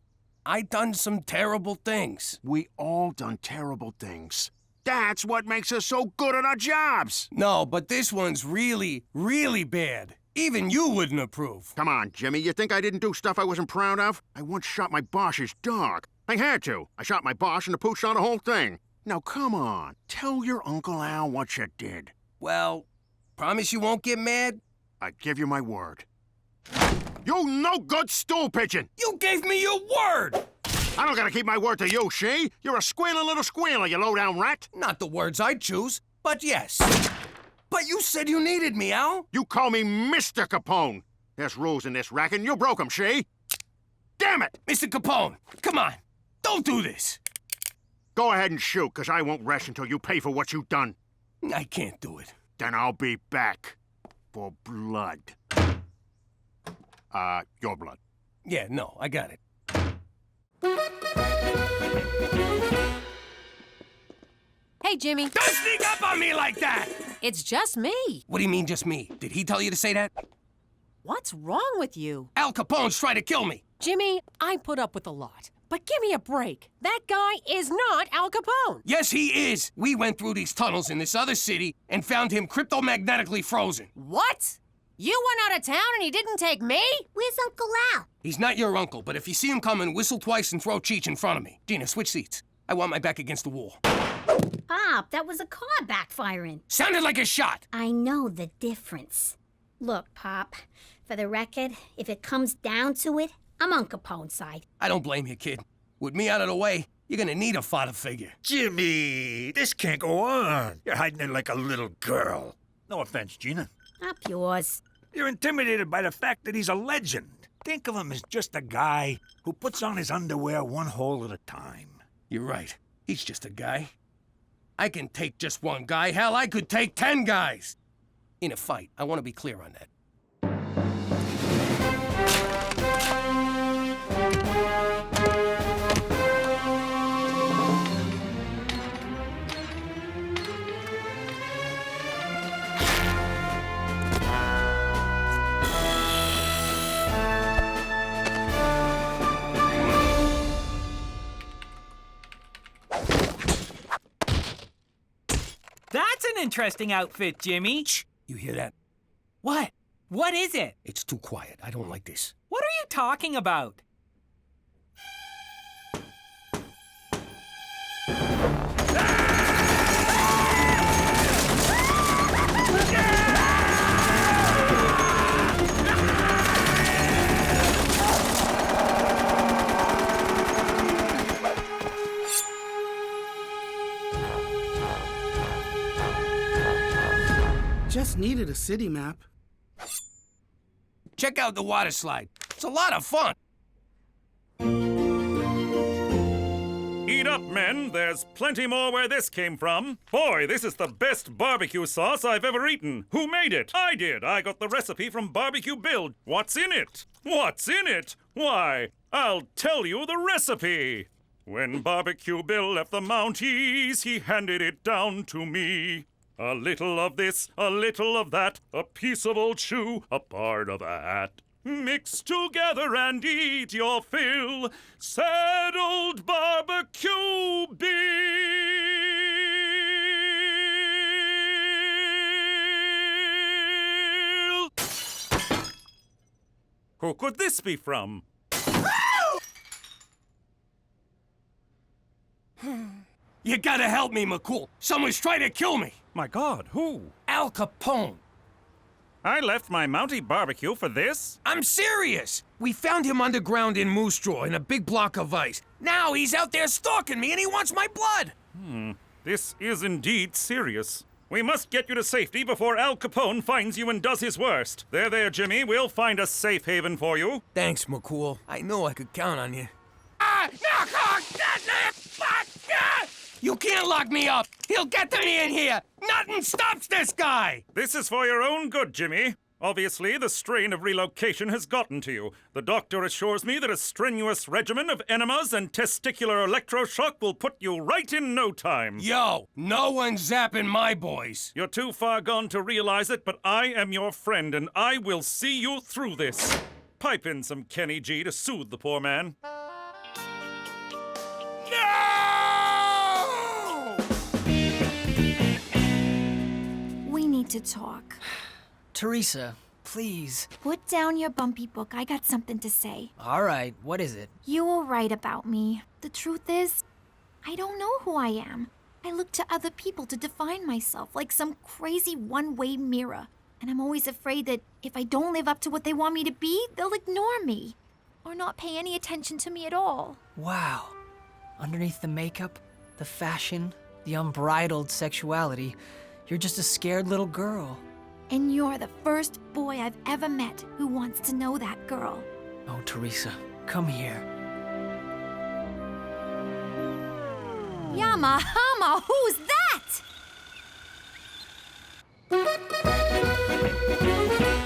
[SPEAKER 2] I done some terrible things.
[SPEAKER 17] We all done terrible things. That's what makes us so good at our jobs.
[SPEAKER 2] No, but this one's really, really bad. Even you wouldn't approve.
[SPEAKER 17] Come on, Jimmy. You think I didn't do stuff I wasn't proud of? I once shot my boss's dog. I had to. I shot my boss and the pooch saw the whole thing. Now, come on. Tell your Uncle Al what you did.
[SPEAKER 2] Well, promise you won't get mad?
[SPEAKER 17] I give you my word. You no-good stool pigeon!
[SPEAKER 2] You gave me your word!
[SPEAKER 17] I don't gotta keep my word to you, she. You're a squealing little squealer, you low-down rat.
[SPEAKER 2] Not the words I'd choose, but yes. But you said you needed me, Al.
[SPEAKER 17] You call me Mr. Capone. There's rules in this racket, and you broke them, she. Damn it!
[SPEAKER 2] Mr. Capone, come on. Don't do this.
[SPEAKER 17] Go ahead and shoot, because I won't rest until you pay for what you've done.
[SPEAKER 2] I can't do it.
[SPEAKER 17] Then I'll be back. For blood. Your blood.
[SPEAKER 2] Yeah, no, I got it.
[SPEAKER 5] Hey, Jimmy.
[SPEAKER 2] Don't sneak up on me like that!
[SPEAKER 5] It's just me.
[SPEAKER 2] What do you mean, just me? Did he tell you to say that?
[SPEAKER 5] What's wrong with you?
[SPEAKER 2] Al Capone's trying to kill me.
[SPEAKER 5] Jimmy, I put up with a lot. But give me a break. That guy is not Al Capone.
[SPEAKER 2] Yes, he is. We went through these tunnels in this other city and found him cryptomagnetically frozen.
[SPEAKER 5] What? You went out of town and he didn't take me?
[SPEAKER 4] Where's Uncle Al?
[SPEAKER 2] He's not your uncle, but if you see him coming, whistle twice and throw Cheech in front of me. Gina, switch seats. I want my back against the wall.
[SPEAKER 4] Pop, that was a car backfiring.
[SPEAKER 2] Sounded like a shot.
[SPEAKER 4] I know the difference. Look, Pop, for the record, if it comes down to it, I'm on Capone's side.
[SPEAKER 2] I don't blame you, kid. With me out of the way, you're gonna need a father figure.
[SPEAKER 1] Jimmy, this can't go on. You're hiding it like a little girl. No offense, Gina.
[SPEAKER 4] Up yours.
[SPEAKER 1] You're intimidated by the fact that he's a legend. Think of him as just a guy who puts on his underwear one hole at a time.
[SPEAKER 2] You're right. He's just a guy. I can take just one guy. Hell, I could take 10 guys. In a fight, I want to be clear on that.
[SPEAKER 7] That's an interesting outfit, Jimmy.
[SPEAKER 2] Shh! You hear that?
[SPEAKER 7] What? What is it?
[SPEAKER 2] It's too quiet. I don't like this.
[SPEAKER 7] What are you talking about?
[SPEAKER 21] Just needed a city map.
[SPEAKER 2] Check out the water slide. It's a lot of fun.
[SPEAKER 9] Eat up, men. There's plenty more where this came from. Boy, this is the best barbecue sauce I've ever eaten. Who made it? I did. I got the recipe from Barbecue Bill. What's in it? What's in it? Why, I'll tell you the recipe. When Barbecue Bill left the Mounties, he handed it down to me. A little of this, a little of that, a piece of old shoe, a part of a hat. Mix together and eat your fill. Said old Barbecue Bill. Who could this be from?
[SPEAKER 2] You gotta help me, McCool. Someone's trying to kill me.
[SPEAKER 9] My God, who?
[SPEAKER 2] Al Capone.
[SPEAKER 9] I left my Mountie barbecue for this?
[SPEAKER 2] I'm serious. We found him underground in Moose Jaw in a big block of ice. Now he's out there stalking me and he wants my blood.
[SPEAKER 9] This is indeed serious. We must get you to safety before Al Capone finds you and does his worst. There, Jimmy. We'll find a safe haven for you.
[SPEAKER 2] Thanks, McCool. I know I could count on you. You can't lock me up! He'll get to me in here! Nothing stops this guy!
[SPEAKER 9] This is for your own good, Jimmy. Obviously, the strain of relocation has gotten to you. The doctor assures me that a strenuous regimen of enemas and testicular electroshock will put you right in no time.
[SPEAKER 2] Yo, no one's zapping my boys.
[SPEAKER 9] You're too far gone to realize it, but I am your friend, and I will see you through this. Pipe in some Kenny G to soothe the poor man.
[SPEAKER 8] We need to talk.
[SPEAKER 18] Teresa, please.
[SPEAKER 8] Put down your bumpy book. I got something to say.
[SPEAKER 18] All right, what is it?
[SPEAKER 8] You were right about me. The truth is, I don't know who I am. I look to other people to define myself like some crazy one-way mirror. And I'm always afraid that if I don't live up to what they want me to be, they'll ignore me. Or not pay any attention to me at all.
[SPEAKER 18] Wow. Underneath the makeup, the fashion, the unbridled sexuality, you're just a scared little girl.
[SPEAKER 8] And you're the first boy I've ever met who wants to know that girl.
[SPEAKER 18] Oh, Teresa, come here.
[SPEAKER 8] Yama Hama, who's that?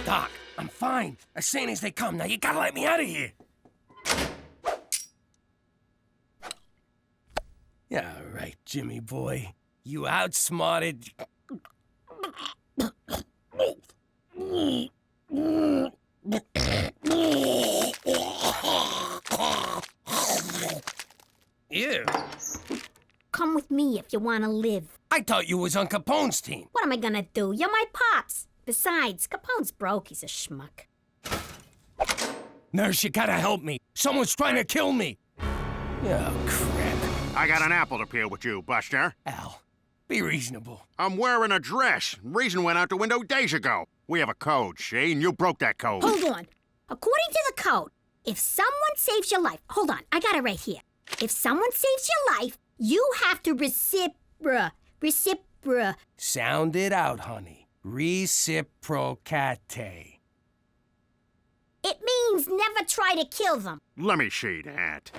[SPEAKER 2] Doc, I'm fine. As sane as they come. Now you gotta let me out of here. Yeah, all right, Jimmy boy. You outsmarted... Ew.
[SPEAKER 4] Come with me if you want to live.
[SPEAKER 2] I thought you was on Capone's team.
[SPEAKER 4] What am I gonna do? You're my pops. Besides, Capone's broke. He's a schmuck.
[SPEAKER 2] Nurse, you gotta help me. Someone's trying to kill me. Oh, crap.
[SPEAKER 17] I got an apple to peel with you, Buster.
[SPEAKER 2] Al, be reasonable.
[SPEAKER 17] I'm wearing a dress. Reason went out the window days ago. We have a code, see, and you broke that code.
[SPEAKER 4] Hold on. According to the code, if someone saves your life... Hold on, I got it right here. If someone saves your life, you have to reciprocate.
[SPEAKER 2] Sound it out, honey. Reciprocate.
[SPEAKER 4] It means never try to kill them.
[SPEAKER 17] Let me see that.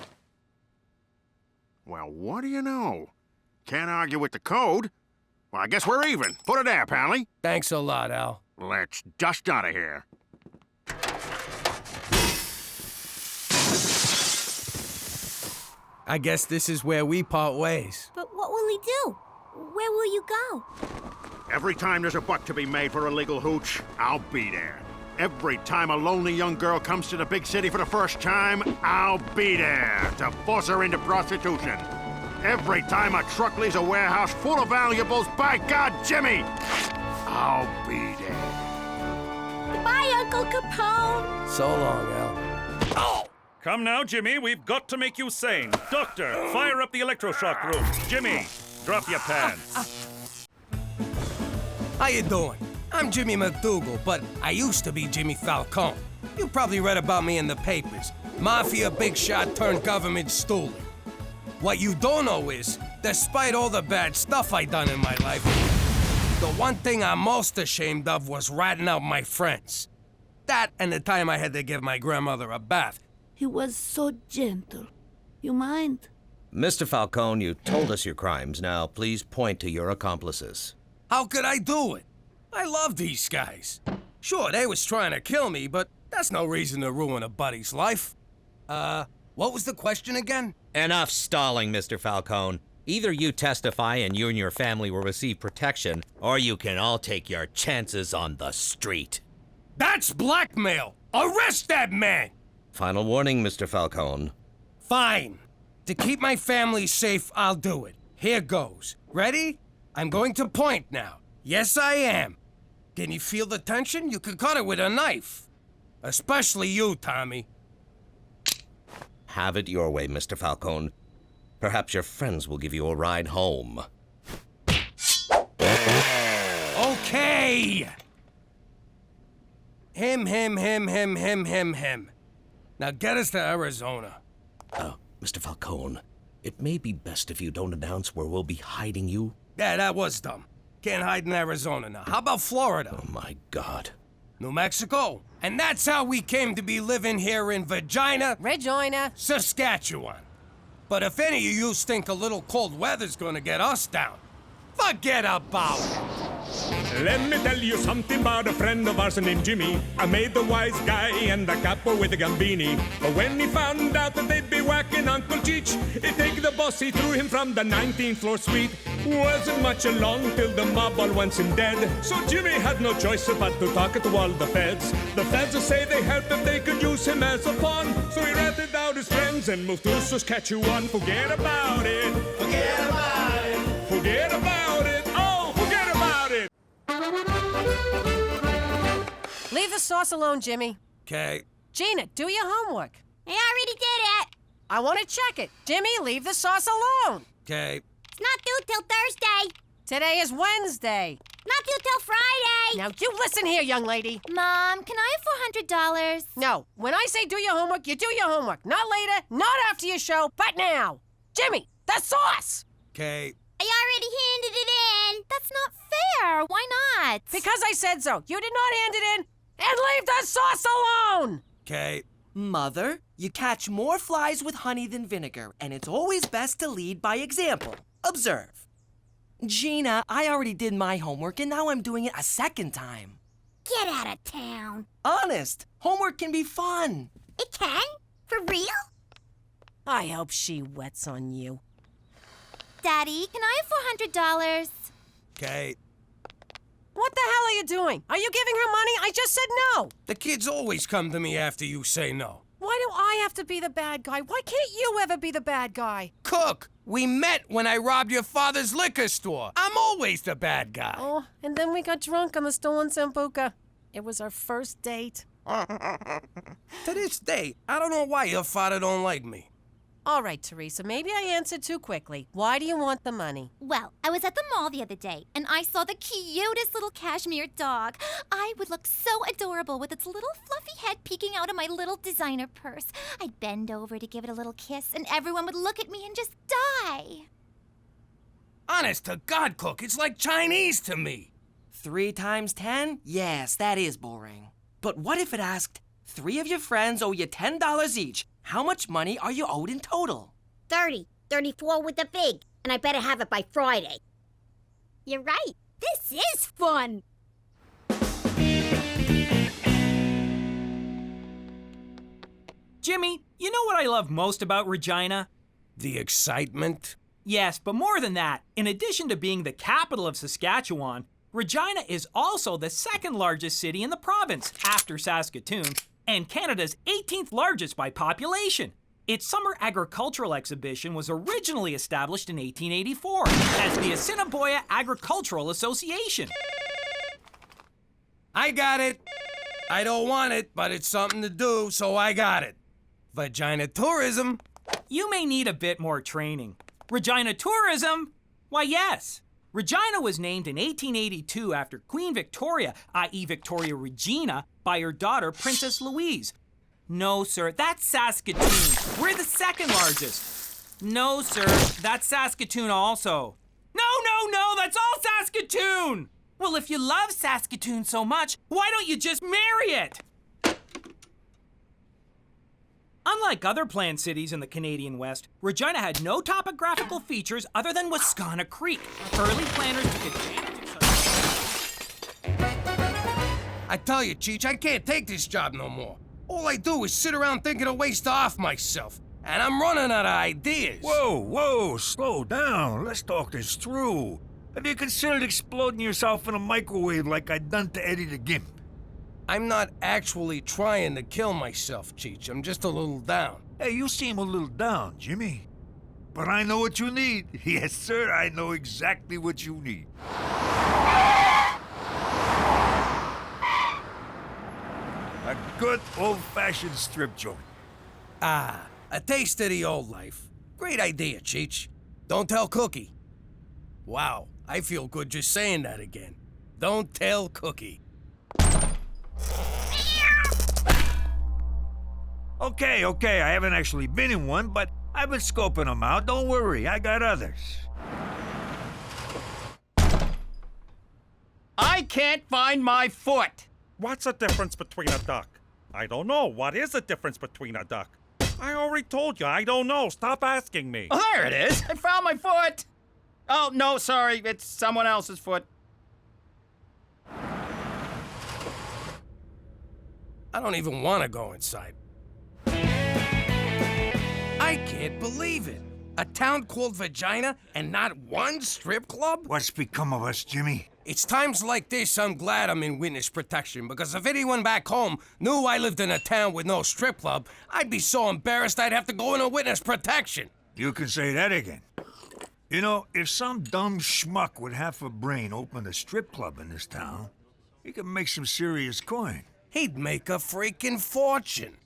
[SPEAKER 17] Well, what do you know? Can't argue with the code. Well, I guess we're even. Put it there, Pally.
[SPEAKER 2] Thanks a lot, Al.
[SPEAKER 17] Let's dust out of here.
[SPEAKER 2] I guess this is where we part ways.
[SPEAKER 4] But what will he do? Where will you go?
[SPEAKER 17] Every time there's a buck to be made for a legal hooch, I'll be there. Every time a lonely young girl comes to the big city for the first time, I'll be there to force her into prostitution. Every time a truck leaves a warehouse full of valuables, by God, Jimmy, I'll be there.
[SPEAKER 4] Bye, Uncle Capone.
[SPEAKER 2] So long, Al. Oh!
[SPEAKER 9] Come now, Jimmy. We've got to make you sane. Doctor, fire up the electroshock room. Jimmy, drop your pants.
[SPEAKER 2] How you doing? I'm Jimmy MacDougal, but I used to be Jimmy Falcone. You probably read about me in the papers. Mafia big shot turned government stooler. What you don't know is, despite all the bad stuff I done in my life, the one thing I'm most ashamed of was ratting out my friends. That and the time I had to give my grandmother a bath.
[SPEAKER 11] He was so gentle. You mind?
[SPEAKER 21] Mr. Falcone, you told us your crimes. Now, please point to your accomplices.
[SPEAKER 2] How could I do it? I love these guys. Sure, they was trying to kill me, but that's no reason to ruin a buddy's life. What was the question again?
[SPEAKER 21] Enough stalling, Mr. Falcone. Either you testify and you and your family will receive protection, or you can all take your chances on the street.
[SPEAKER 2] That's blackmail! Arrest that man!
[SPEAKER 21] Final warning, Mr. Falcone.
[SPEAKER 2] Fine. To keep my family safe, I'll do it. Here goes. Ready? I'm going to point now. Yes, I am. Can you feel the tension? You could cut it with a knife. Especially you, Tommy.
[SPEAKER 21] Have it your way, Mr. Falcone. Perhaps your friends will give you a ride home.
[SPEAKER 2] Okay! Him. Now get us to Arizona.
[SPEAKER 21] Mr. Falcone, it may be best if you don't announce where we'll be hiding you.
[SPEAKER 2] Yeah, that was dumb. Can't hide in Arizona now. How about Florida?
[SPEAKER 21] Oh, my God.
[SPEAKER 2] New Mexico. And that's how we came to be living here in Regina, Saskatchewan. But if any of you think a little cold weather's gonna get us down, forget about it.
[SPEAKER 6] Let me tell you something about a friend of ours named Jimmy. I made the wise guy and the capo with the Gambini. But when he found out that they'd be whacking Uncle Cheech, he'd take the boss, he threw him from the 19th floor suite. Wasn't much along till the mob all wants him dead. So Jimmy had no choice but to talk to all the feds. The feds will say they help if they could use him as a pawn. So he ratted out his friends and moved to Saskatchewan. Forget about it. Forget about it. Forget about it. Oh, forget about it.
[SPEAKER 5] Leave the sauce alone, Jimmy.
[SPEAKER 2] Okay.
[SPEAKER 5] Gina, do your homework.
[SPEAKER 4] I already did it.
[SPEAKER 5] I want to check it. Jimmy, leave the sauce alone.
[SPEAKER 2] Okay.
[SPEAKER 4] It's not due till Thursday.
[SPEAKER 5] Today is Wednesday.
[SPEAKER 4] Not due till Friday.
[SPEAKER 5] Now you listen here, young lady.
[SPEAKER 8] Mom, can I have $400?
[SPEAKER 5] No, when I say do your homework, you do your homework. Not later, not after your show, but now. Jimmy, the sauce!
[SPEAKER 2] Okay.
[SPEAKER 4] I already handed it in.
[SPEAKER 8] That's not fair. Why not?
[SPEAKER 5] Because I said so. You did not hand it in, and leave the sauce alone!
[SPEAKER 2] Okay.
[SPEAKER 14] Mother, you catch more flies with honey than vinegar, and it's always best to lead by example. Observe. Gina, I already did my homework, and now I'm doing it a second time.
[SPEAKER 4] Get out of town.
[SPEAKER 14] Honest, homework can be fun.
[SPEAKER 4] It can? For real?
[SPEAKER 5] I hope she wets on you.
[SPEAKER 8] Daddy, can I have $400?
[SPEAKER 2] Okay.
[SPEAKER 5] What the hell are you doing? Are you giving her money? I just said no.
[SPEAKER 2] The kids always come to me after you say no.
[SPEAKER 5] Why do I have to be the bad guy? Why can't you ever be the bad guy?
[SPEAKER 2] Cook, we met when I robbed your father's liquor store. I'm always the bad guy.
[SPEAKER 5] Oh, and then we got drunk on the stolen Sambuca. It was our first date.
[SPEAKER 2] To this day, I don't know why your father don't like me.
[SPEAKER 5] All right, Teresa, maybe I answered too quickly. Why do you want the money?
[SPEAKER 8] Well, I was at the mall the other day, and I saw the cutest little cashmere dog. I would look so adorable with its little fluffy head peeking out of my little designer purse. I'd bend over to give it a little kiss, and everyone would look at me and just die.
[SPEAKER 2] Honest to God, Cook, it's like Chinese to me.
[SPEAKER 14] 3 times 10? Yes, that is boring. But what if it asked, 3 of your friends owe you $10 each. How much money are you owed in total?
[SPEAKER 4] 30. 34 with the fig. And I better have it by Friday. You're right. This is fun.
[SPEAKER 7] Jimmy, you know what I love most about Regina?
[SPEAKER 2] The excitement?
[SPEAKER 7] Yes, but more than that, in addition to being the capital of Saskatchewan, Regina is also the 2nd largest city in the province, after Saskatoon, and Canada's 18th largest by population. Its summer agricultural exhibition was originally established in 1884 as the Assiniboia Agricultural Association.
[SPEAKER 2] I got it. I don't want it, but it's something to do, so I got it. Vagina tourism.
[SPEAKER 7] You may need a bit more training. Regina tourism? Why, yes. Regina was named in 1882 after Queen Victoria, i.e. Victoria Regina, by her daughter, Princess Louise. No, sir, that's Saskatoon. We're the 2nd largest. No, sir, that's Saskatoon also. No, that's all Saskatoon! Well, if you love Saskatoon so much, why don't you just marry it? Unlike other planned cities in the Canadian West, Regina had no topographical features other than Wascana Creek. Early planners took advantage of
[SPEAKER 2] I tell you, Cheech, I can't take this job no more. All I do is sit around thinking of ways to off myself. And I'm running out of ideas.
[SPEAKER 1] Whoa, slow down. Let's talk this through. Have you considered exploding yourself in a microwave like I done to Eddie the Gimp?
[SPEAKER 2] I'm not actually trying to kill myself, Cheech. I'm just a little down.
[SPEAKER 1] Hey, you seem a little down, Jimmy. But I know what you need. Yes, sir, I know exactly what you need.
[SPEAKER 10] good old-fashioned strip joint.
[SPEAKER 2] Ah, a taste of the old life. Great idea, Cheech. Don't tell Cookie. Wow, I feel good just saying that again. Don't tell Cookie.
[SPEAKER 10] Okay, I haven't actually been in one, but I've been scoping them out. Don't worry, I got others.
[SPEAKER 16] I can't find my foot.
[SPEAKER 9] What's the difference between a duck? I don't know. What is the difference between a duck? I already told you, I don't know. Stop asking me.
[SPEAKER 16] Oh, there it is. I found my foot. Oh, no, sorry. It's someone else's foot.
[SPEAKER 2] I don't even want to go inside. I can't believe it. A town called Regina and not one strip club?
[SPEAKER 10] What's become of us, Jimmy?
[SPEAKER 2] It's times like this I'm glad I'm in witness protection, because if anyone back home knew I lived in a town with no strip club, I'd be so embarrassed I'd have to go into witness protection.
[SPEAKER 10] You can say that again. You know, if some dumb schmuck with half a brain opened a strip club in this town, he could make some serious coin.
[SPEAKER 2] He'd make a freaking fortune.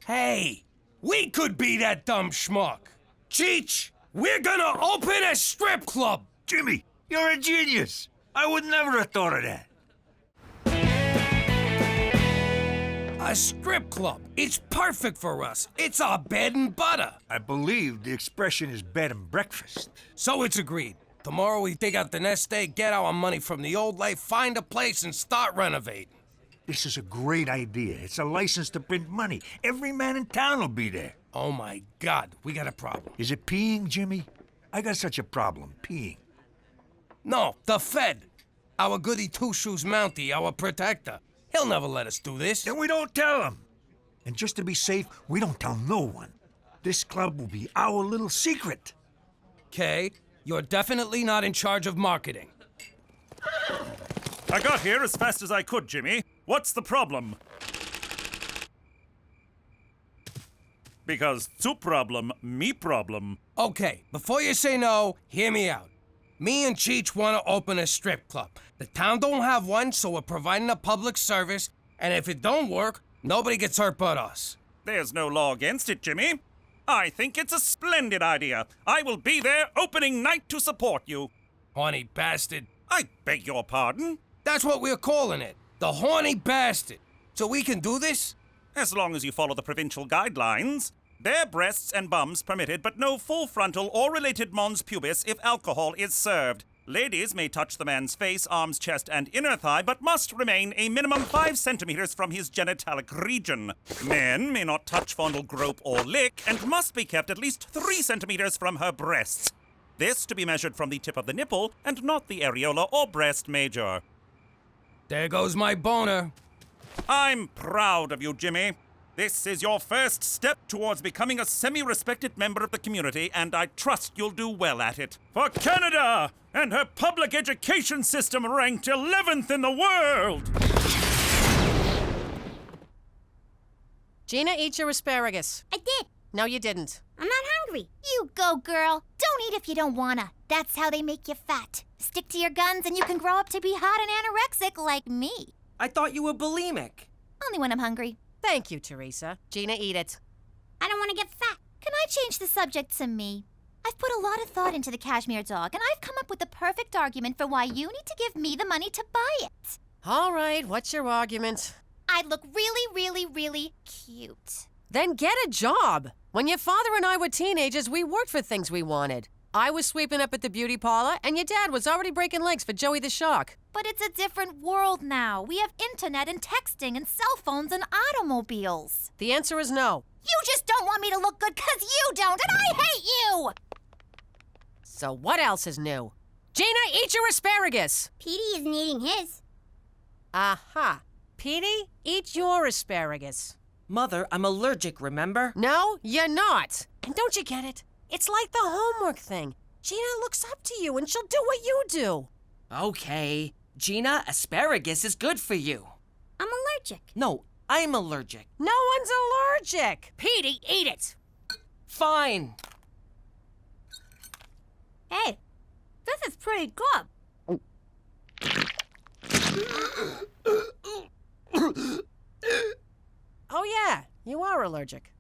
[SPEAKER 2] Hey, we could be that dumb schmuck. Cheech, we're gonna open a strip club.
[SPEAKER 10] Jimmy, you're a genius. I would never have thought of that.
[SPEAKER 2] A strip club. It's perfect for us. It's our bed and butter.
[SPEAKER 10] I believe the expression is bed and breakfast.
[SPEAKER 2] So it's agreed. Tomorrow we dig out the nest egg, get our money from the old life, find a place, and start renovating.
[SPEAKER 10] This is a great idea. It's a license to print money. Every man in town will be there.
[SPEAKER 2] Oh my God, we got a problem.
[SPEAKER 10] Is it peeing, Jimmy? I got such a problem, peeing.
[SPEAKER 2] No, the Fed. Our goody two-shoes Mountie, our protector. He'll never let us do this.
[SPEAKER 10] Then we don't tell him. And just to be safe, we don't tell no one. This club will be our little secret.
[SPEAKER 2] Okay, you're definitely not in charge of marketing.
[SPEAKER 9] I got here as fast as I could, Jimmy. What's the problem? Because two problem, me problem.
[SPEAKER 2] Okay, before you say no, hear me out. Me and Cheech want to open a strip club. The town don't have one, so we're providing a public service, and if it don't work, nobody gets hurt but us.
[SPEAKER 9] There's no law against it, Jimmy. I think it's a splendid idea. I will be there opening night to support you.
[SPEAKER 2] Horny Bastard.
[SPEAKER 9] I beg your pardon?
[SPEAKER 2] That's what we're calling it. The Horny Bastard. So we can do this?
[SPEAKER 9] As long as you follow the provincial guidelines. Bare breasts and bums permitted, but no full frontal or related mons pubis if alcohol is served. Ladies may touch the man's face, arms, chest, and inner thigh, but must remain a minimum 5 centimeters from his genitalic region. Men may not touch, fondle, grope, or lick, and must be kept at least 3 centimeters from her breasts. This to be measured from the tip of the nipple, and not the areola or breast major.
[SPEAKER 2] There goes my boner.
[SPEAKER 9] I'm proud of you, Jimmy. This is your first step towards becoming a semi-respected member of the community, and I trust you'll do well at it. For Canada and her public education system ranked 11th in the world!
[SPEAKER 5] Gina, eat your asparagus.
[SPEAKER 4] I did.
[SPEAKER 5] No, you didn't.
[SPEAKER 4] I'm not hungry. You go, girl. Don't eat if you don't wanna. That's how they make you fat. Stick to your guns and you can grow up to be hot and anorexic like me.
[SPEAKER 14] I thought you were bulimic.
[SPEAKER 4] Only when I'm hungry.
[SPEAKER 5] Thank you, Teresa. Gina, eat it.
[SPEAKER 4] I don't want to get fat. Can I change the subject to me? I've put a lot of thought into the cashmere dog, and I've come up with the perfect argument for why you need to give me the money to buy it.
[SPEAKER 5] All right, what's your argument?
[SPEAKER 4] I'd look really, really, really cute.
[SPEAKER 5] Then get a job. When your father and I were teenagers, we worked for things we wanted. I was sweeping up at the beauty parlor, and your dad was already breaking legs for Joey the Shark.
[SPEAKER 4] But it's a different world now. We have internet and texting and cell phones and automobiles.
[SPEAKER 5] The answer is no.
[SPEAKER 4] You just don't want me to look good because you don't, and I hate you!
[SPEAKER 5] So what else is new? Gina, eat your asparagus!
[SPEAKER 4] Petey isn't eating his.
[SPEAKER 5] Aha. Petey, eat your asparagus.
[SPEAKER 14] Mother, I'm allergic, remember?
[SPEAKER 5] No, you're not. And don't you get it? It's like the homework thing. Gina looks up to you and she'll do what you do.
[SPEAKER 14] Okay. Gina, asparagus is good for you.
[SPEAKER 4] I'm allergic.
[SPEAKER 14] No, I'm allergic.
[SPEAKER 5] No one's allergic. Petey, eat it.
[SPEAKER 14] Fine.
[SPEAKER 4] Hey, this is pretty good.
[SPEAKER 5] Oh, yeah, you are allergic.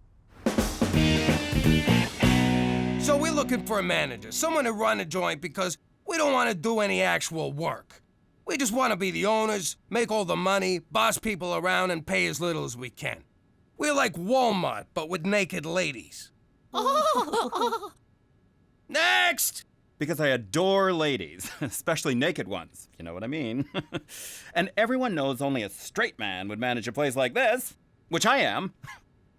[SPEAKER 2] So we're looking for a manager, someone to run a joint because we don't want to do any actual work. We just want to be the owners, make all the money, boss people around, and pay as little as we can. We're like Walmart, but with naked ladies. Next!
[SPEAKER 12] Because I adore ladies, especially naked ones, if you know what I mean. And everyone knows only a straight man would manage a place like this, which I am.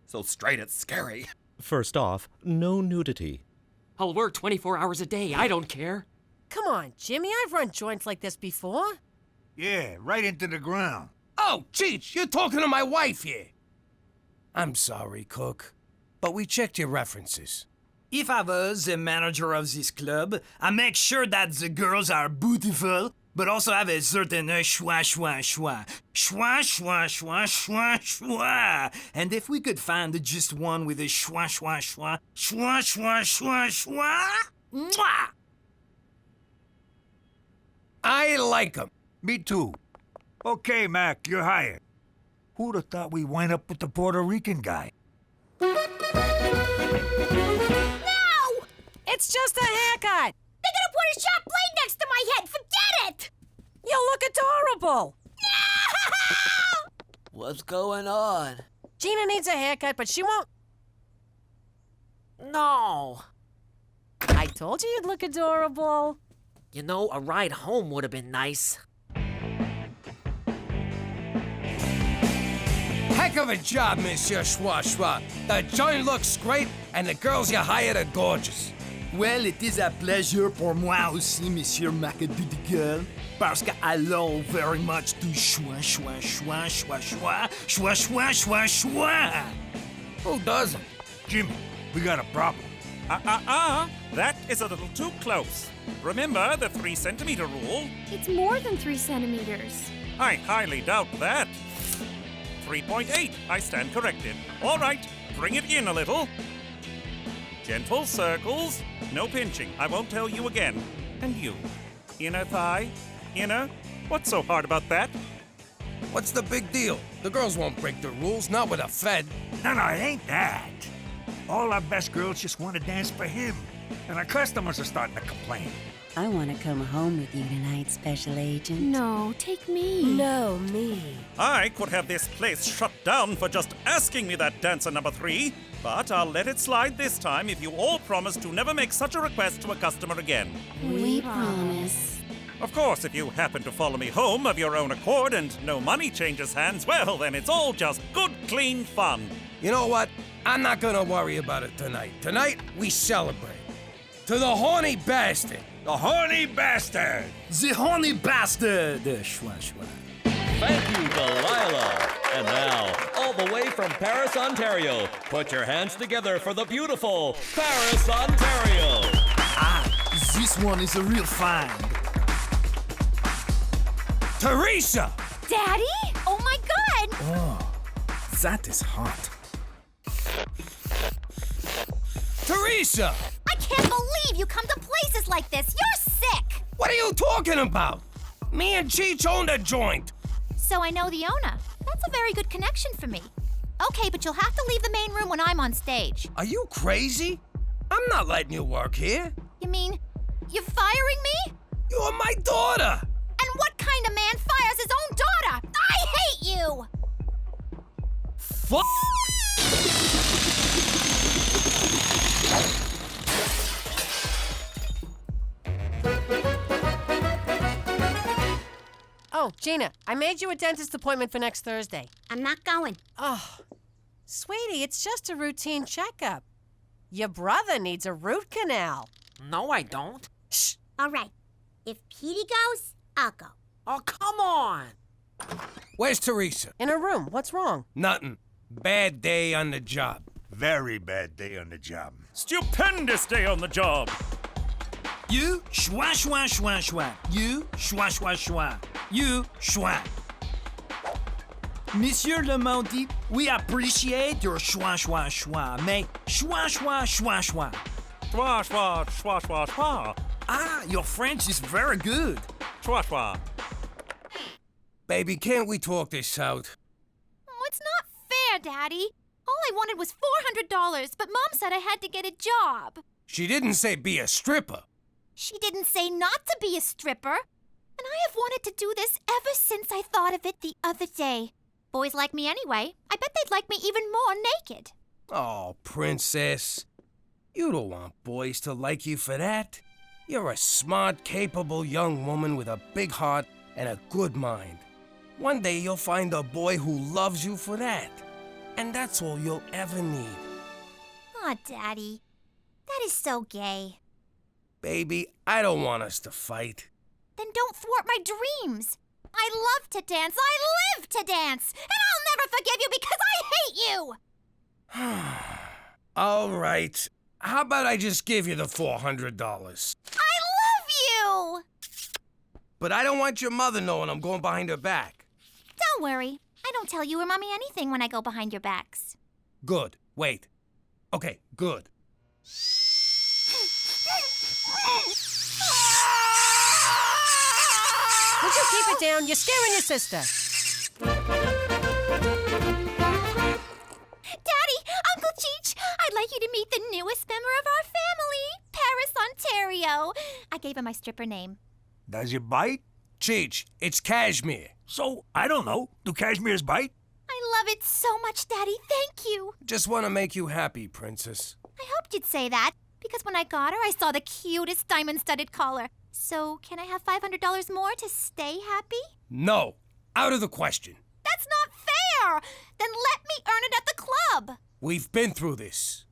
[SPEAKER 12] So straight it's scary.
[SPEAKER 21] First off, no nudity.
[SPEAKER 14] I'll work 24 hours a day. I don't care.
[SPEAKER 5] Come on, Jimmy. I've run joints like this before.
[SPEAKER 10] Yeah, right into the ground.
[SPEAKER 2] Oh, Cheech, you're talking to my wife here. I'm sorry, Cook, but we checked your references.
[SPEAKER 1] If I was the manager of this club, I make sure that the girls are beautiful, but also have a certain schwa, schwa, schwa. Schwa, schwa, schwa, schwa, schwa. And if we could find just one with a schwa, schwa, schwa, schwa, schwa, schwa, schwa, mwah!
[SPEAKER 2] I like him.
[SPEAKER 10] Me too. Okay, Mac, you're hired. Who'd have thought we'd wind up with the Puerto Rican guy?
[SPEAKER 5] It's just a haircut.
[SPEAKER 4] They're gonna put a sharp blade next to my head. Forget it!
[SPEAKER 5] You look adorable.
[SPEAKER 11] What's going on?
[SPEAKER 5] Gina needs a haircut, but she won't.
[SPEAKER 14] No.
[SPEAKER 5] I told you you'd look adorable.
[SPEAKER 14] You know, a ride home would have been nice.
[SPEAKER 2] Heck of a job, Monsieur Schwa Schwa. The joint looks great, and the girls you hired are gorgeous.
[SPEAKER 1] Well, it is a pleasure pour moi aussi, Monsieur MacDougal, parce que I love very much to schwa, schwa, schwa, schwa, schwa, schwa, schwa, schwa, schwa.
[SPEAKER 2] Who doesn't?
[SPEAKER 10] Jimmy, we got a problem.
[SPEAKER 9] That is a little too close. Remember the 3 centimeter rule?
[SPEAKER 4] It's more than 3 centimeters.
[SPEAKER 9] I highly doubt that. 3.8, I stand corrected. All right, bring it in a little. Gentle circles, no pinching. I won't tell you again. And you, inner thigh, inner. What's so hard about that?
[SPEAKER 2] What's the big deal? The girls won't break the rules, not with a Fed.
[SPEAKER 10] No, it ain't that. All our best girls just want to dance for him. And our customers are starting to complain.
[SPEAKER 20] I want to come home with you tonight, Special Agent.
[SPEAKER 4] No, take me.
[SPEAKER 20] No, me.
[SPEAKER 9] I could have this place shut down for just asking me that, dancer number 3. But I'll let it slide this time if you all promise to never make such a request to a customer again.
[SPEAKER 20] We promise.
[SPEAKER 9] Of course, if you happen to follow me home of your own accord and no money changes hands, well, then it's all just good, clean fun.
[SPEAKER 2] You know what? I'm not gonna worry about it tonight. Tonight, we celebrate. To the Horny Bastard.
[SPEAKER 10] The Horny Bastard!
[SPEAKER 1] The Horny Bastard! Schwa, schwa.
[SPEAKER 21] Thank you, Delilah. And now, all the way from Paris, Ontario, put your hands together for the beautiful Paris, Ontario.
[SPEAKER 1] This one is a real find.
[SPEAKER 2] Teresa!
[SPEAKER 4] Daddy? Oh my God!
[SPEAKER 1] Oh, that is hot.
[SPEAKER 2] Teresa!
[SPEAKER 4] I can't believe you come to places like this. You're sick!
[SPEAKER 2] What are you talking about? Me and Cheech own the joint.
[SPEAKER 4] So I know the owner. That's a very good connection for me. Okay, but you'll have to leave the main room when I'm on stage.
[SPEAKER 2] Are you crazy? I'm not letting you work here.
[SPEAKER 4] You mean you're firing me?
[SPEAKER 2] You're my daughter!
[SPEAKER 4] And what kind of man fires his own daughter? I hate you!
[SPEAKER 2] Fuck!
[SPEAKER 5] Oh, Gina, I made you a dentist appointment for next Thursday.
[SPEAKER 4] I'm not going.
[SPEAKER 5] Oh, sweetie, it's just a routine checkup. Your brother needs a root canal.
[SPEAKER 14] No, I don't.
[SPEAKER 5] Shh.
[SPEAKER 4] All right. If Petey goes, I'll go.
[SPEAKER 14] Oh, come on.
[SPEAKER 2] Where's Teresa?
[SPEAKER 5] In her room. What's wrong?
[SPEAKER 2] Nothing. Bad day on the job.
[SPEAKER 10] Very bad day on the job.
[SPEAKER 9] Stupendous day on the job.
[SPEAKER 1] You schwa, schwa, schwa, schwa. You schwa, schwa, schwa. You schwa. Monsieur Le Maudit, we appreciate your schwa, schwa, schwa. Mais schwa, schwa, schwa, schwa.
[SPEAKER 9] Schwa, schwa, schwa, schwa, schwa.
[SPEAKER 1] Ah, your French is very good.
[SPEAKER 9] Schwa, schwa.
[SPEAKER 2] Baby, can't we talk this out?
[SPEAKER 8] Oh, it's not fair, fair, Daddy. All I wanted was $400, but Mom said I had to get a job.
[SPEAKER 2] She didn't say be a stripper.
[SPEAKER 8] She didn't say not to be a stripper. And I have wanted to do this ever since I thought of it the other day. Boys like me anyway. I bet they'd like me even more naked.
[SPEAKER 2] Oh, Princess. You don't want boys to like you for that. You're a smart, capable young woman with a big heart and a good mind. One day you'll find a boy who loves you for that. And that's all you'll ever need.
[SPEAKER 4] Aw, Daddy. That is so gay.
[SPEAKER 2] Baby, I don't want us to fight.
[SPEAKER 8] Then don't thwart my dreams. I love to dance. I live to dance. And I'll never forgive you because I hate you.
[SPEAKER 2] All right. How about I just give you the $400?
[SPEAKER 8] I love you.
[SPEAKER 2] But I don't want your mother knowing I'm going behind her back.
[SPEAKER 8] Don't worry. I don't tell you or Mommy anything when I go behind your backs.
[SPEAKER 2] Good. Wait. Okay, good.
[SPEAKER 5] Would you keep it down? You're scaring your sister.
[SPEAKER 8] Daddy, Uncle Cheech, I'd like you to meet the newest member of our family, Paris, Ontario. I gave him my stripper name.
[SPEAKER 10] Does it bite?
[SPEAKER 2] Cheech, it's cashmere.
[SPEAKER 10] So, I don't know. Do cashmeres bite?
[SPEAKER 8] I love it so much, Daddy. Thank you.
[SPEAKER 2] Just want to make you happy, Princess.
[SPEAKER 8] I hoped you'd say that, because when I got her, I saw the cutest diamond-studded collar. So, can I have $500 more to stay happy?
[SPEAKER 2] No. Out of the question.
[SPEAKER 8] That's not fair! Then let me earn it at the club.
[SPEAKER 2] We've been through this.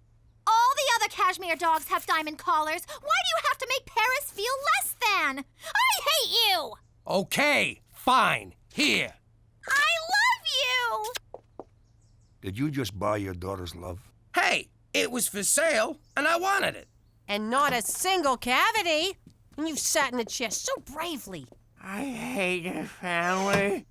[SPEAKER 8] All the other cashmere dogs have diamond collars. Why do you have to make Paris feel less than? I hate you!
[SPEAKER 2] Okay, fine. Here.
[SPEAKER 8] I love you!
[SPEAKER 10] Did you just buy your daughter's love?
[SPEAKER 2] Hey, it was for sale, and I wanted it.
[SPEAKER 5] And not a single cavity. And you sat in the chair so bravely.
[SPEAKER 15] I hate your family.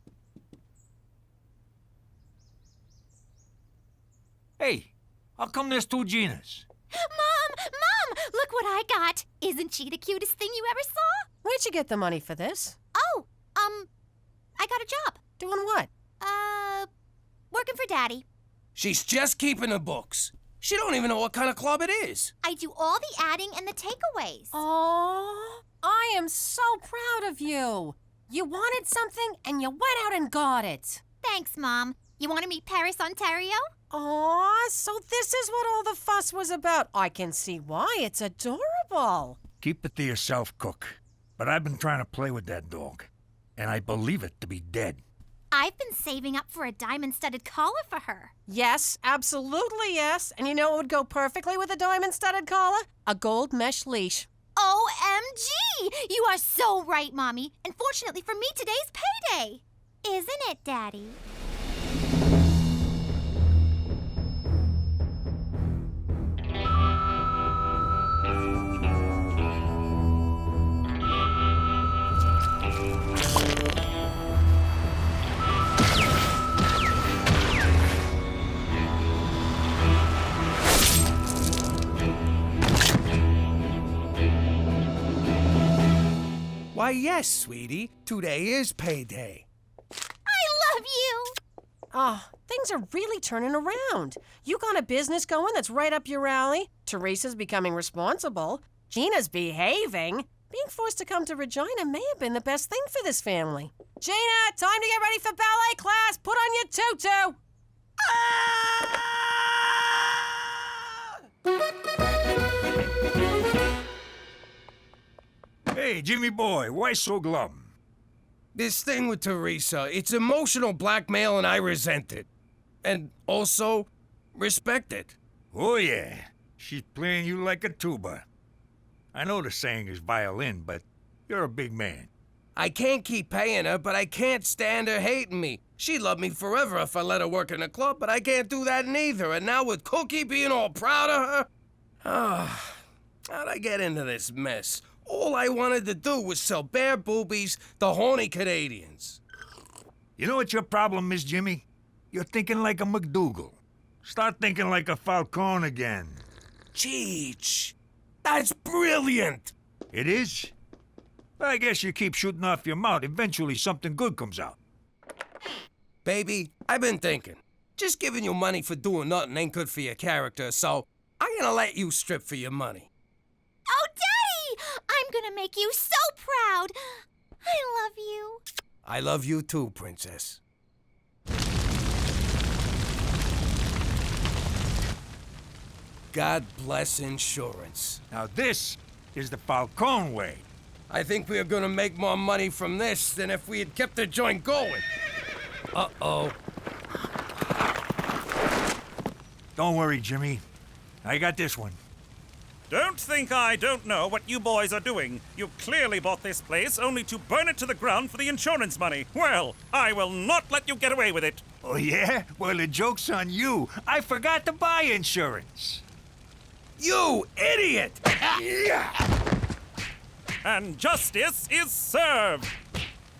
[SPEAKER 10] Hey, how come there's two Ginas?
[SPEAKER 8] Mom, look what I got. Isn't she the cutest thing you ever saw?
[SPEAKER 5] Where'd you get the money for this?
[SPEAKER 8] Oh, I got a job.
[SPEAKER 5] Doing what?
[SPEAKER 8] Working for Daddy.
[SPEAKER 2] She's just keeping the books. She don't even know what kind of club it is.
[SPEAKER 8] I do all the adding and the takeaways.
[SPEAKER 5] Oh, I am so proud of you. You wanted something and you went out and got it.
[SPEAKER 8] Thanks, Mom. You want to meet Paris, Ontario?
[SPEAKER 5] Aw, so this is what all the fuss was about. I can see why. It's adorable.
[SPEAKER 10] Keep it to yourself, Cook. But I've been trying to play with that dog, and I believe it to be dead.
[SPEAKER 8] I've been saving up for a diamond-studded collar for her.
[SPEAKER 5] Yes, absolutely yes. And you know what would go perfectly with a diamond-studded collar? A gold mesh leash.
[SPEAKER 8] OMG! You are so right, Mommy. And fortunately for me, today's payday. Isn't it, Daddy?
[SPEAKER 2] Why, yes, sweetie. Today is payday.
[SPEAKER 8] I love you!
[SPEAKER 5] Ah, things are really turning around. You got a business going that's right up your alley. Teresa's becoming responsible. Gina's behaving. Being forced to come to Regina may have been the best thing for this family. Gina, time to get ready for ballet class. Put on your tutu.
[SPEAKER 10] Hey, Jimmy boy, why so glum?
[SPEAKER 2] This thing with Teresa, it's emotional blackmail and I resent it. And also, respect it.
[SPEAKER 10] Oh, yeah. She's playing you like a tuba. I know the saying is violin, but you're a big man.
[SPEAKER 2] I can't keep paying her, but I can't stand her hating me. She'd love me forever if I let her work in a club, but I can't do that neither. And now with Cookie being all proud of her... how'd I get into this mess? All I wanted to do was sell bare boobies to horny Canadians.
[SPEAKER 10] You know what your problem is, Jimmy? You're thinking like a MacDougal. Start thinking like a Falcone again.
[SPEAKER 2] Cheech, that's brilliant.
[SPEAKER 10] It is? I guess you keep shooting off your mouth. Eventually something good comes out.
[SPEAKER 2] Baby, I've been thinking. Just giving you money for doing nothing ain't good for your character, so I'm gonna let you strip for your money.
[SPEAKER 8] Oh, Daddy! I'm gonna make you so proud. I love you.
[SPEAKER 2] I love you too, Princess. God bless insurance.
[SPEAKER 10] Now this is the Falcone way.
[SPEAKER 2] I think we are gonna make more money from this than if we had kept the joint going. Uh-oh.
[SPEAKER 10] Don't worry, Jimmy. I got this one.
[SPEAKER 9] Don't think I don't know what you boys are doing. You clearly bought this place only to burn it to the ground for the insurance money. Well, I will not let you get away with it.
[SPEAKER 10] Oh, yeah? Well, the joke's on you. I forgot to buy insurance.
[SPEAKER 2] You idiot!
[SPEAKER 9] And justice is served.